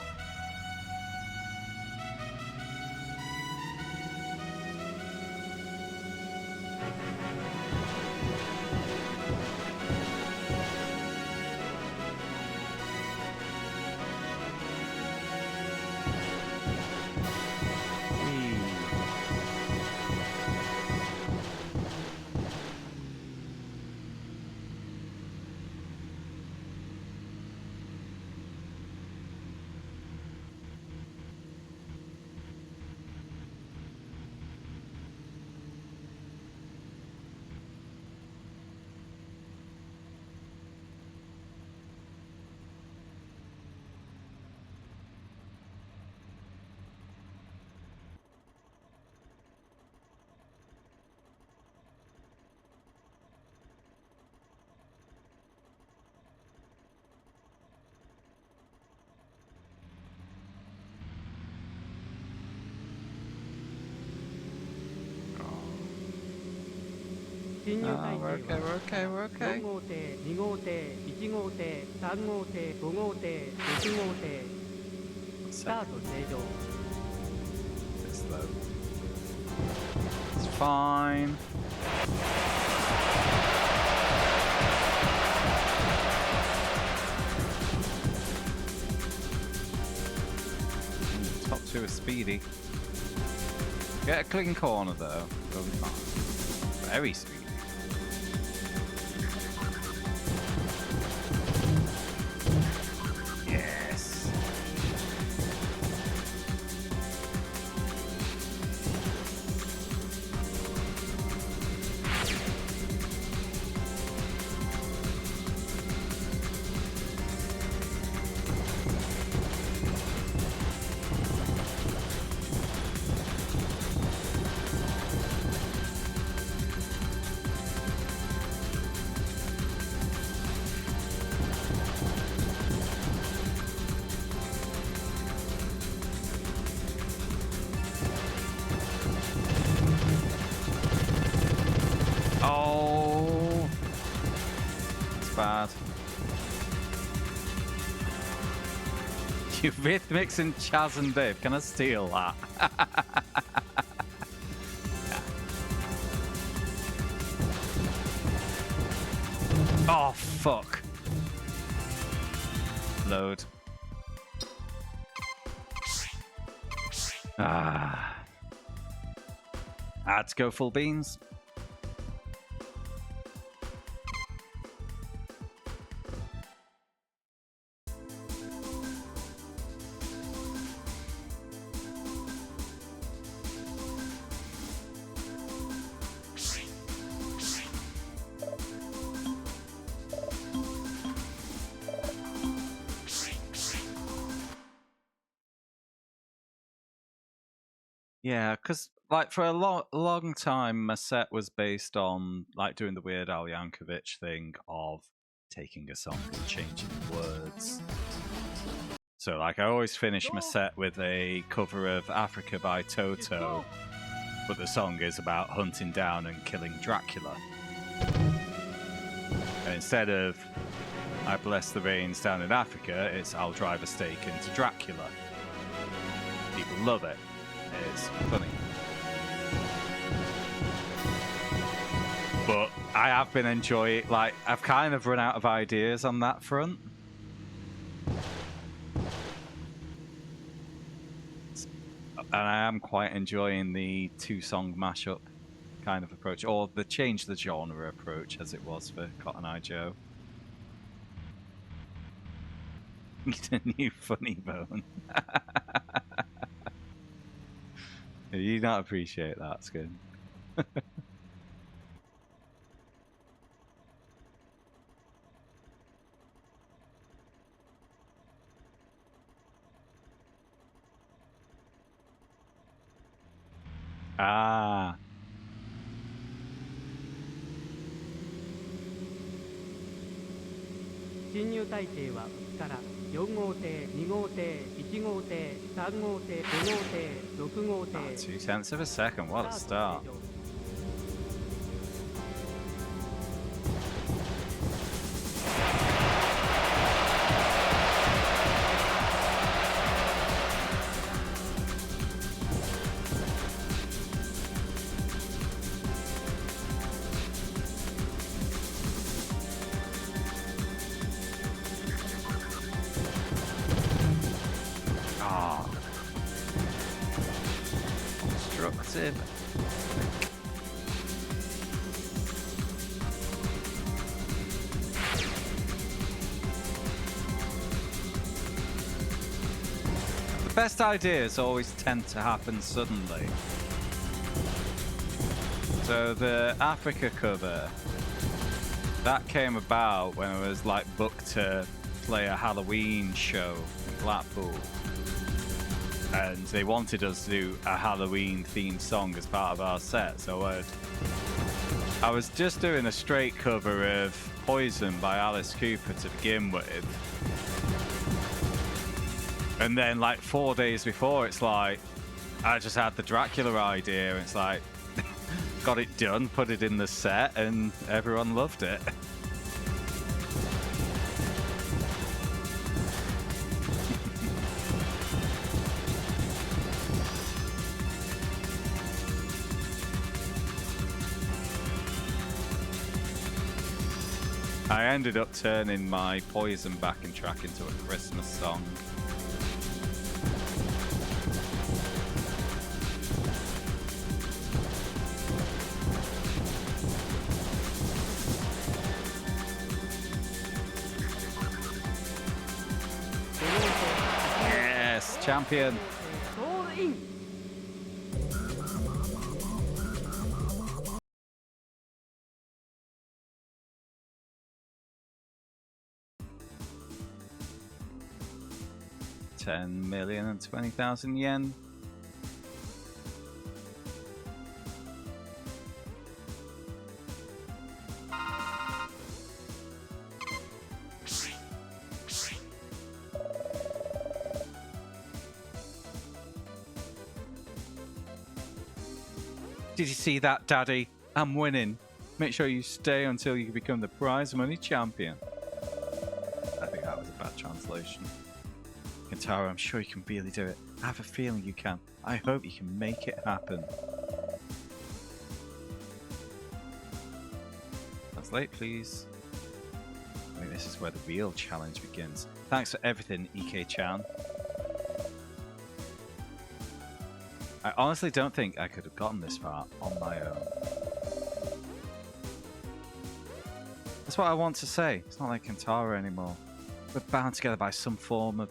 進入体制は 4号艇、2号艇、1号艇、3号艇、5号艇、6号艇スタート正常 It's slow. It's fine. do a speedy. Get a clean corner though. We'll be fine. Very speedy. Yes. Oh, it's bad. Eurythmics and Chaz and Dave. Can I steal that? Oh, fuck. Load. Ah. I had to go full beans. Yeah, because like for a long time, my set was based on like doing the weird Al Yankovic thing of taking a song and changing words. So like I always finish my set with a cover of Africa by Toto, but the song is about hunting down and killing Dracula. And instead of I bless the rains down in Africa, it's I'll drive a stake into Dracula. People love it. It's funny. But I have been enjoying, like, I've kind of run out of ideas on that front. And I am quite enjoying the two-song mashup kind of approach, or the change the genre approach as it was for Cotton Eye Joe. Need a new funny bone. You don't appreciate that, Skin. Ah. 侵入体系はから4号艇、2号艇、1号艇、3号艇、5号艇、6号艇。2/10 of a second, what a start. Constructive. The best ideas always tend to happen suddenly. So the Africa cover, that came about when I was like booked to play a Halloween show in Blackpool. And they wanted us to do a Halloween themed song as part of our set. So I was just doing a straight cover of Poison by Alice Cooper to begin with. And then like 4 days before, it's like, I just had the Dracula idea. It's like, got it done, put it in the set, and everyone loved it. I ended up turning my Poison backing track into a Christmas song. champion. ソールイン 10,020,000 yen. Did you see that, Daddy? I'm winning. Make sure you stay until you become the prize money champion. I think that was a bad translation. Kentaro, I'm sure you can really do it. I have a feeling you can. I hope you can make it happen. Translate, please. I think this is where the real challenge begins. Thanks for everything, Ike-chan. I honestly don't think I could have gotten this far on my own. That's what I want to say. It's not like Kentaro anymore. We're bound together by some form of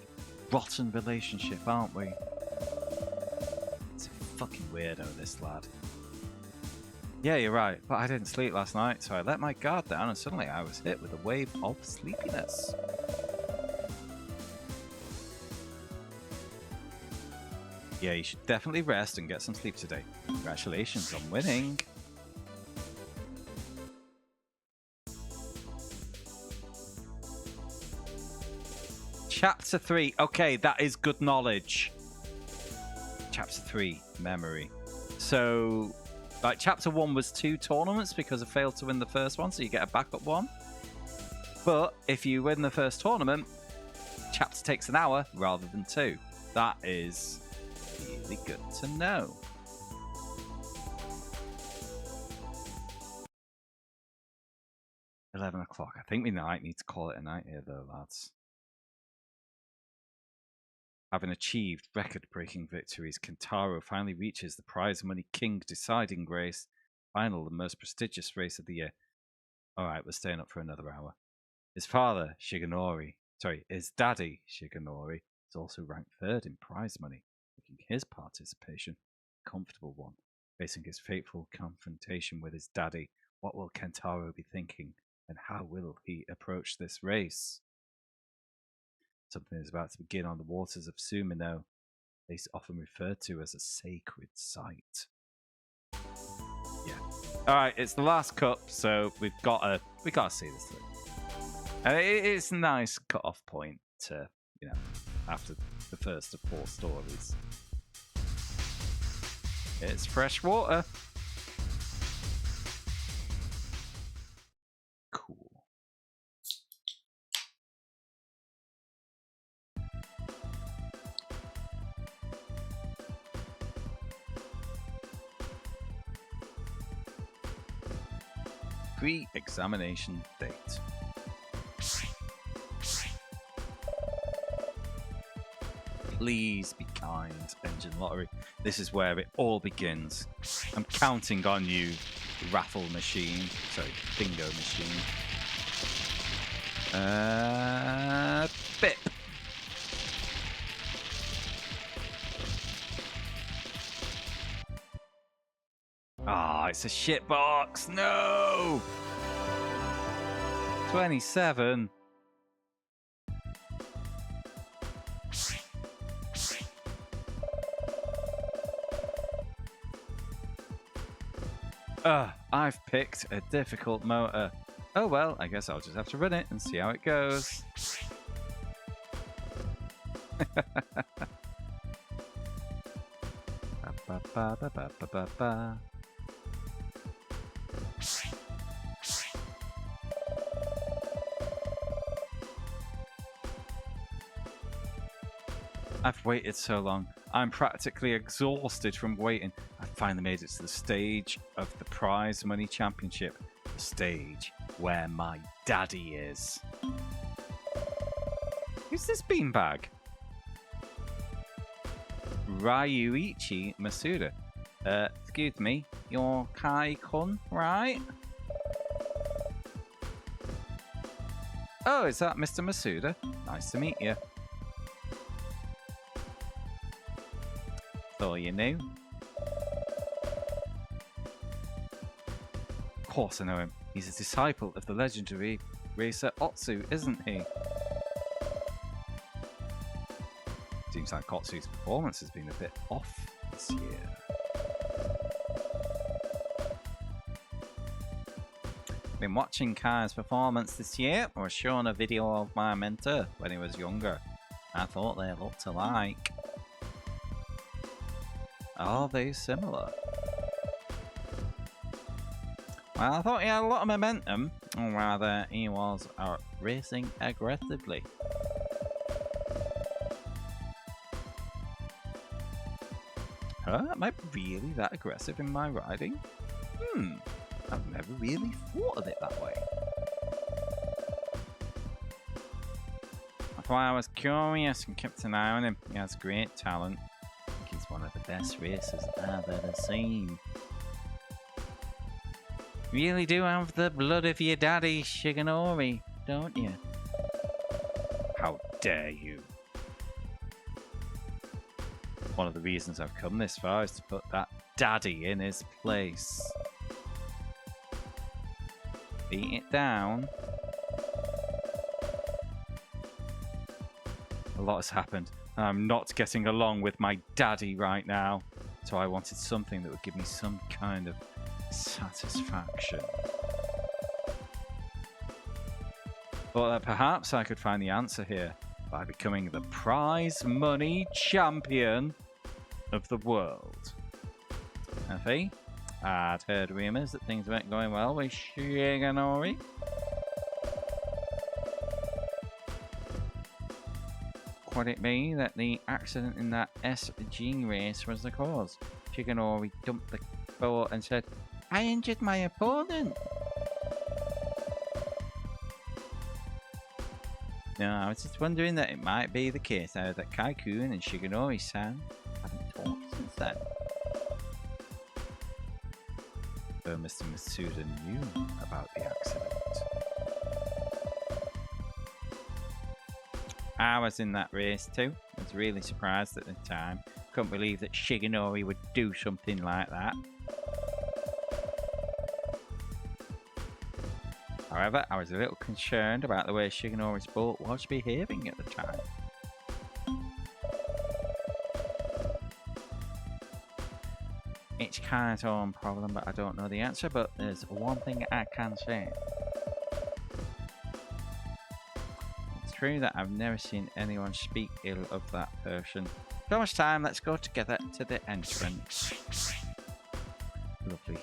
rotten relationship, aren't we? It's a fucking weirdo, this lad. Yeah, you're right, but I didn't sleep last night, so I let my guard down and suddenly I was hit with a wave of sleepiness. Yeah, you should definitely rest and get some sleep today. Congratulations on winning. Chapter 3. Okay, that is good knowledge. Chapter 3, memory. So, like, Chapter 1 was 2 tournaments because I failed to win the first one, so you get a backup one. But if you win the first tournament, chapter takes an hour rather than 2. That is really good to know. $11 o'clock. I think we might need to call it a night here, though, lads. Having achieved record-breaking victories, Kentaro finally reaches the prize money king deciding race, final, the most prestigious race of the year. All right, we're staying up for another hour. His father, his daddy, Shigenori, is also ranked 3rd in prize money, making his participation a comfortable one. Facing his fateful confrontation with his daddy, what will Kentaro be thinking, and how will he approach this race? Something is about to begin on the waters of Sumino, a place often referred to as a sacred site. Yeah. All right, it's the last cup, so we gotta see this through. And it's a nice cut-off point to, after the first of 4 stories. It's fresh water. Cool. Pre-examination date. Please be kind, Engine Lottery. This is where it all begins. I'm counting on you, raffle machine. Sorry, bingo machine. Bip. Ah, it's a shit box. No. 27. I've picked a difficult motor. Oh well, I guess I'll just have to run it and see how it goes. I've waited so long. I'm practically exhausted from waiting. I finally made it to the stage of the prize money championship. The stage where my daddy is. Who's this beanbag? Ryuichi Masuda. Excuse me, you're Kai-kun, right? Oh, is that Mr. Masuda? Nice to meet you. thought you knew. Of course I know him. He's a disciple of the legendary racer Otsu, isn't he? Seems like Otsu's performance has been a bit off this year. Been watching Kai's performance this year. I was shown a video of my mentor when he was younger. I thought they looked alike. Are they similar? Well, I thought he had a lot of momentum, or rather, he was racing aggressively. Huh? Am I really that aggressive in my riding? I've never really thought of it that way. That's why I was curious and kept an eye on him. He has great talent. I think he's one of the best racers I've ever seen. You really do have the blood of your daddy, Shigenori, don't you? How dare you? One of the reasons I've come this far is to put that daddy in his place. Beat it down. A lot has happened. I'm not getting along with my daddy right now. So I wanted something that would give me some kind of satisfaction. Thought that perhaps I could find the answer here by becoming the prize money champion of the world. Effie, I'd heard rumours that things weren't going well with Shigenori. Could it be that the accident in that SG race was the cause? Shigenori dumped the boat and said, "I injured my opponent." No, I was just wondering that it might be the case now that Kai-kun and Shigenori-san haven't talked since then. Though Mr. Matsuda knew about the accident. I was in that race too. I was really surprised at the time. Couldn't believe that Shigenori would do something like that. However, I was a little concerned about the way Shigenori's boat was behaving at the time. It's Kai's own problem, but I don't know the answer, but there's one thing I can say. It's true that I've never seen anyone speak ill of that person. So much time, let's go together to the entrance. Lovely.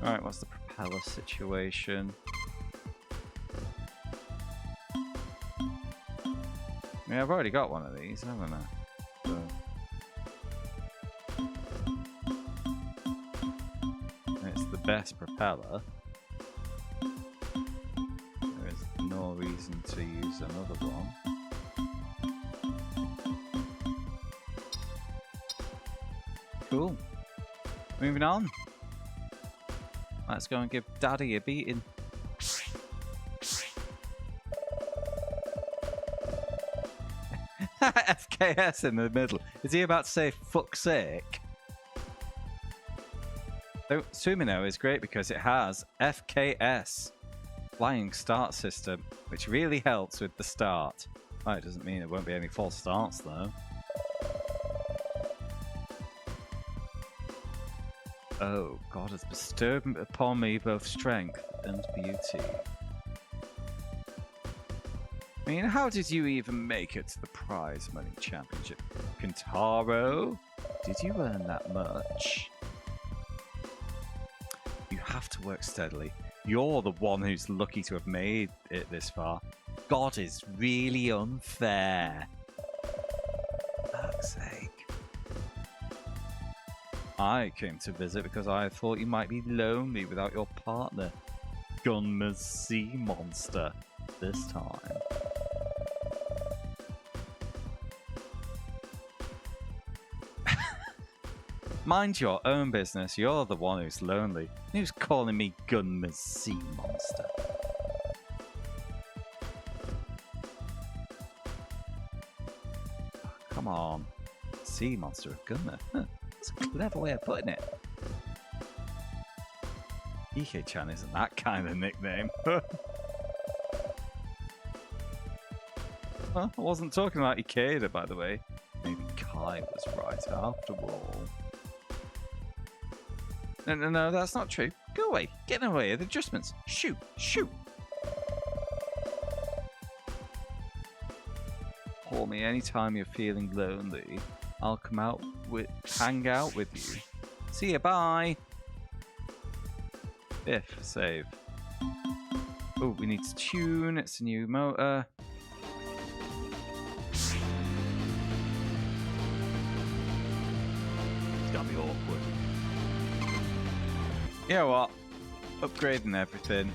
Alright, what's the propeller situation? Yeah, I've already got one of these, haven't I? So. It's the best propeller. There is no reason to use another one. Cool. Moving on. Let's go and give Daddy a beating. FKS in the middle. Is he about to say fuck's sake? So, Sumino is great because it has FKS, Flying Start System, which really helps with the start. Oh, it doesn't mean there won't be any false starts though. Oh, God has bestowed upon me both strength and beauty. I mean, how did you even make it to the prize money championship? Kentaro, did you earn that much? You have to work steadily. You're the one who's lucky to have made it this far. God is really unfair. For fuck's sake. I came to visit because I thought you might be lonely without your partner, Gunma's sea monster, this time. Mind your own business, you're the one who's lonely. Who's calling me Gunma's sea monster? Come on. sea monster of Gunma. Huh, that's a clever way of putting it. Ike-chan isn't that kind of nickname. Huh? I wasn't talking about Ikeda, by the way. Maybe Kai was right after all. No, that's not true. Go away. Get in the way of the adjustments. Shoot. Call me anytime you're feeling lonely. I'll come out hang out with you. See ya, bye. If save. Oh, we need to tune. It's a new motor. It's gonna be awkward. You know what? Upgrading everything.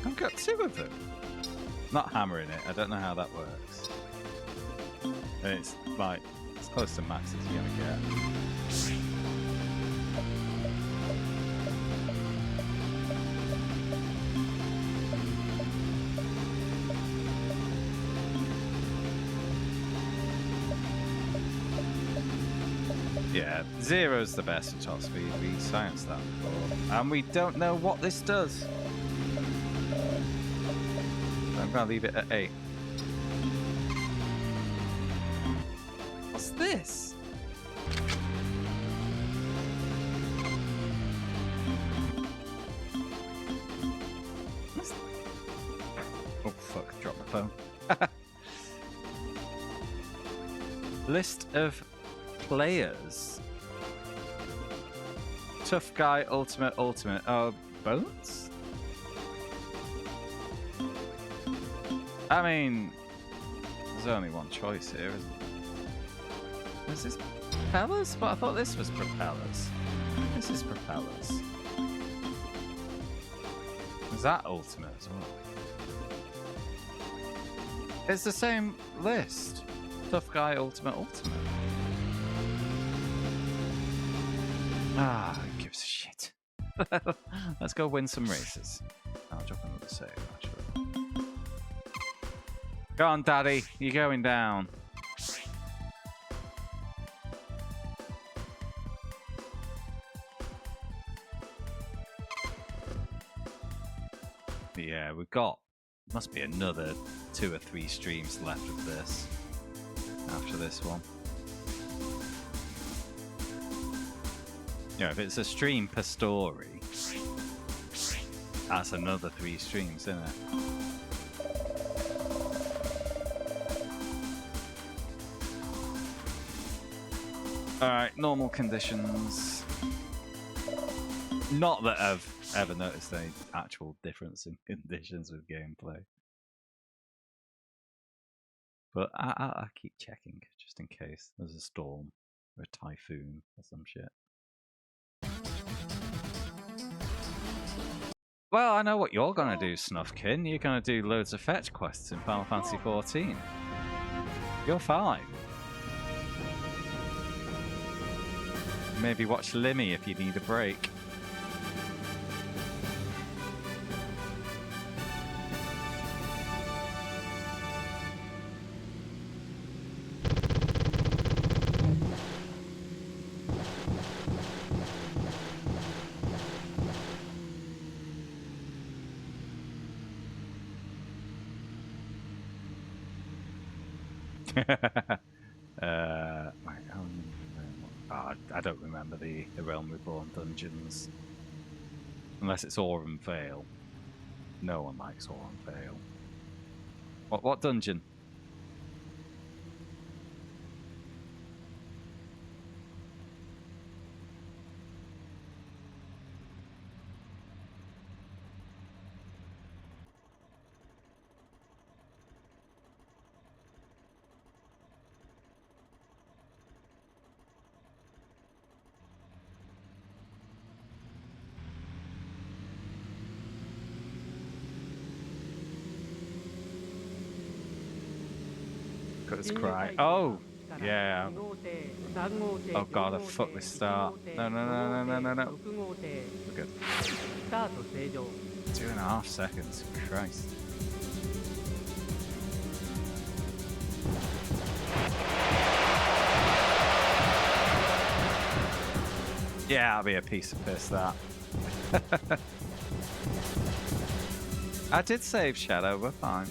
I've got two of them. Not hammering it. I don't know how that works. And it's like as close to max as you're gonna get. Yeah, 0's the best at top speed. We scienced that before. And we don't know what this does. So I'm going to leave it at 8. What's this? Oh, fuck, dropped my phone. List of players. Tough guy, ultimate. Bones? I mean, there's only one choice here, isn't there? Is this propellers? But I thought this was propellers. This is propellers. Is that ultimate as well? It's the same list. Tough guy, ultimate. Ah, who gives a shit? Let's go win some races. I'll drop another save, actually. Go on, Daddy. You're going down. Yeah, we've got... Must be another 2 or 3 streams left of this. After this one. Yeah, if it's a stream per story, that's another 3 streams, isn't it? Alright, normal conditions. Not that I've ever noticed any actual difference in conditions with gameplay. But I keep checking, just in case there's a storm or a typhoon or some shit. Well, I know what you're gonna do, Snuffkin. You're gonna do loads of fetch quests in Final Fantasy XIV. You're fine. Maybe watch Limmy if you need a break. I don't remember the Realm Reborn dungeons. Unless it's Aurum Vale. No one likes Aurum Vale. What dungeon? Cry. Oh, Yeah. 2号艇、3号艇、 Oh god, I 4号 fucked 艇、 this 1 start. 号艇、 No, no, 5 no, 号 no, no, 艇、 no, no. 6号艇、 We're good. スタート正常。 2.5 seconds. Christ. Yeah, I'll be a piece of piss, that. I did save Shadow, we're fine.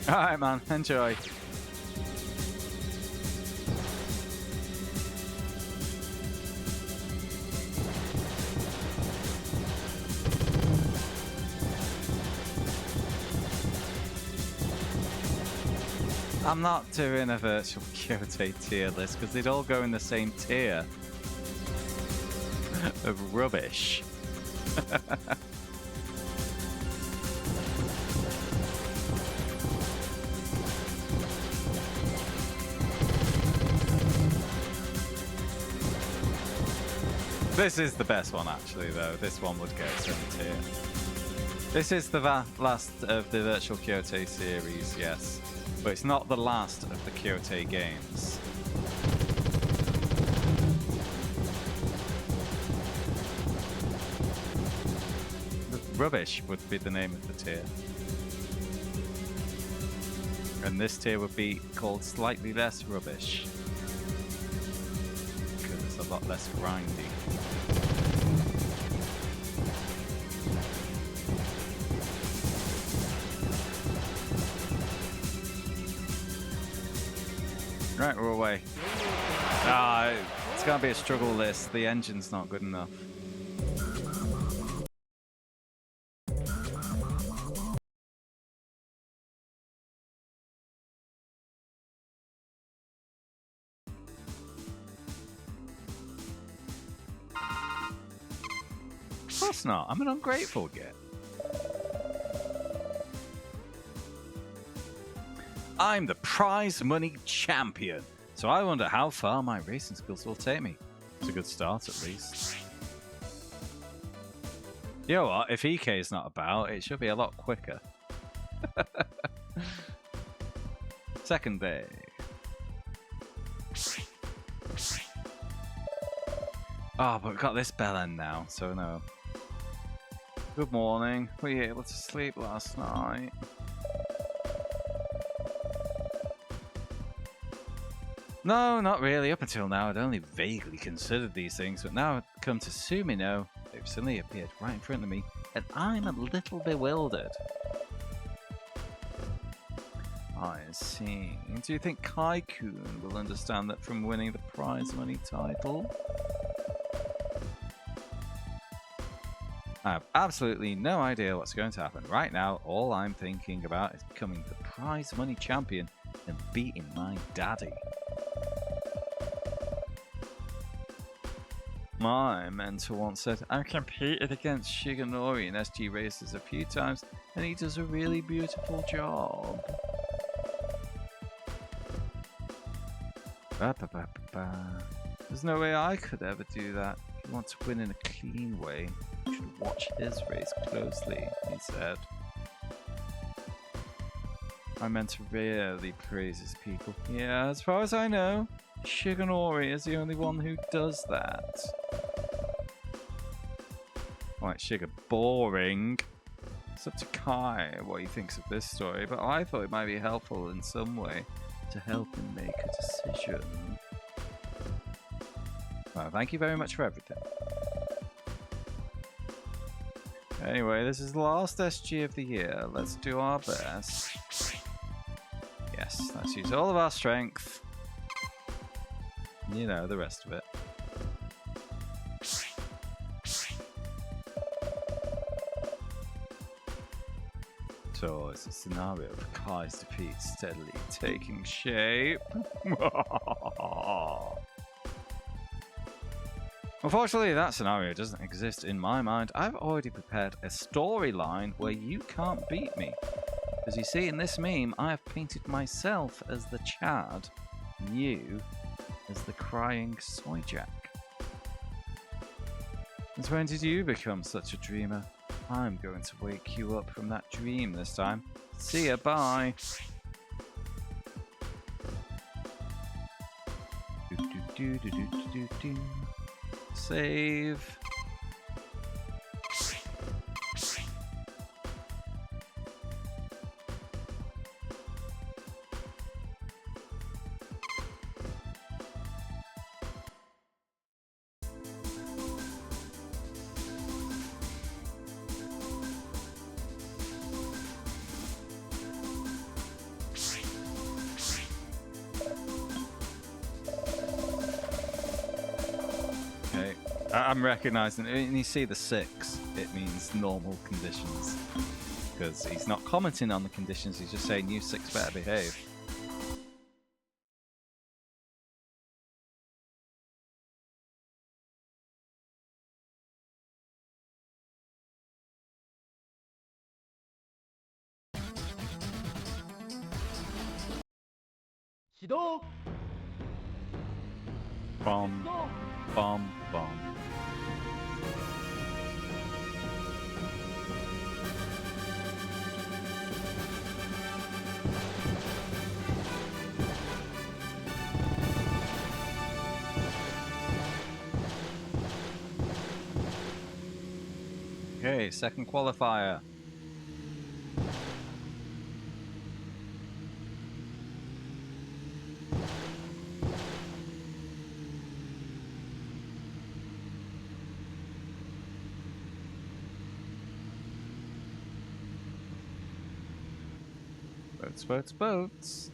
Alright, man, enjoy. I'm not doing a virtual Kyoutei tier list because they'd all go in the same tier of rubbish. This is the best one, actually, though. This one would go its own tier. This is the last of the virtual Kyoutei series, yes. But it's not the last of the Kyoutei games. Rubbish would be the name of the tier. And this tier would be called Slightly Less Rubbish. Because it's a lot less grindy. Right, we're away. Ah, it's gonna be a struggle list. The engine's not good enough. Of course not. I'm an ungrateful git. I'm the prize money champion, so I wonder how far my racing skills will take me. It's a good start, at least. You know what? If EK is not about, it should be a lot quicker. Second day. Oh, but we've got this bell end now, so no. Good morning. Were you able to sleep last night? No, not really. Up until now, I'd only vaguely considered these things, but now I've come to assume they've suddenly appeared right in front of me, and I'm a little bewildered. I see. Do you think Kai-kun will understand that from winning the prize money title? I have absolutely no idea what's going to happen. Right now, all I'm thinking about is becoming the prize money champion and beating my daddy. My mentor once said, I've competed against Shigenori in SG races a few times, and he does a really beautiful job. There's no way I could ever do that. If you want to win in a clean way, you should watch his race closely, he said. My mentor rarely praises people. Yeah, as far as I know, Shigenori is the only one who does that. Right, Shiga, boring. It's up to Kai what he thinks of this story, but I thought it might be helpful in some way to help him make a decision. Well, thank you very much for everything. Anyway, this is the last SG of the year. Let's do our best. Yes, let's use all of our strength. You know, the rest of it. So it's a scenario of Kai's defeat steadily taking shape. Unfortunately, that scenario doesn't exist in my mind. I've already prepared a storyline where you can't beat me. As you see in this meme, I have painted myself as the Chad, and you as the crying soy jack. Since when did you become such a dreamer? I'm going to wake you up from that dream this time. See ya, bye! Save. I'm recognizing it. When you see the 6, it means normal conditions. Because he's not commenting on the conditions, he's just saying you 6 better behave. Bomb, bomb, bomb. Okay, second qualifier. Boats, boats, boats.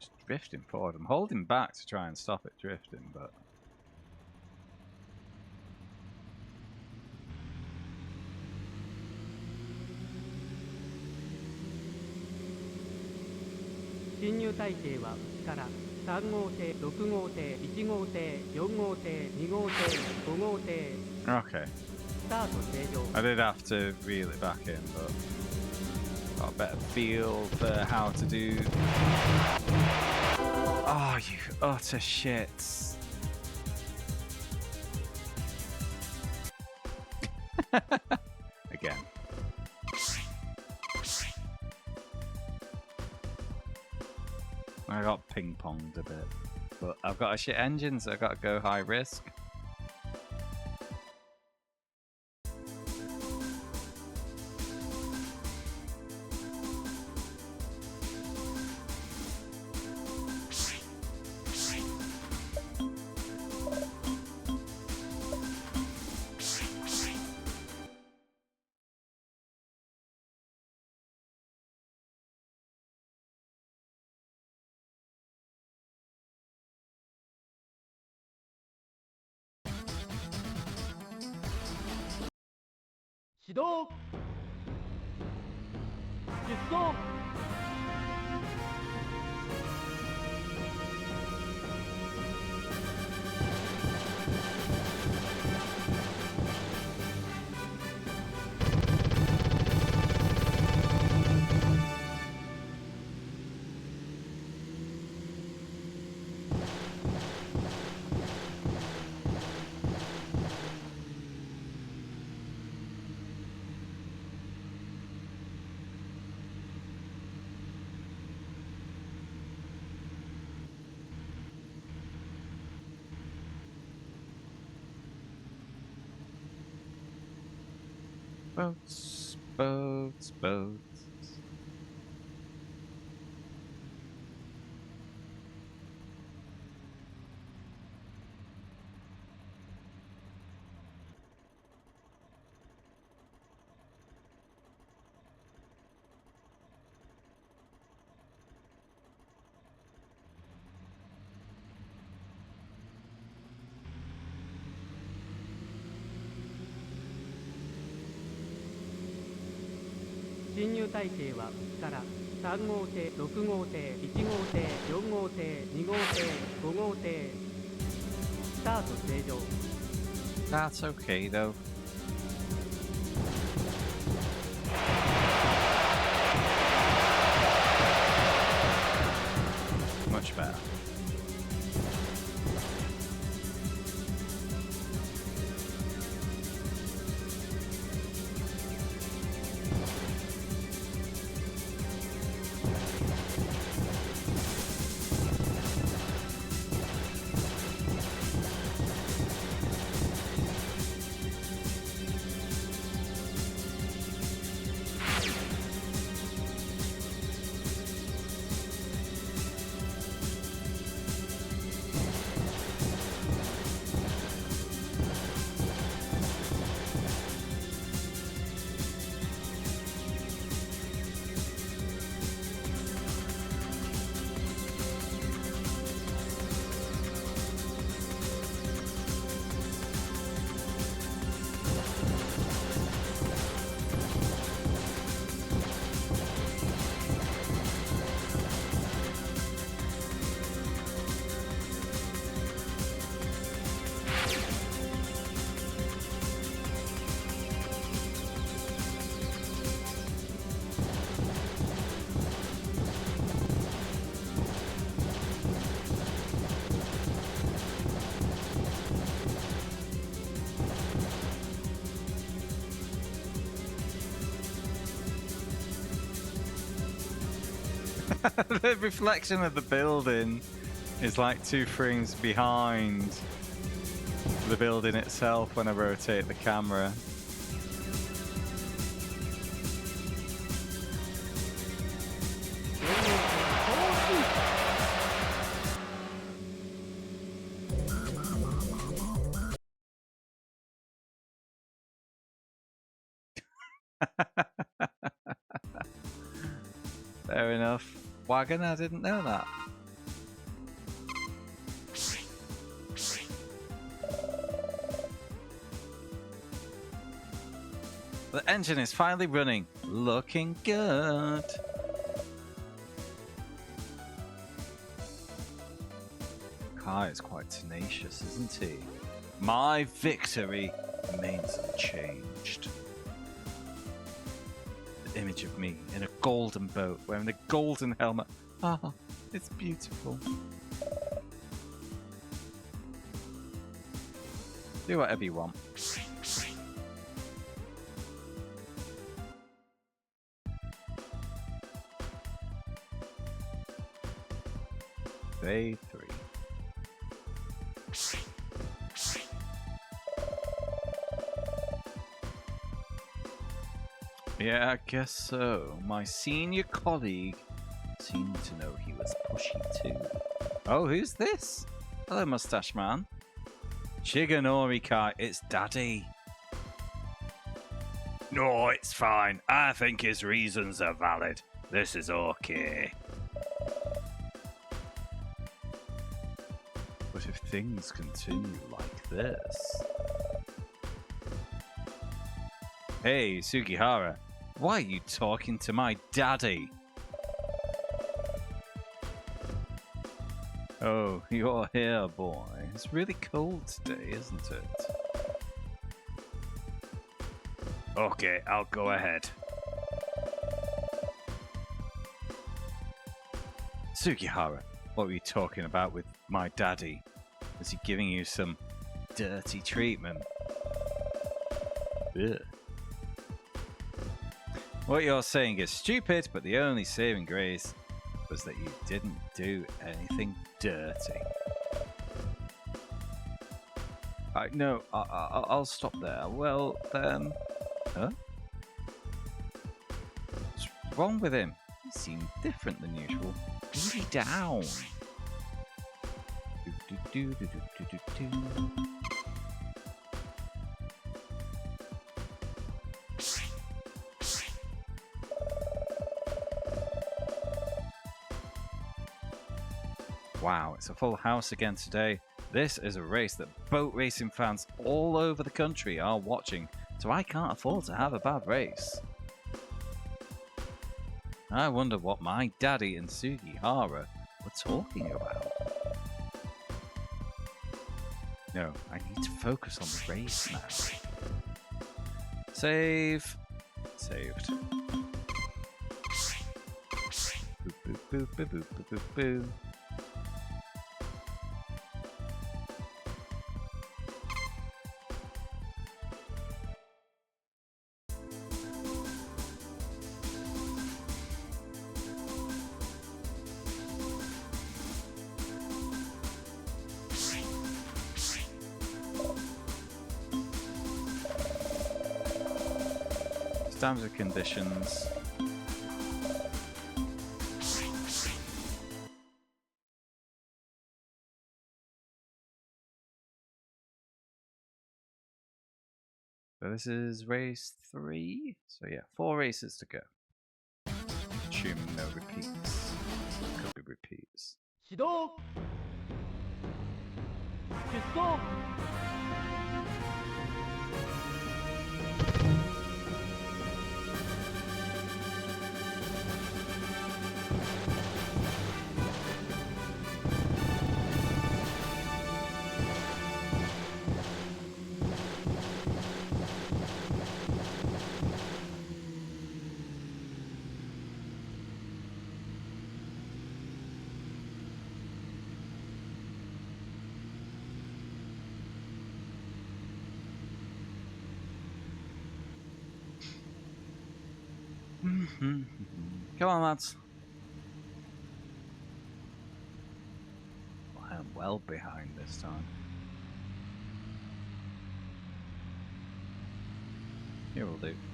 Just drifting forward. I'm holding back to try and stop it drifting, but...侵入体系はから3号艇、6号艇、1号艇、4号艇、2号艇、5号艇。 Okay. スタート正常。 I did have to reel it back in, but got a better feel for how to do. Oh, you utter shits. Again. I got ping-ponged a bit, but I've got a shit engine, so I've got to go high risk.始動出走Boats, boats, boats. 侵入体系はから3号艇6号艇1号艇4号艇2号艇5号艇スタート正常 That's okay though. Much better. The reflection of the building is like 2 frames behind the building itself when I rotate the camera. Fair enough. Wagon, I didn't know that. The engine is finally running. Looking good. Kai is quite tenacious, isn't he? My victory remains unchanged. The image of me in a golden boat wearing a golden helmet. Ah, it's beautiful. Do whatever you want. Day 3. Yeah, I guess so. My senior colleague seemed to know he was pushy too. Oh, who's this? Hello, mustache man. Shigenori Kai, it's Daddy. No, it's fine. I think his reasons are valid. This is okay. But if things continue like this... Hey, Sugihara. Why are you talking to my daddy? Oh, you're here, boy. It's really cold today, isn't it? Okay, I'll go ahead. Sugihara, what were you talking about with my daddy? Was he giving you some dirty treatment? Ugh. What you're saying is stupid, but the only saving grace was that you didn't do anything dirty. No, I'll stop there. Well, then... Huh? What's wrong with him? He seemed different than usual. Really down. Wow, it's a full house again today. This is a race that boat racing fans all over the country are watching, so I can't afford to have a bad race. I wonder what my daddy and Sugihara were talking about. No, I need to focus on the race now. Save. Saved. Boop, boop, boop, boop, boop, boop, boop, boop. Terms and conditions. So this is race 3. So yeah, 4 races to go. Assuming no repeats. Could be repeats. 始動出走 Come on, lads. I am well behind this time. Here will do.「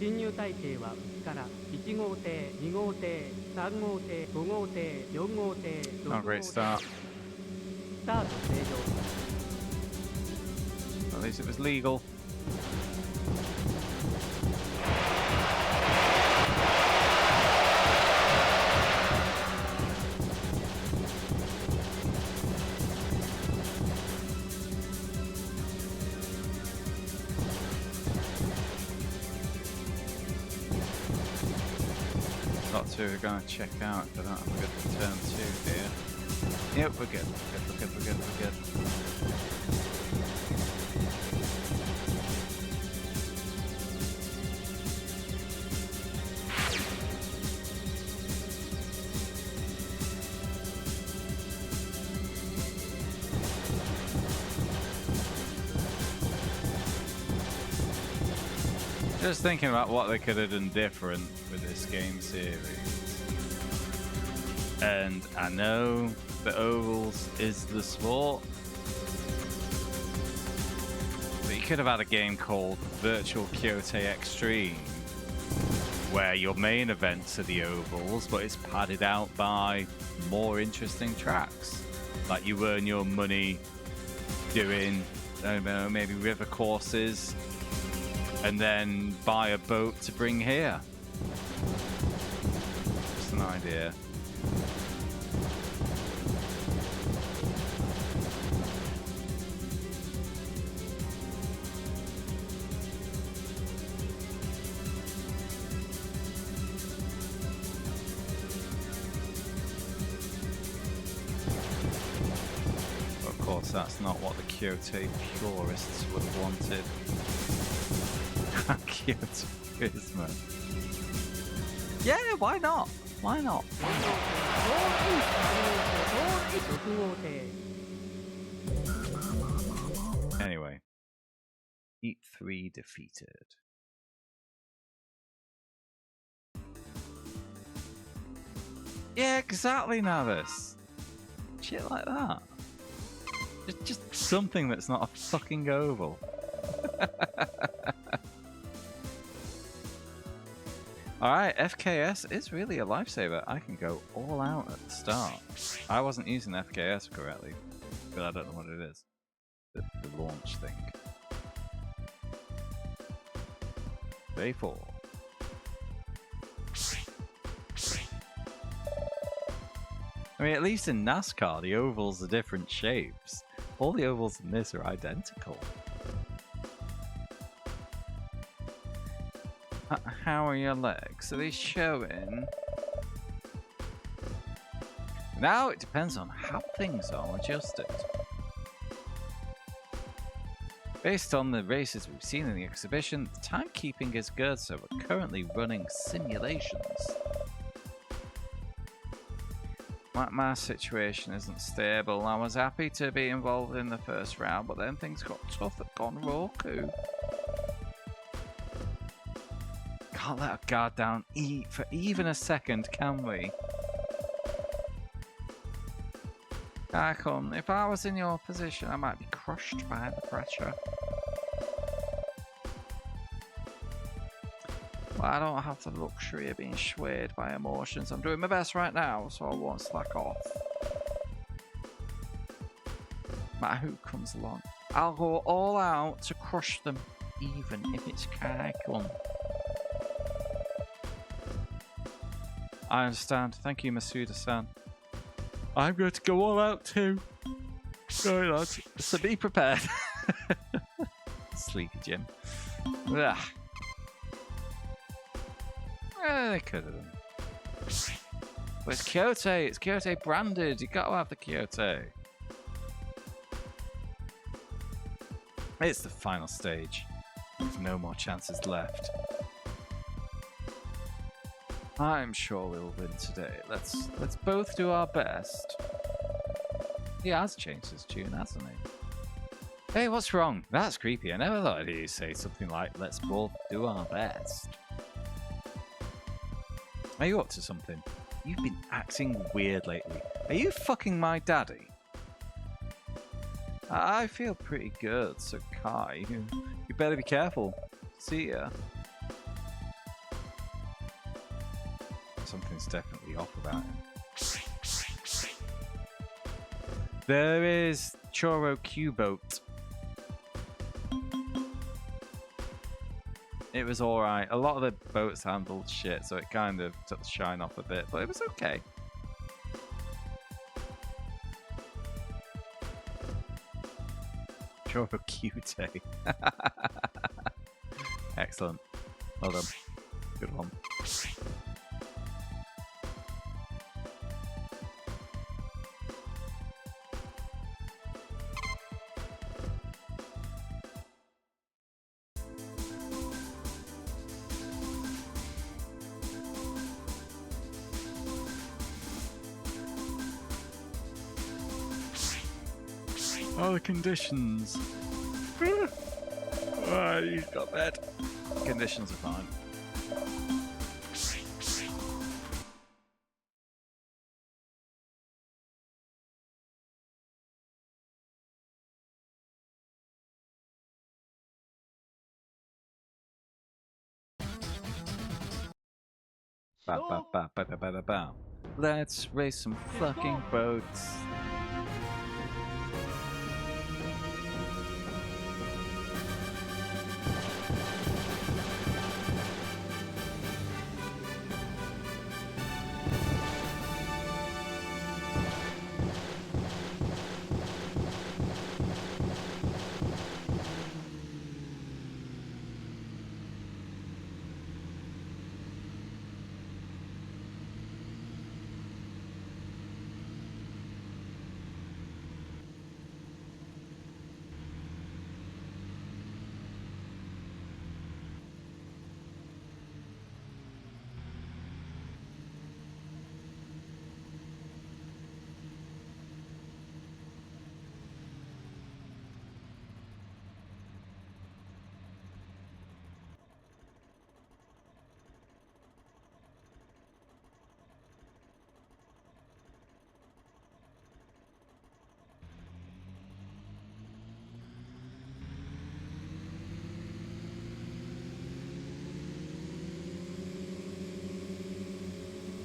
進入体系は内から1号艇2号艇3号艇5号艇4号艇6 Not a 号 great 艇 start. スタート正常 At least it was legal. Lot 2 we're going to check out if I don't have a good turn 2 here. Yep, we're good. We're good, we're good, we're good, we're good. Just thinking about what they could have done different with this game series. And I know the ovals is the sport, but you could have had a game called Virtual Kyoutei Extreme, where your main events are the ovals, but it's padded out by more interesting tracks. Like you earn your money doing, I don't know, maybe river courses, and then buy a boat to bring here. Just an idea. Of course, that's not what the Kyoutei purists would have wanted. Kyoutei, yeah, why not? Why not? 6号艇 Anyway, Heat 3 defeated. Yeah, exactly, Navis. Shit like that. Just something that's not a fucking oval. Alright, FKS is really a lifesaver. I can go all out at the start. I wasn't using FKS correctly, but I don't know what it is. The launch thing. Day 4. I mean, at least in NASCAR, the ovals are different shapes. All the ovals in this are identical. How are your legs? Are they showing? Now it depends on how things are adjusted. Based on the races we've seen in the exhibition, the timekeeping is good, so we're currently running simulations. My situation isn't stable. I was happy to be involved in the first round, but then things got tough at Gonroku. Can't let our guard down for even a second, can we? Daikon, if I was in your position, I might be crushed by the pressure. But I don't have the luxury of being swayed by emotions. I'm doing my best right now, so I won't slack off. No matter who comes along, I'll go all out to crush them, even if it's Kaikon. I understand. Thank you, Masuda-san. I'm going to go all out too. Sorry, lads. So be prepared. Sleepy Jim. Ugh. They could have done. But it's Kyoutei. It's Kyoutei branded. You got to have the Kyoutei. It's the final stage. There's no more chances left. I'm sure we'll win today. Let's both do our best. He has changed his tune, hasn't he? Hey, what's wrong? That's creepy. I never thought I'd hear you say something like, let's both do our best. Are you up to something? You've been acting weird lately. Are you fucking my daddy? I feel pretty good, so Kai, you better be careful. See ya. Something's definitely off about him. There is Choro Q-Boat. It was alright. A lot of the boats handled shit, so it kind of took the shine off a bit, but it was okay. Choro Kyoutei. Excellent. Well done. Good one. Oh, the conditions. He's got bad. Conditions are fine. Ba ba ba ba ba ba ba ba. Let's race some fucking boats.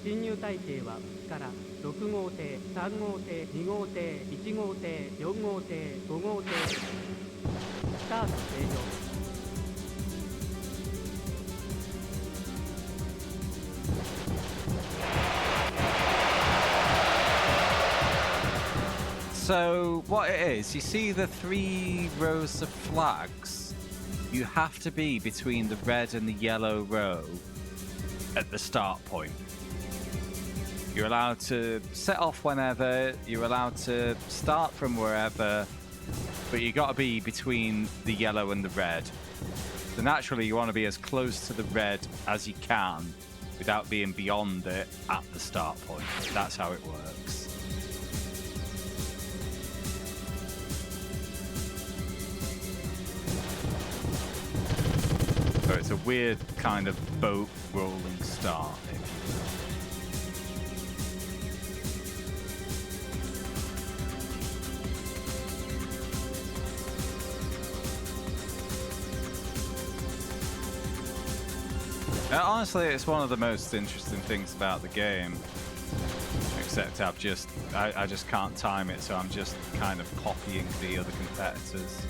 侵入隊形はから6号艇、3号艇、2号艇、1号艇、4号艇、5号艇。スタート正常。So what it is, you see the 3 rows of flags? You have to be between the red and the yellow row at the start point. You're allowed to set off whenever, you're allowed to start from wherever, but you got to be between the yellow and the red. So naturally you want to be as close to the red as you can without being beyond it at the start point. That's how it works. So it's a weird kind of boat rolling start, if you will. Honestly, it's one of the most interesting things about the game. Except I just can't time it, so I'm just kind of copying the other competitors.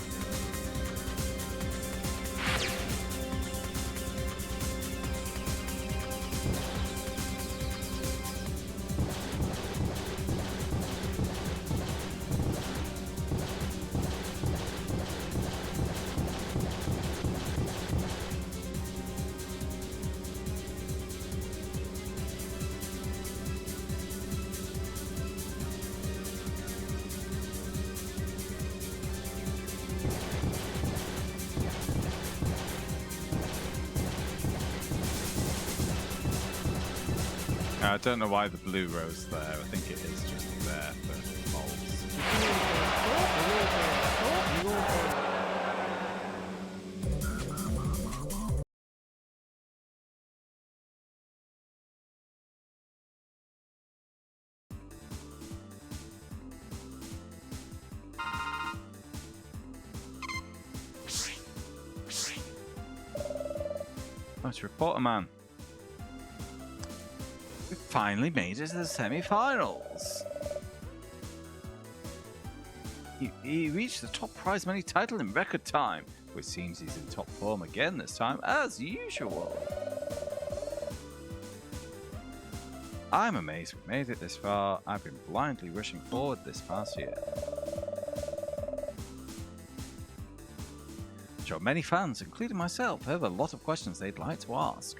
I don't know why the blue row's there. I think it is just there for moles. Let's report a man. We finally made it to the semi-finals. He reached the top prize money title in record time, which seems he's in top form again this time, as usual. I'm amazed we made it this far. I've been blindly rushing forward this past year. I'm sure many fans, including myself, have a lot of questions they'd like to ask.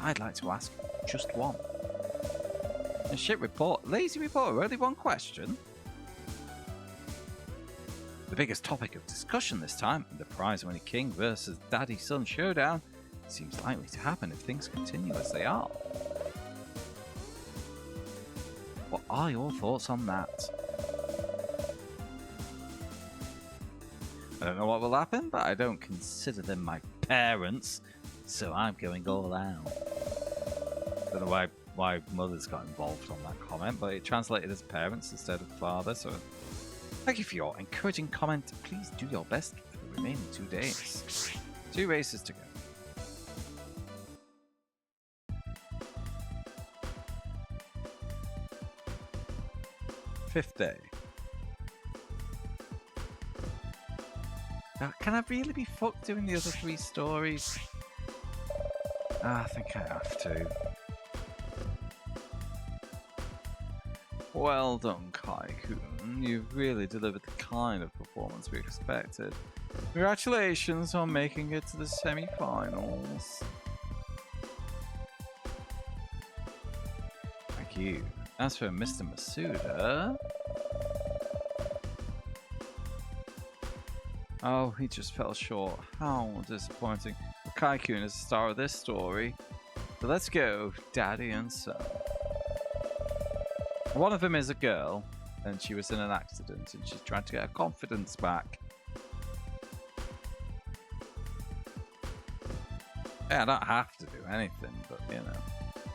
I'd like to ask just one. A shit report, lazy reporter, only one question. The biggest topic of discussion this time, the prize-winning king versus daddy-son showdown, seems likely to happen if things continue as they are. What are your thoughts on that? I don't know what will happen, but I don't consider them my parents, so I'm going all out. Don't know why mother's got involved on that comment, but it translated as parents instead of father, so thank you for your encouraging comment. Please do your best for the remaining 2 days. 2 races to go. Fifth day. Now, can I really be fucked doing the other 3 stories? I think I have to. Well done, Kai-kun. You've really delivered the kind of performance we expected. Congratulations on making it to the semi-finals. Thank you. As for Mr. Masuda... Oh, he just fell short. How disappointing. Kai-kun is the star of this story. So let's go, daddy and son. One of them is a girl, and she was in an accident, and she's trying to get her confidence back. Yeah, I don't have to do anything, but you know.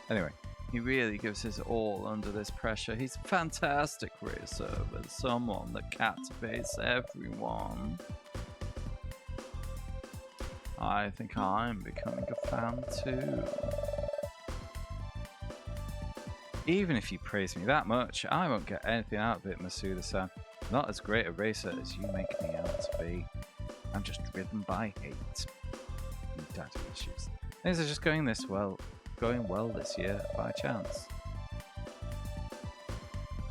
Anyway, he really gives his all under this pressure. He's a fantastic racer, but someone that captivates everyone. I think I'm becoming a fan too. Even if you praise me that much, I won't get anything out of it, Masuda-san. Not as great a racer as you make me out to be. I'm just driven by hate. And daddy issues. Things are just going well this year by chance.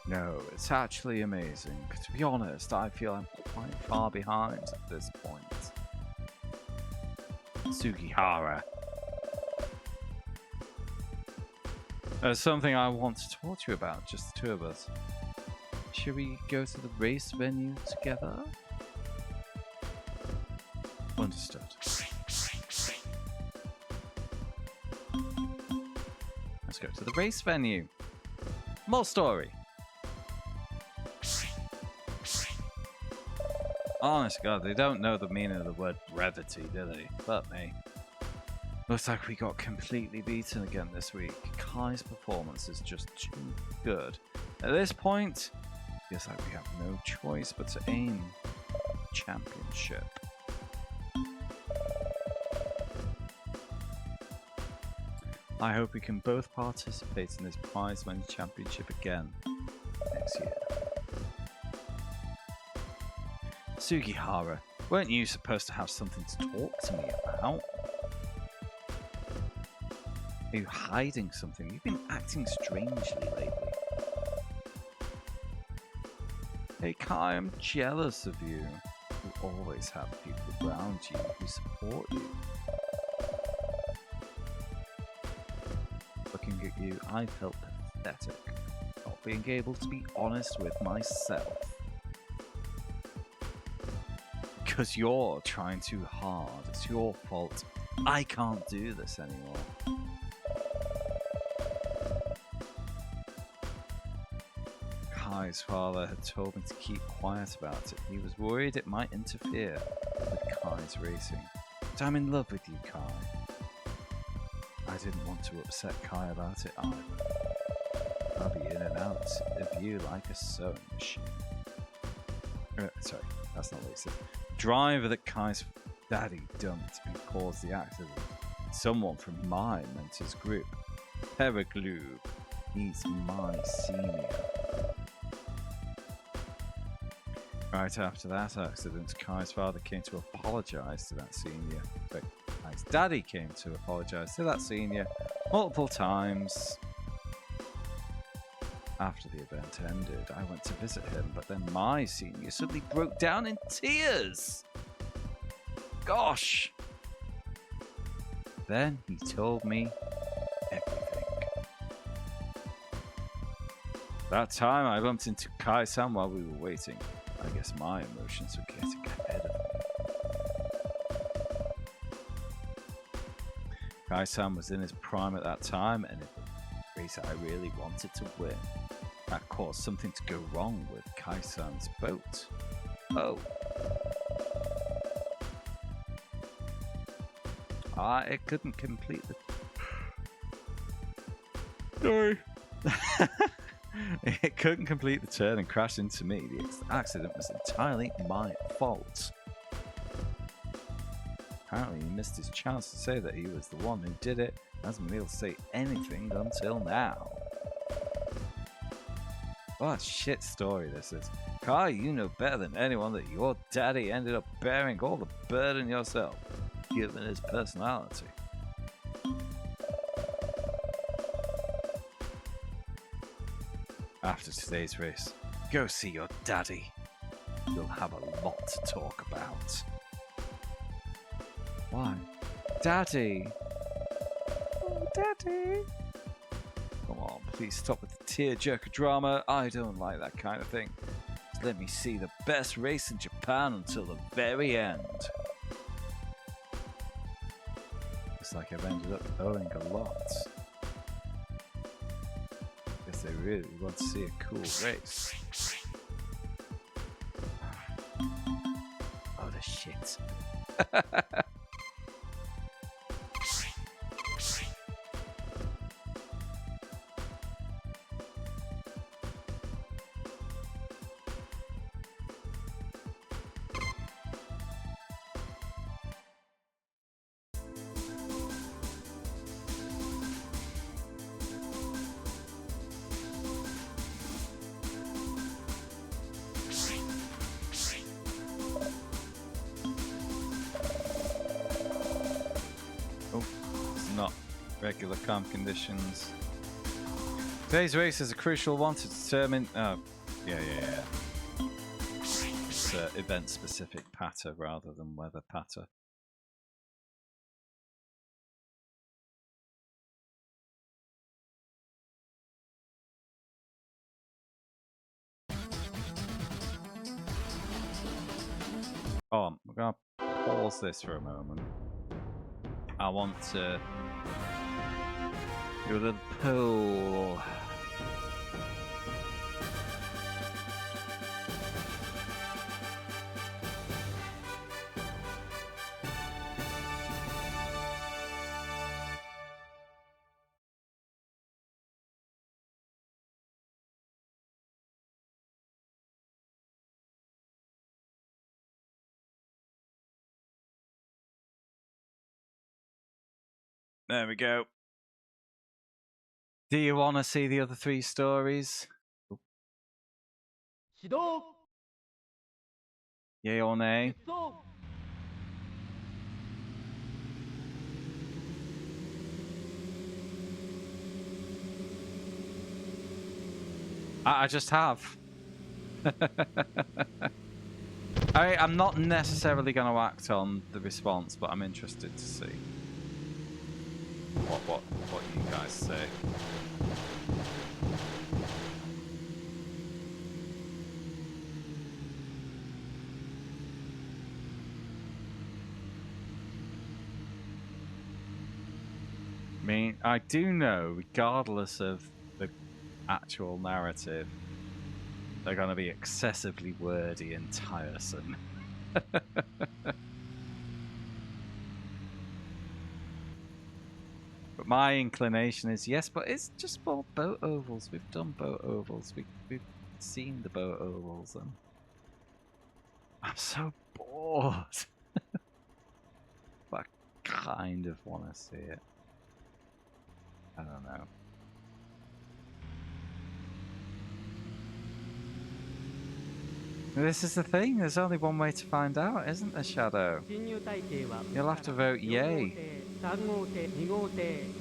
No, it's actually amazing. To be honest, I feel I'm quite far behind at this point. Sugihara. There's something I want to talk to you about, just the two of us. Should we go to the race venue together? Understood. Let's go to the race venue. More story. Honest to God, they don't know the meaning of the word brevity, do they? But me. Looks like we got completely beaten again this week. Kai's performance is just too good. At this point, feels like we have no choice but to aim for the championship. I hope we can both participate in this prize money championship again next year. Sugihara, weren't you supposed to have something to talk to me about? Are you hiding something? You've been acting strangely lately. Hey Kai, I'm jealous of you. You always have people around you who support you. Looking at you, I felt pathetic, not being able to be honest with myself. Because you're trying too hard, it's your fault. I can't do this anymore. Kai's father had told me to keep quiet about it. He was worried it might interfere with Kai's racing. But I'm in love with you, Kai. I didn't want to upset Kai about it either. I'll be in and out of you like a sewing machine. Sorry, that's not what he said. Driver that Kai's daddy dumped and caused the accident. Someone from my mentor's group. Periglu. He's my senior. Right after that accident, Kai's father came to apologise to that senior. But Kai's daddy came to apologise to that senior multiple times. After the event ended, I went to visit him, but then my senior suddenly broke down in tears. Gosh! Then he told me everything. That time I bumped into Kai-san while we were waiting. I guess my emotions were getting ahead of me. Kai-san was in his prime at that time, and it was a race I really wanted to win. That caused something to go wrong with Kai-san's boat. Oh. It couldn't complete the... Sorry. It couldn't complete the turn and crashed into me. The accident was entirely my fault. Apparently he missed his chance to say that he was the one who did it. Hasn't been able to say anything until now. What a shit story this is. Kai, you know better than anyone that your daddy ended up bearing all the burden yourself, given his personality. After today's race, go see your daddy. You'll have a lot to talk about. Why? Daddy! Oh, Daddy! Come on, please stop with the tearjerker drama. I don't like that kind of thing. Just let me see the best race in Japan until the very end. Looks like I've ended up owing a lot. Guess they really want to see a cool race. Oh, the shit. regular comp conditions. Today's race is a crucial one to determine. Oh, yeah. It's event-specific patter rather than weather patter. Oh, we're gonna pause this for a moment. I want to do a little poll. There we go. Do you want to see the other 3 stories? 始動 Yay or nay? 出走 I just have. I'm not necessarily going to act on the response, but I'm interested to see what you guys say. I mean, I do know, regardless of the actual narrative, they're going to be excessively wordy and tiresome. But my inclination is yes, but it's just more boat ovals. We've done boat ovals. We've seen the boat ovals, and I'm so bored. But I kind of want to see it. I don't know. This is the thing, there's only one way to find out, isn't there, Shadow? You'll have to vote yay. 3号艇、2号艇、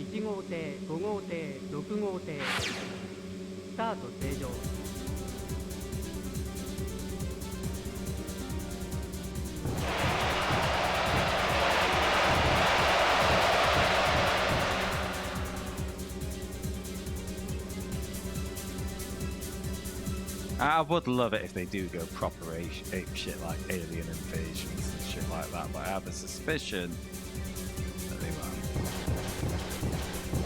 1号艇、5号艇、6号艇。スタート正常。I would love it if they do go proper ape shit like alien invasions and shit like that, but I have a suspicion that they won't.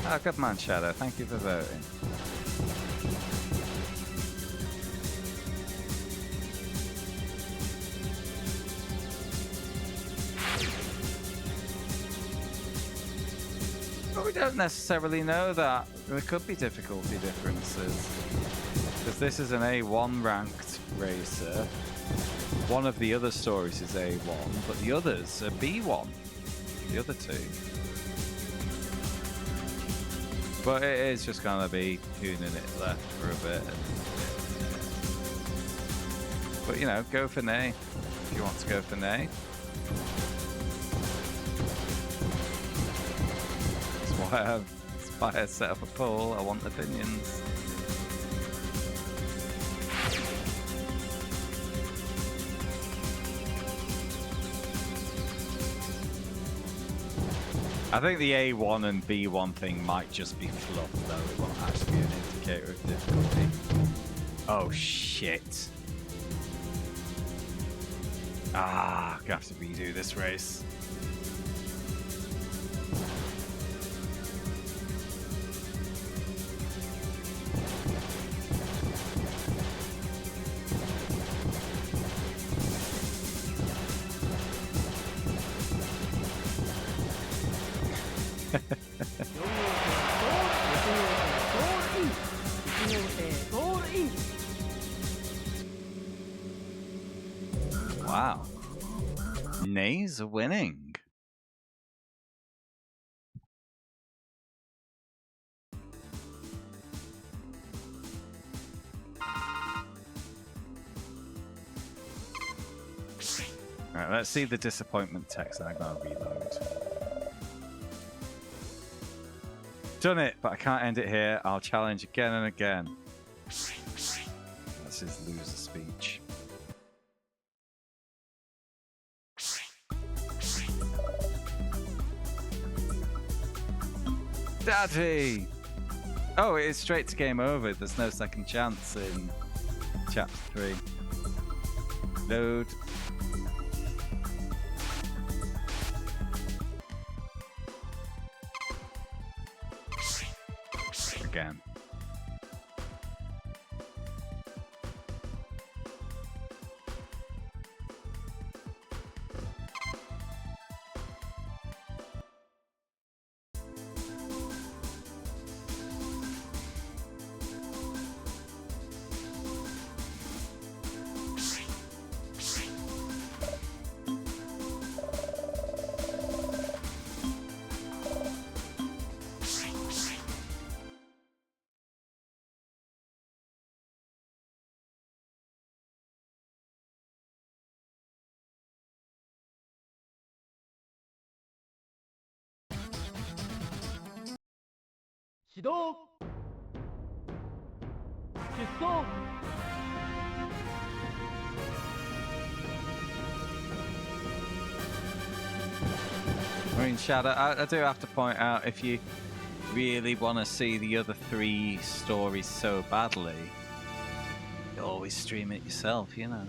Oh, good man, Shadow. Thank you for voting. But we don't necessarily know that. There could be difficulty differences. Because this is an A1 ranked racer. One of the other stories is A1, but the others are B1. The other 2. But it is just going to be tuning it left for a bit. But you know, go for nay if you want to go for nay. That's why I set up a poll. I want opinions. I think the A1 and B1 thing might just be fluff, though. It won't actually be an indicator of difficulty. Oh, shit. Ah, I'm gonna have to redo this race. Wow. Nays are winning. Alright, let's see the disappointment text and I'm gonna reload. done it, but I can't end it here. I'll challenge again and again. That's his loser speech. Daddy! Oh, it is straight to game over. There's no second chance in chapter 3. Load. Again. I mean, Shadow, I do have to point out, if you really want to see the other 3 stories so badly, you always stream it yourself, you know.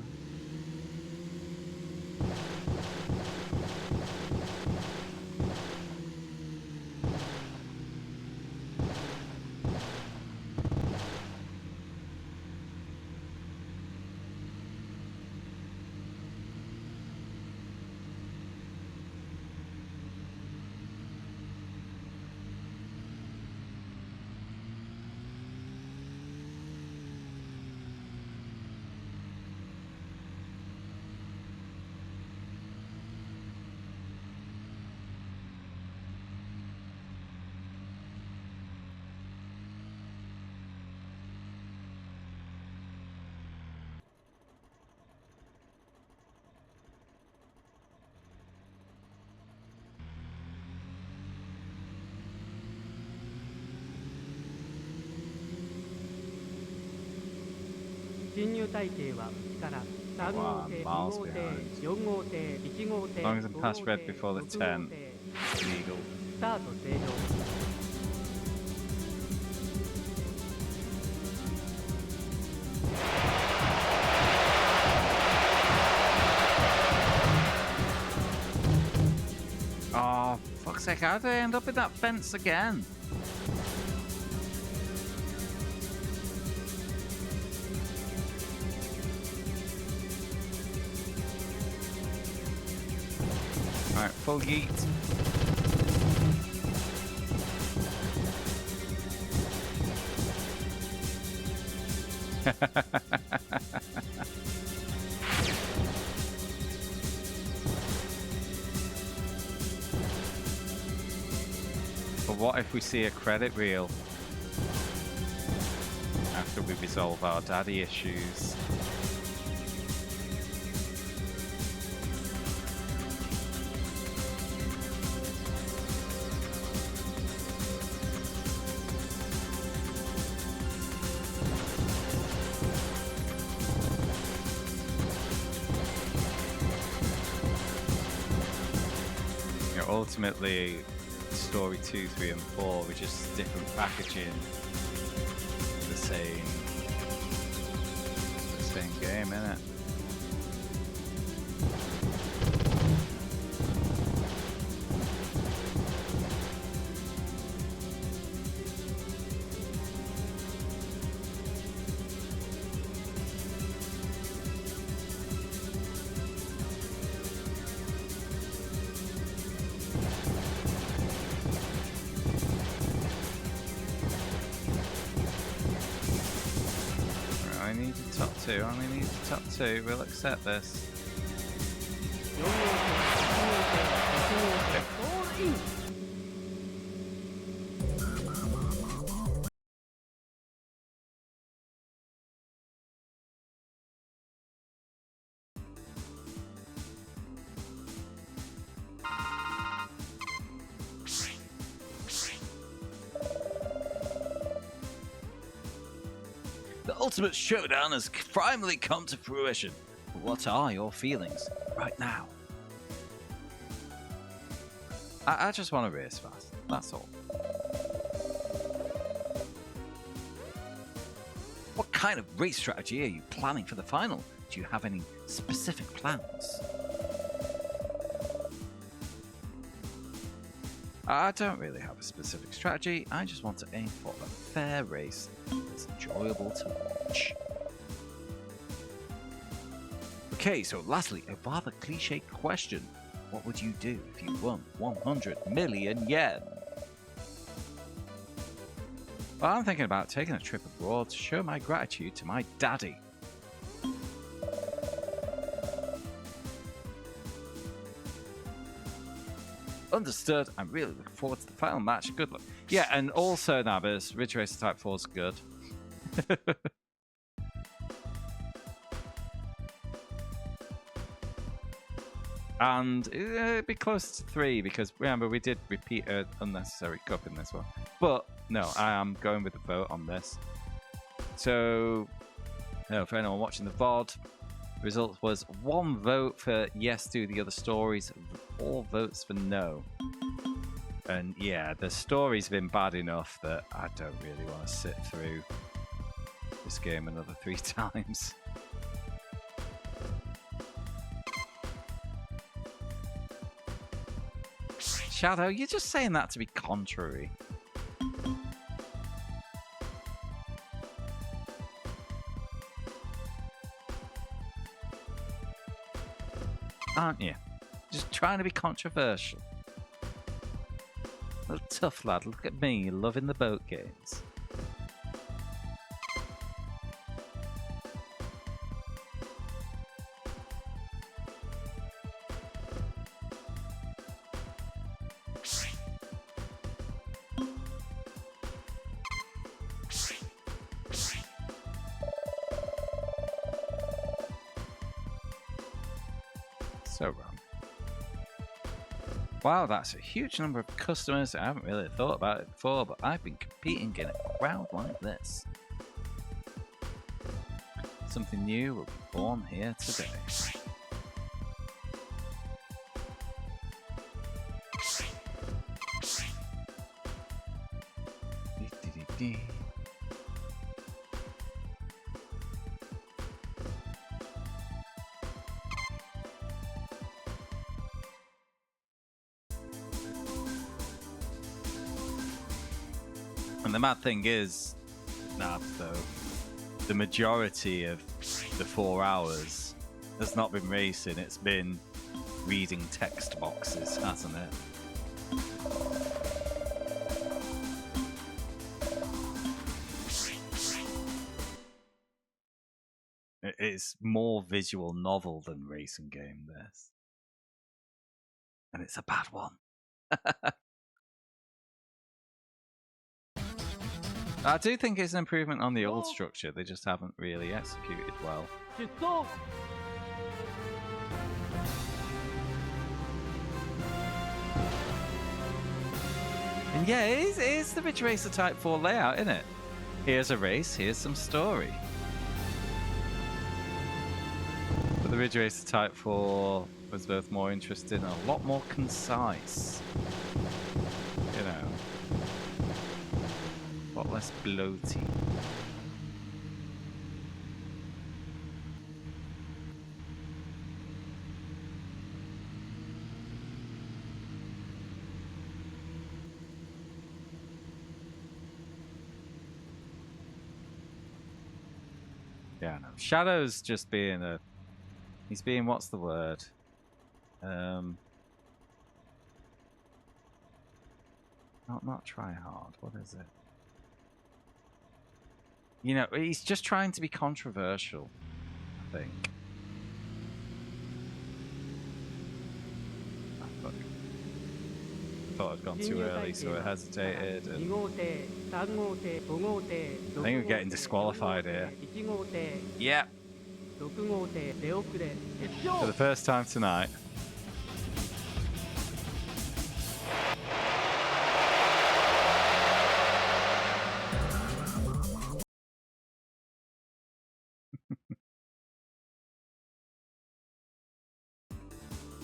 Wow, miles behind. As long as I'm past red before the 10, it's legal. Oh, fuck's sake, how did I end up in that fence again? Alright, full yeet. But what if we see a credit reel after we resolve our daddy issues? Ultimately, story 2, 3, and 4 were just different packaging, the same game, innit? I only need the top 2. We'll accept this. The ultimate showdown has finally come to fruition. What are your feelings right now? I just want to race fast. That's all. What kind of race strategy are you planning for the final? Do you have any specific plans? I don't really have a specific strategy. I just want to aim for a fair race that's enjoyable to watch. Okay, so lastly, a rather cliche question. What would you do if you won 100 million yen? Well, I'm thinking about taking a trip abroad to show my gratitude to my daddy. Understood. I'm really looking forward to the final match. Good luck. Yeah, and also, Nabis, Ridge Racer Type 4 is good. And it'd be close to 3 because remember we did repeat an unnecessary cup in this one. But no, I am going with the vote on this. So, for anyone watching the VOD, the result was 1 vote for yes, do the other stories, 4 votes for no. And yeah, the story's been bad enough that I don't really want to sit through this game another 3 times. Shadow, you're just saying that to be contrary. Aren't you? Just trying to be controversial. Little tough lad, look at me, loving the boat games. So wrong. Wow, that's a huge number of customers. I haven't really thought about it before, but I've been competing in a crowd like this. Something new will be born here today. And the mad thing is, Nab, though, the majority of the 4 hours has not been racing, it's been reading text boxes, hasn't it? It's more visual novel than racing game, this. And it's a bad one. I do think it's an improvement on the old structure. They just haven't really executed well. And yeah, it is the Ridge Racer Type 4 layout, isn't it? Here's a race, here's some story. But the Ridge Racer Type 4 was both more interesting and a lot more concise. You know. A lot less bloaty. Yeah, no. Shadow's just being a... He's being, what's the word? Not try hard. What is it? You know, he's just trying to be controversial, I think. I thought I'd gone too early, so I hesitated. And I think we're getting disqualified here. Yeah. For the first time tonight.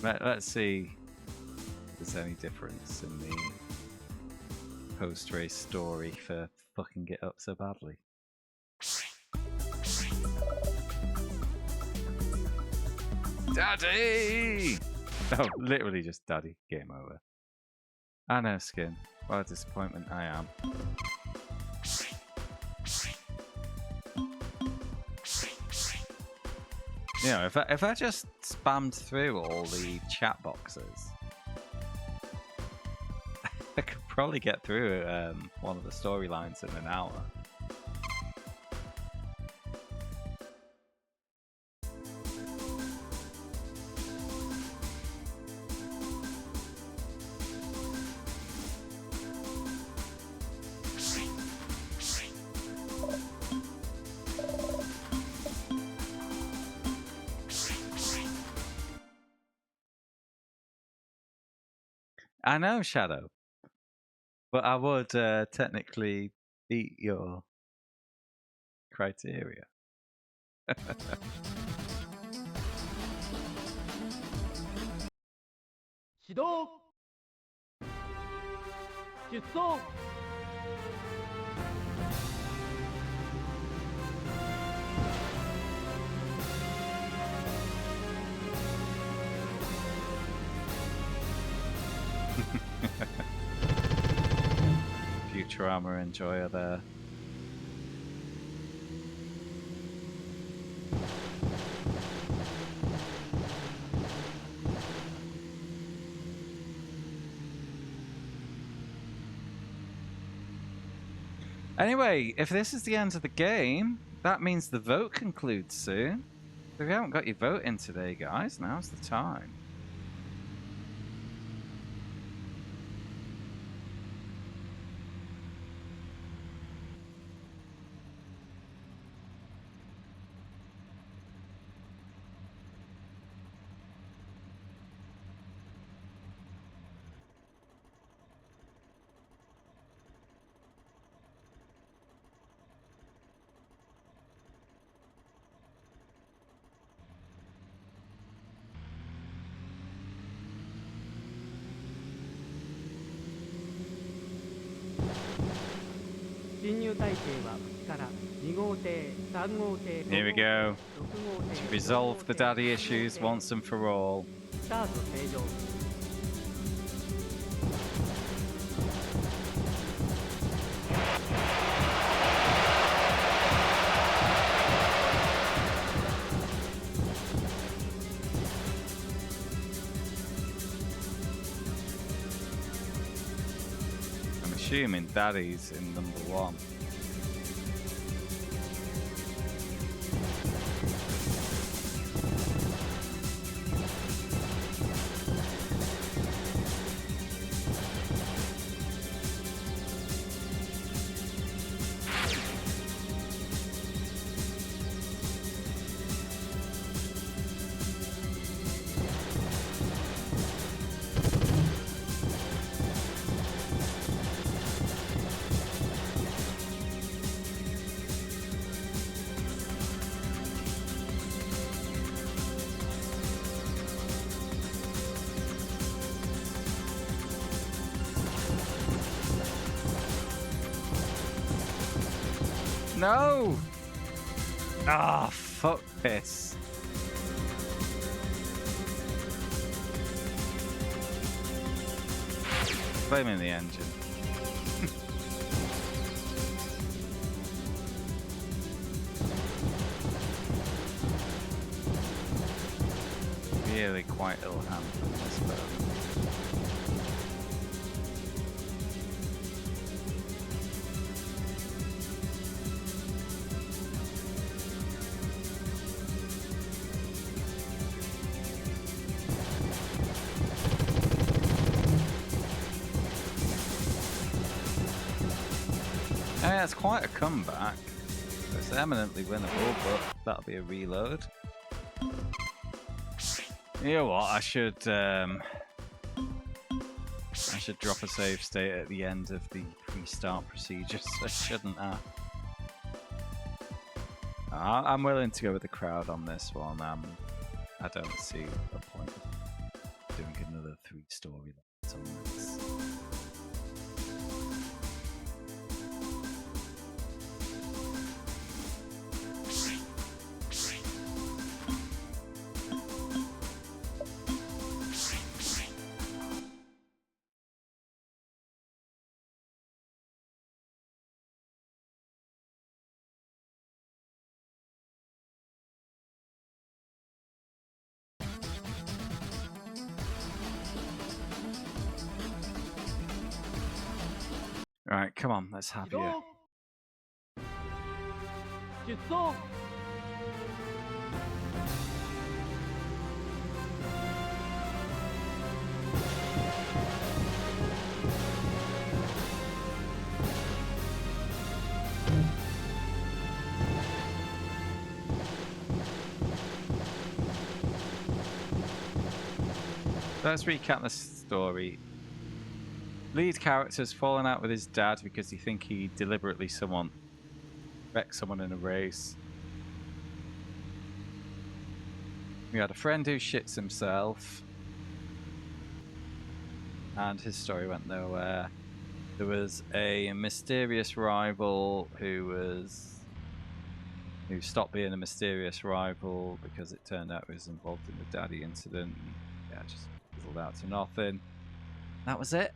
Let's see if there's any difference in the post-race story for fucking it up so badly. Daddy! Oh, literally just daddy. Game over. I know, Skin. What a disappointment I am. You know, if I just spammed through all the chat boxes, I could probably get through one of the storylines in an hour. I know, Shadow. But I would technically beat your criteria. 始動出走 Futurama enjoyer there. Anyway, if this is the end of the game, that means the vote concludes soon. If you haven't got your vote in today, guys, now's the time. Here we go. To resolve the daddy issues once and for all. I'm assuming daddy's in number 1. No! Ah, oh, fuck this. Blaming the engine. Really quite ill-handed on this boat. Yeah, it's quite a comeback. It's eminently winnable, but that'll be a reload. You know what? I should drop a save state at the end of the restart procedures. I shouldn't have. I'm willing to go with the crowd on this one. I don't see a point. Right, come on, let's have you. 出走 Let's recap the story. Lead character's fallen out with his dad because he think he deliberately wrecked someone in a race. We had a friend who shits himself. And his story went nowhere. There was a mysterious rival who stopped being a mysterious rival because it turned out he was involved in the daddy incident. And, yeah, just fizzled out to nothing. That was it.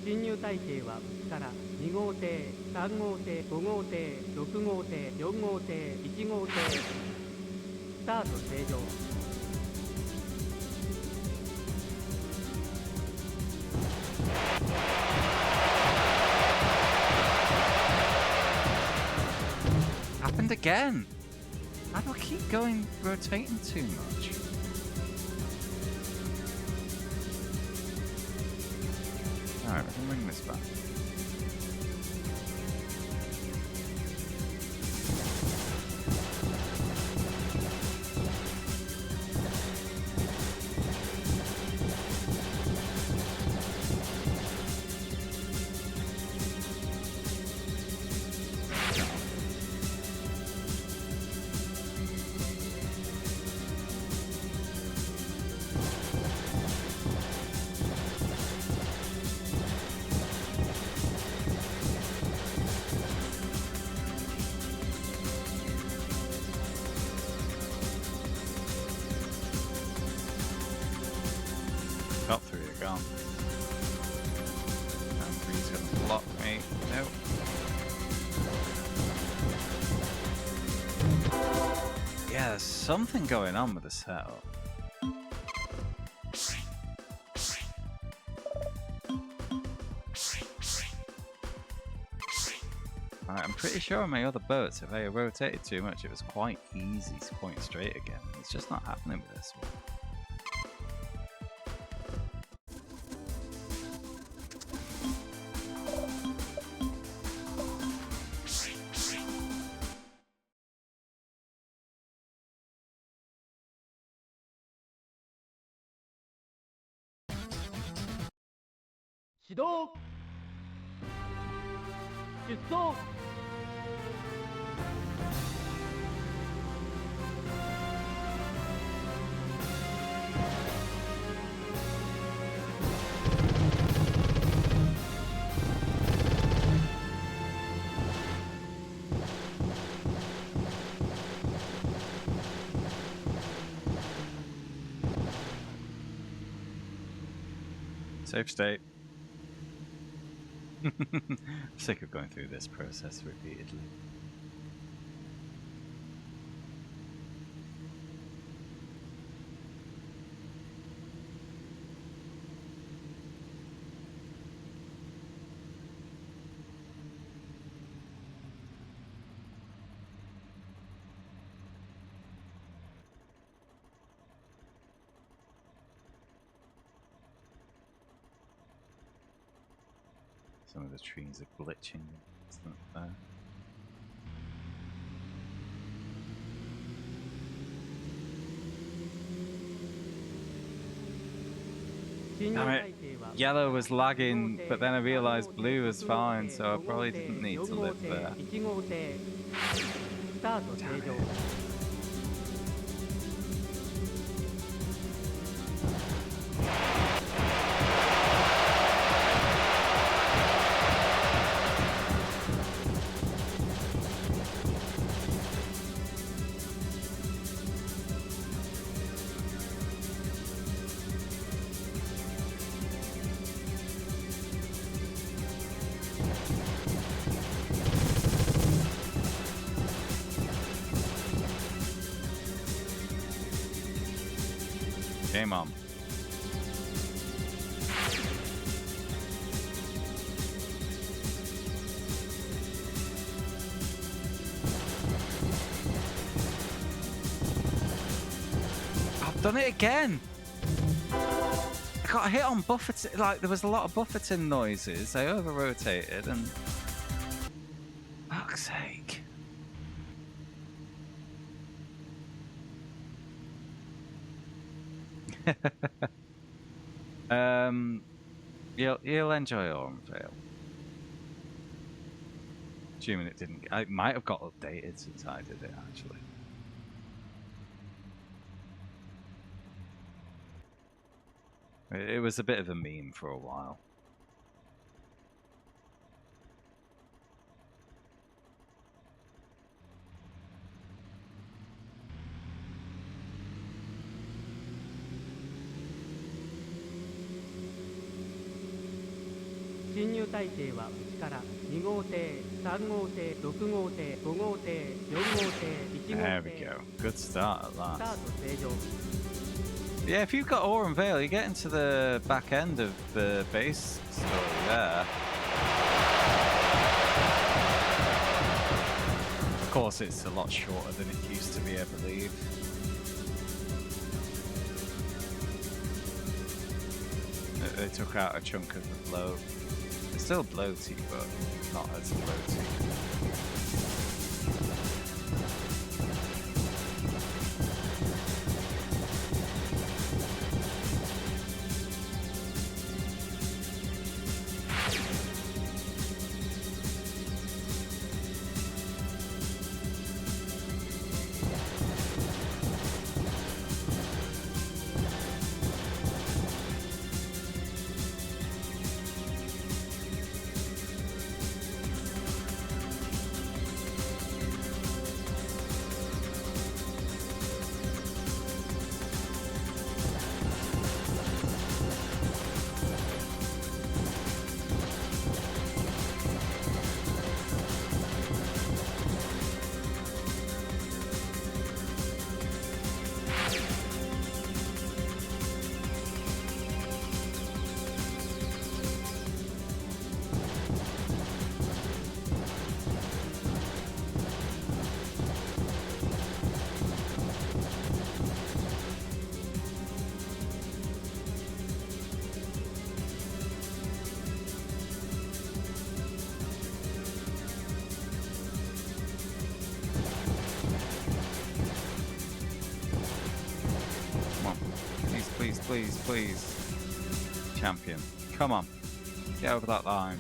侵入体系はから2号艇3号艇5号艇6号艇4号艇1号艇スタート正常 Happened again. How do I keep rotating too much? Alright, we can bring this back. Top three are gone. And three's gonna block me. Nope. Yeah, there's something going on with the setup. Alright, I'm pretty sure on my other boats, if I rotated too much, it was quite easy to point straight again. It's just not happening with this one. Safe state. I'm sick of going through this process repeatedly. Some of the trees are glitching. It's not fair. Damn it. Yellow was lagging, but then I realized blue was fine, so I probably didn't need to live there. Damn it. Game on. I've done it again. I got hit on buffeting. Like there was a lot of buffeting noises. I over rotated and. Fuck's sake. You'll enjoy Orenvale. Assuming it didn't. It might have got updated since I did it actually. It was a bit of a meme for a while. There we go. Good start at last. Yeah, if you've got Orenvale, you get into the back end of the base story there. Of course, it's a lot shorter than it used to be, I believe. They took out a chunk of the blow. It's still bloaty, but not as bloaty. Please, please. Champion. Come on. Get over that line.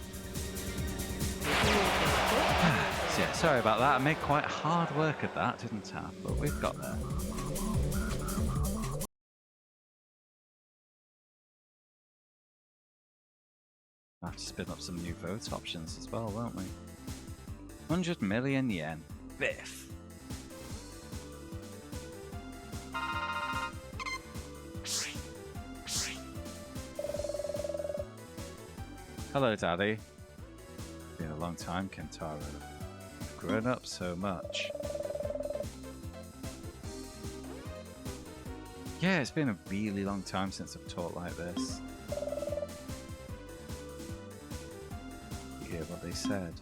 Yeah, sorry about that. I made quite hard work of that, didn't I? But we've got there. I'll have to spin up some new vote options as well, won't we? 100 million yen. Biff. Hello, Daddy. Been a long time, Kentaro. You've grown up so much. Yeah, it's been a really long time since I've taught like this. You hear what they said?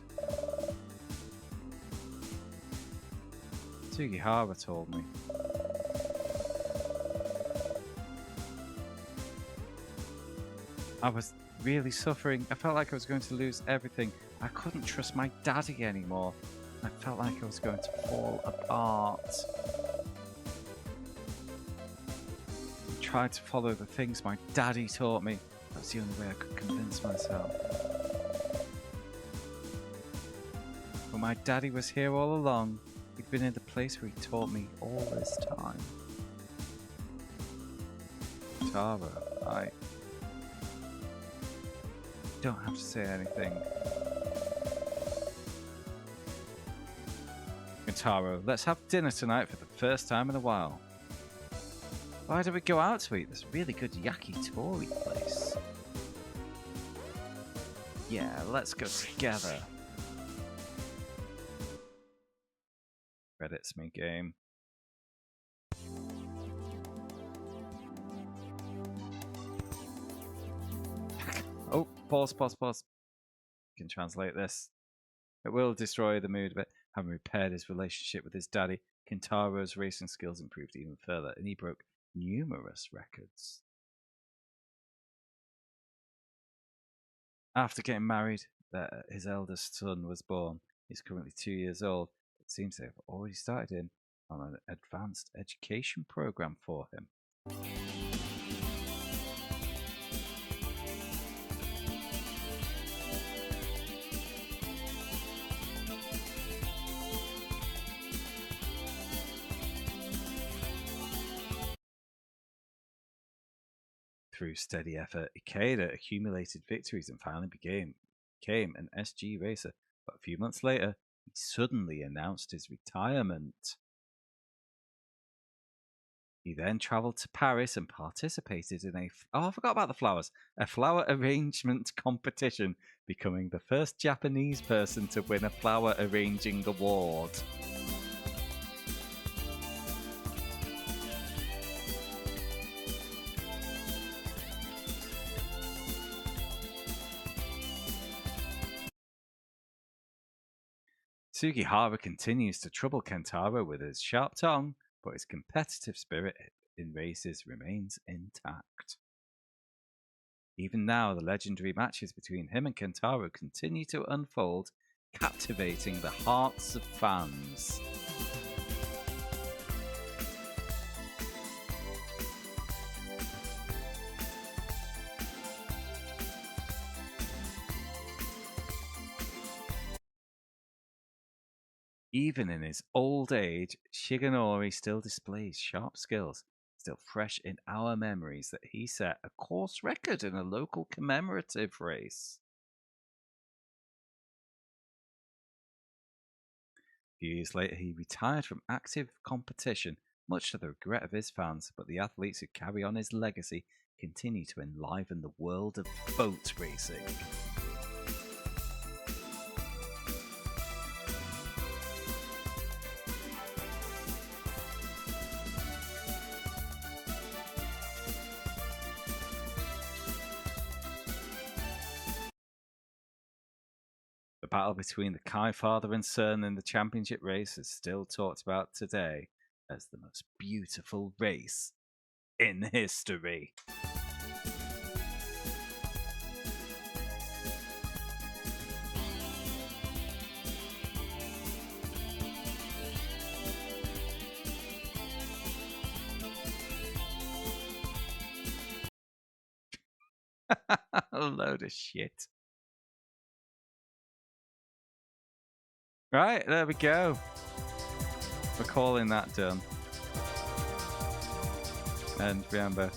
Sugihara told me. I was really suffering. I felt like I was going to lose everything. I couldn't trust my daddy anymore. I felt like I was going to fall apart. I tried to follow the things my daddy taught me. That's the only way I could convince myself. But my daddy was here all along. He'd been in the place where he taught me all this time. Taro, I don't have to say anything. Taro, let's have dinner tonight for the first time in a while. Why don't we go out to eat this really good yakitori place? Yeah, let's go together. Credits me game. Pause. You can translate this. It will destroy the mood a bit. Having repaired his relationship with his daddy, Kintaro's racing skills improved even further, and he broke numerous records. After getting married, his eldest son was born. He's currently 2 years old. It seems they have already started in on an advanced education program for him. Through steady effort, Ikeda accumulated victories and finally became an SG racer. But a few months later, he suddenly announced his retirement. He then travelled to Paris and participated in I forgot about the flowers. A flower arrangement competition, becoming the first Japanese person to win a flower arranging award. Sugihara continues to trouble Kentaro with his sharp tongue, but his competitive spirit in races remains intact. Even now, the legendary matches between him and Kentaro continue to unfold, captivating the hearts of fans. Even in his old age, Shigenori still displays sharp skills, still fresh in our memories that he set a course record in a local commemorative race. A few years later, he retired from active competition, much to the regret of his fans, but the athletes who carry on his legacy continue to enliven the world of boat racing. The battle between the Kai father and son in the championship race is still talked about today as the most beautiful race in history. A load of shit. Right, there we go. We're calling that done. And remember,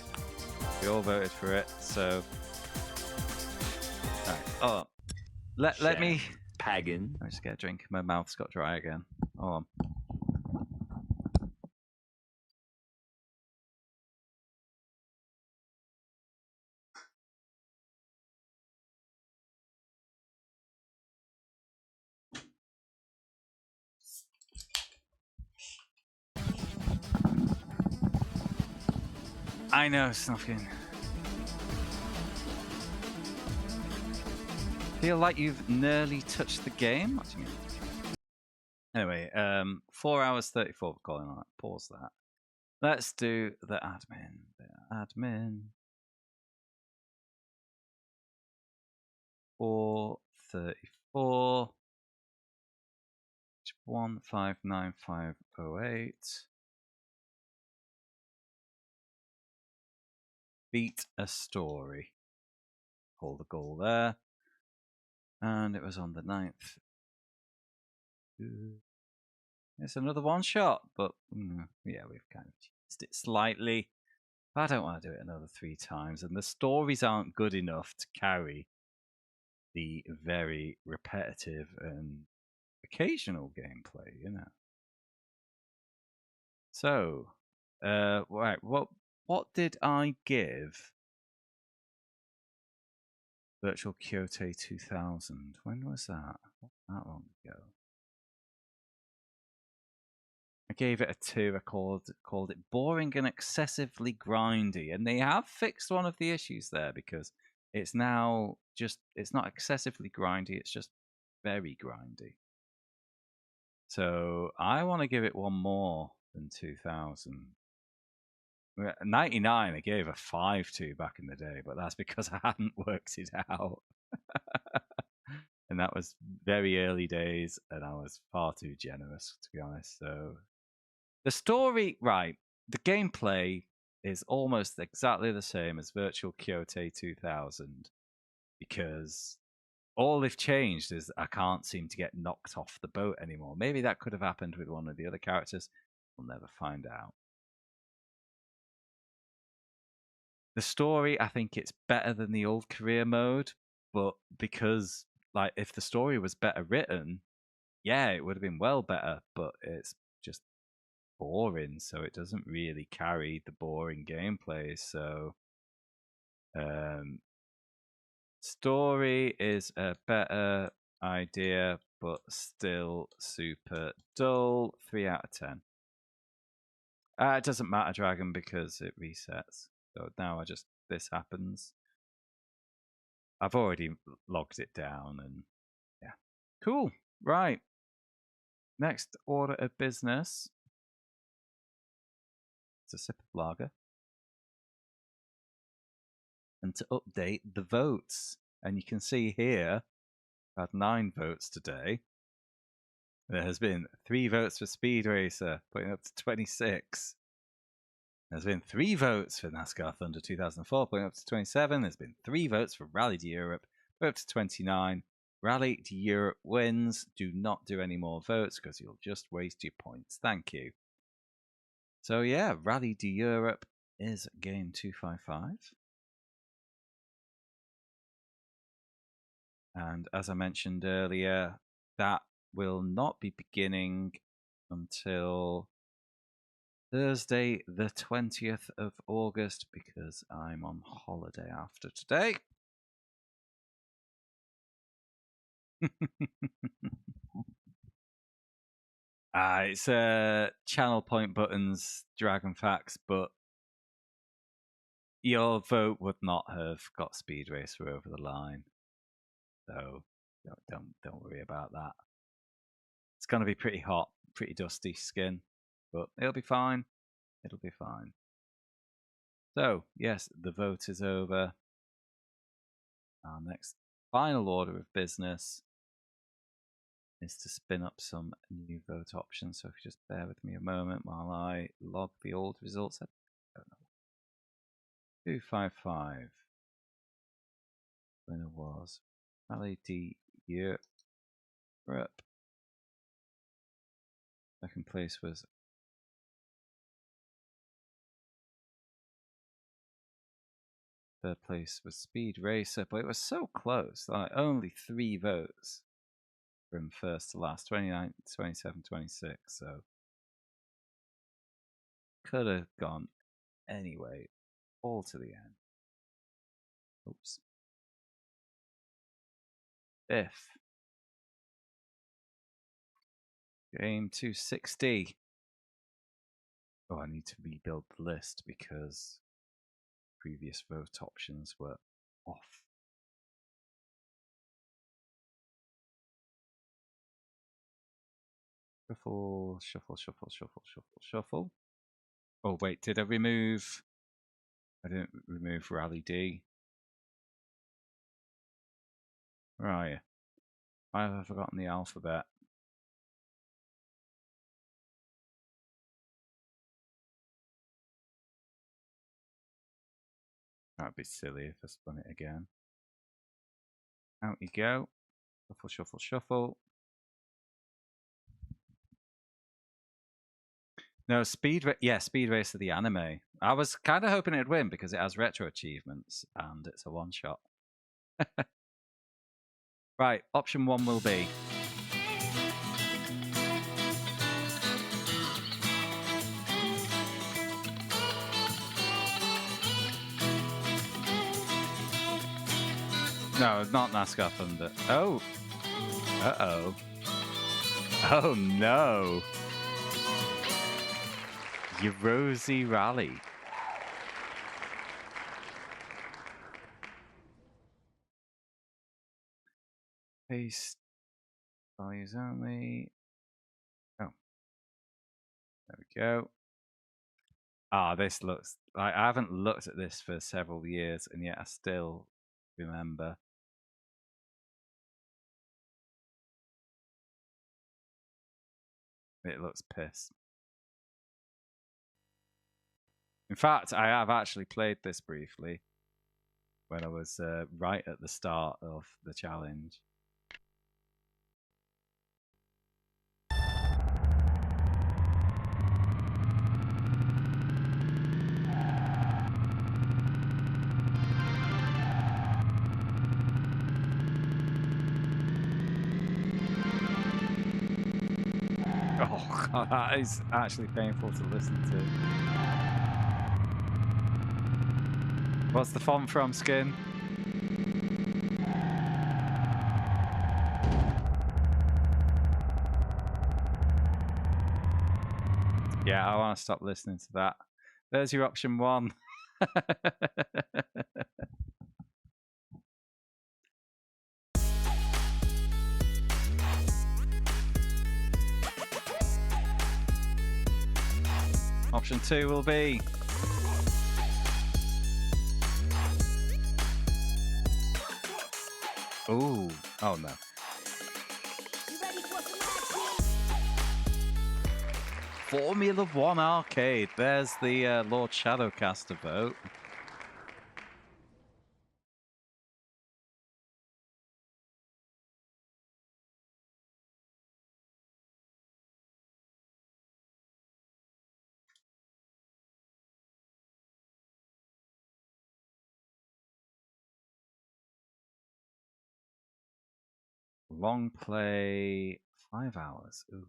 we all voted for it, so... Right. Oh, let me... Pagan. Let me just get a drink. My mouth's got dry again. Hold on. I know, Snufkin. Feel like you've nearly touched the game? What do you mean? Anyway, 4 hours 34 for calling on that. Pause that. Let's do the admin. The admin. 434. 159508. Beat a story. Hold the goal there. And it was on the 9th. It's another one shot, but yeah, we've kind of changed it slightly. I don't want to do it another 3 times, and the stories aren't good enough to carry the very repetitive and occasional gameplay, you know. So, right, what did I give Virtual Kyoutei 2000? When was that? Not that long ago. I gave it a 2. I called it boring and excessively grindy, and they have fixed one of the issues there because It's now just, it's not excessively grindy, it's just very grindy. So I want to give it one more than 2000. 99 I gave a 5 to back in the day, but that's because I hadn't worked it out. And that was very early days, and I was far too generous, to be honest. So the story, right, the gameplay is almost exactly the same as Virtual Kyoutei 2000, because all they've changed is I can't seem to get knocked off the boat anymore. Maybe that could have happened with one of the other characters. We'll never find out. The story, I think it's better than the old career mode, but because, like, if the story was better written, yeah, it would have been well better, but it's just boring, so it doesn't really carry the boring gameplay. So, story is a better idea, but still super dull. 3 out of 10. It doesn't matter, Dragon, because it resets. So now this happens. I've already logged it down, and yeah. Cool. Right. Next order of business. It's a sip of lager. And to update the votes. And you can see here, I had 9 votes today. There has been 3 votes for Speed Racer, putting up to 26. There's been 3 votes for NASCAR Thunder 2004, putting up to 27. There's been 3 votes for Rally to Europe, putting up to 29. Rally to Europe wins. Do not do any more votes because you'll just waste your points. Thank you. So yeah, Rally to Europe is game 255. And as I mentioned earlier, that will not be beginning until Thursday, the 20th of August, because I'm on holiday after today. It's channel point buttons, Dragon Facts, but your vote would not have got Speed Racer over the line. So don't worry about that. It's going to be pretty hot, pretty dusty skin, but it'll be fine. It'll be fine. So, yes, the vote is over. Our next final order of business is to spin up some new vote options. So if you just bear with me a moment while I log the old results. I don't know. 255. Winner was Rally D Europe. Second place was third place was Speed Racer, but it was so close. Like only 3 votes from first to last, 29, 27, 26. So could have gone anyway, all to the end. Oops. 5th. Game 260. Oh, I need to rebuild the list because previous vote options were off. Shuffle, shuffle, shuffle, shuffle, shuffle, shuffle. Oh, wait, did I remove? I didn't remove Rally D. Where are you? I have forgotten the alphabet. That'd be silly if I spun it again. Out you go. Shuffle, shuffle, shuffle. No, Speed Racer the anime. I was kind of hoping it'd win because it has retro achievements and it's a one-shot. Right, option 1 will be... No, not NASCAR Thunder. Oh. Uh-oh. Oh, no. Rosie Rally. Paste values only. Oh, there we go. Ah, this looks like I haven't looked at this for several years, and yet I still remember. It looks piss. In fact, I have actually played this briefly when I was right at the start of the challenge. Oh, God, that is actually painful to listen to. What's the font from, Skin? Yeah, I want to stop listening to that. There's your option 1. Option 2 will be... Ooh. Oh, no. Formula 1 Arcade. There's the Lord Shadowcaster vote. Long play, 5 hours. Ooh.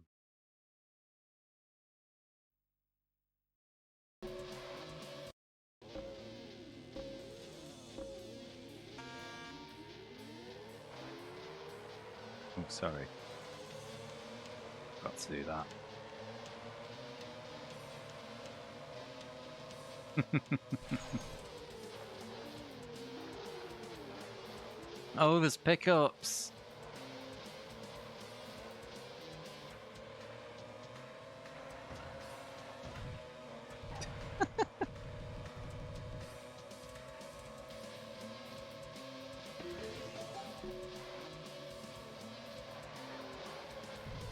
Oh, sorry. Got to do that. Oh, there's pickups.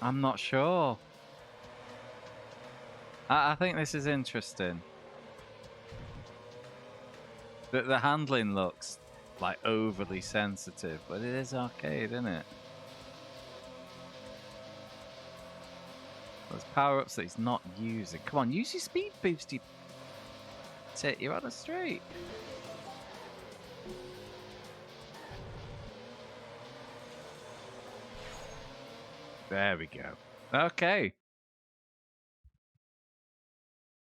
I'm not sure. I think this is interesting. The handling looks like overly sensitive, but it is arcade, isn't it? There's power-ups that he's not using. Come on, use your speed boost, you tit. You're on a straight. There we go. Okay.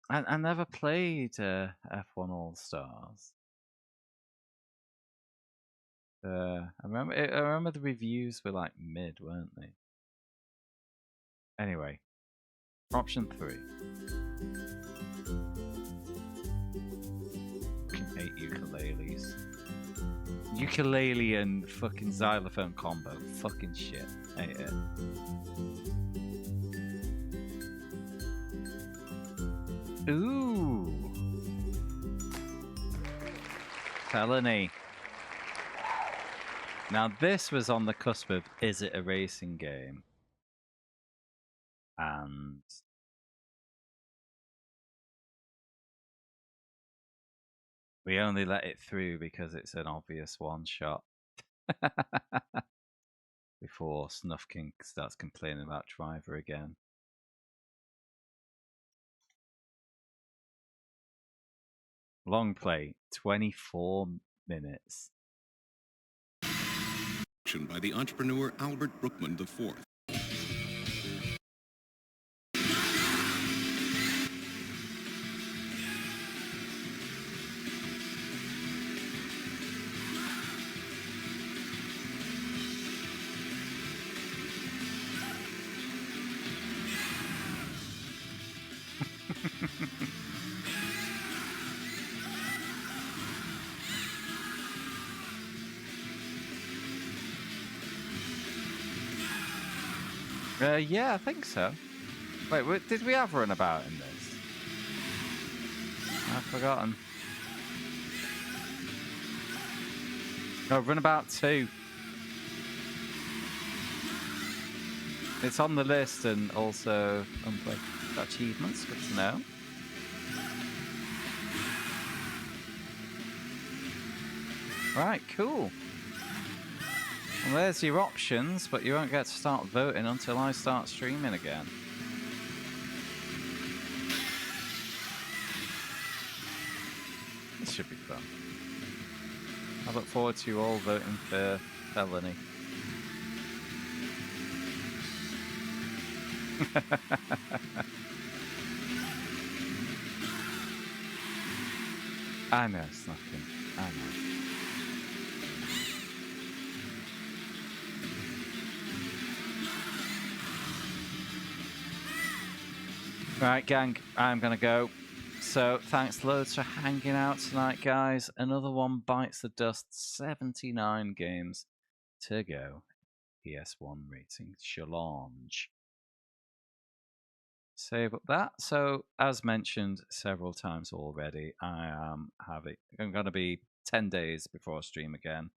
I never played F1 All Stars. I remember the reviews were like mid, weren't they? Anyway, option 3. Fucking hate ukuleles. Ukulele and fucking xylophone combo. Fucking shit. Hate it. Ooh. Felony. Now this was on the cusp of, is it a racing game? And we only let it through because it's an obvious one shot. Before Snuffkin starts complaining about driver again. Long play, 24 minutes. By the entrepreneur Albert Brookman IV. Yeah, I think so. Wait, did we have Runabout in this? I've forgotten. No, Runabout 2. It's on the list and also unplayed. Got achievements, good to know. Right, cool. Well, there's your options, but you won't get to start voting until I start streaming again. This should be fun. I look forward to you all voting for Felony. I know it's nothing. I know. Right, gang, I'm gonna go. So thanks loads for hanging out tonight, guys. Another one bites the dust. 79 games to go. PS1 rating challenge. Save up that. So as mentioned several times already, I'm going to be 10 days before I stream again,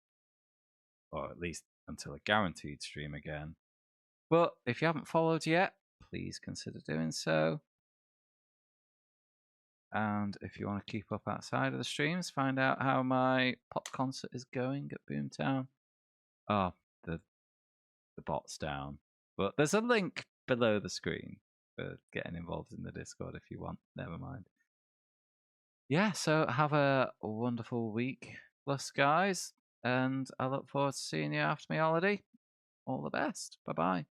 or at least until a guaranteed stream again. But if you haven't followed yet, please consider doing so. And if you want to keep up outside of the streams, find out how my pop concert is going at Boomtown. Oh, the bot's down. But there's a link below the screen for getting involved in the Discord if you want. Never mind. Yeah, so have a wonderful week, plus, guys. And I look forward to seeing you after my holiday. All the best. Bye-bye.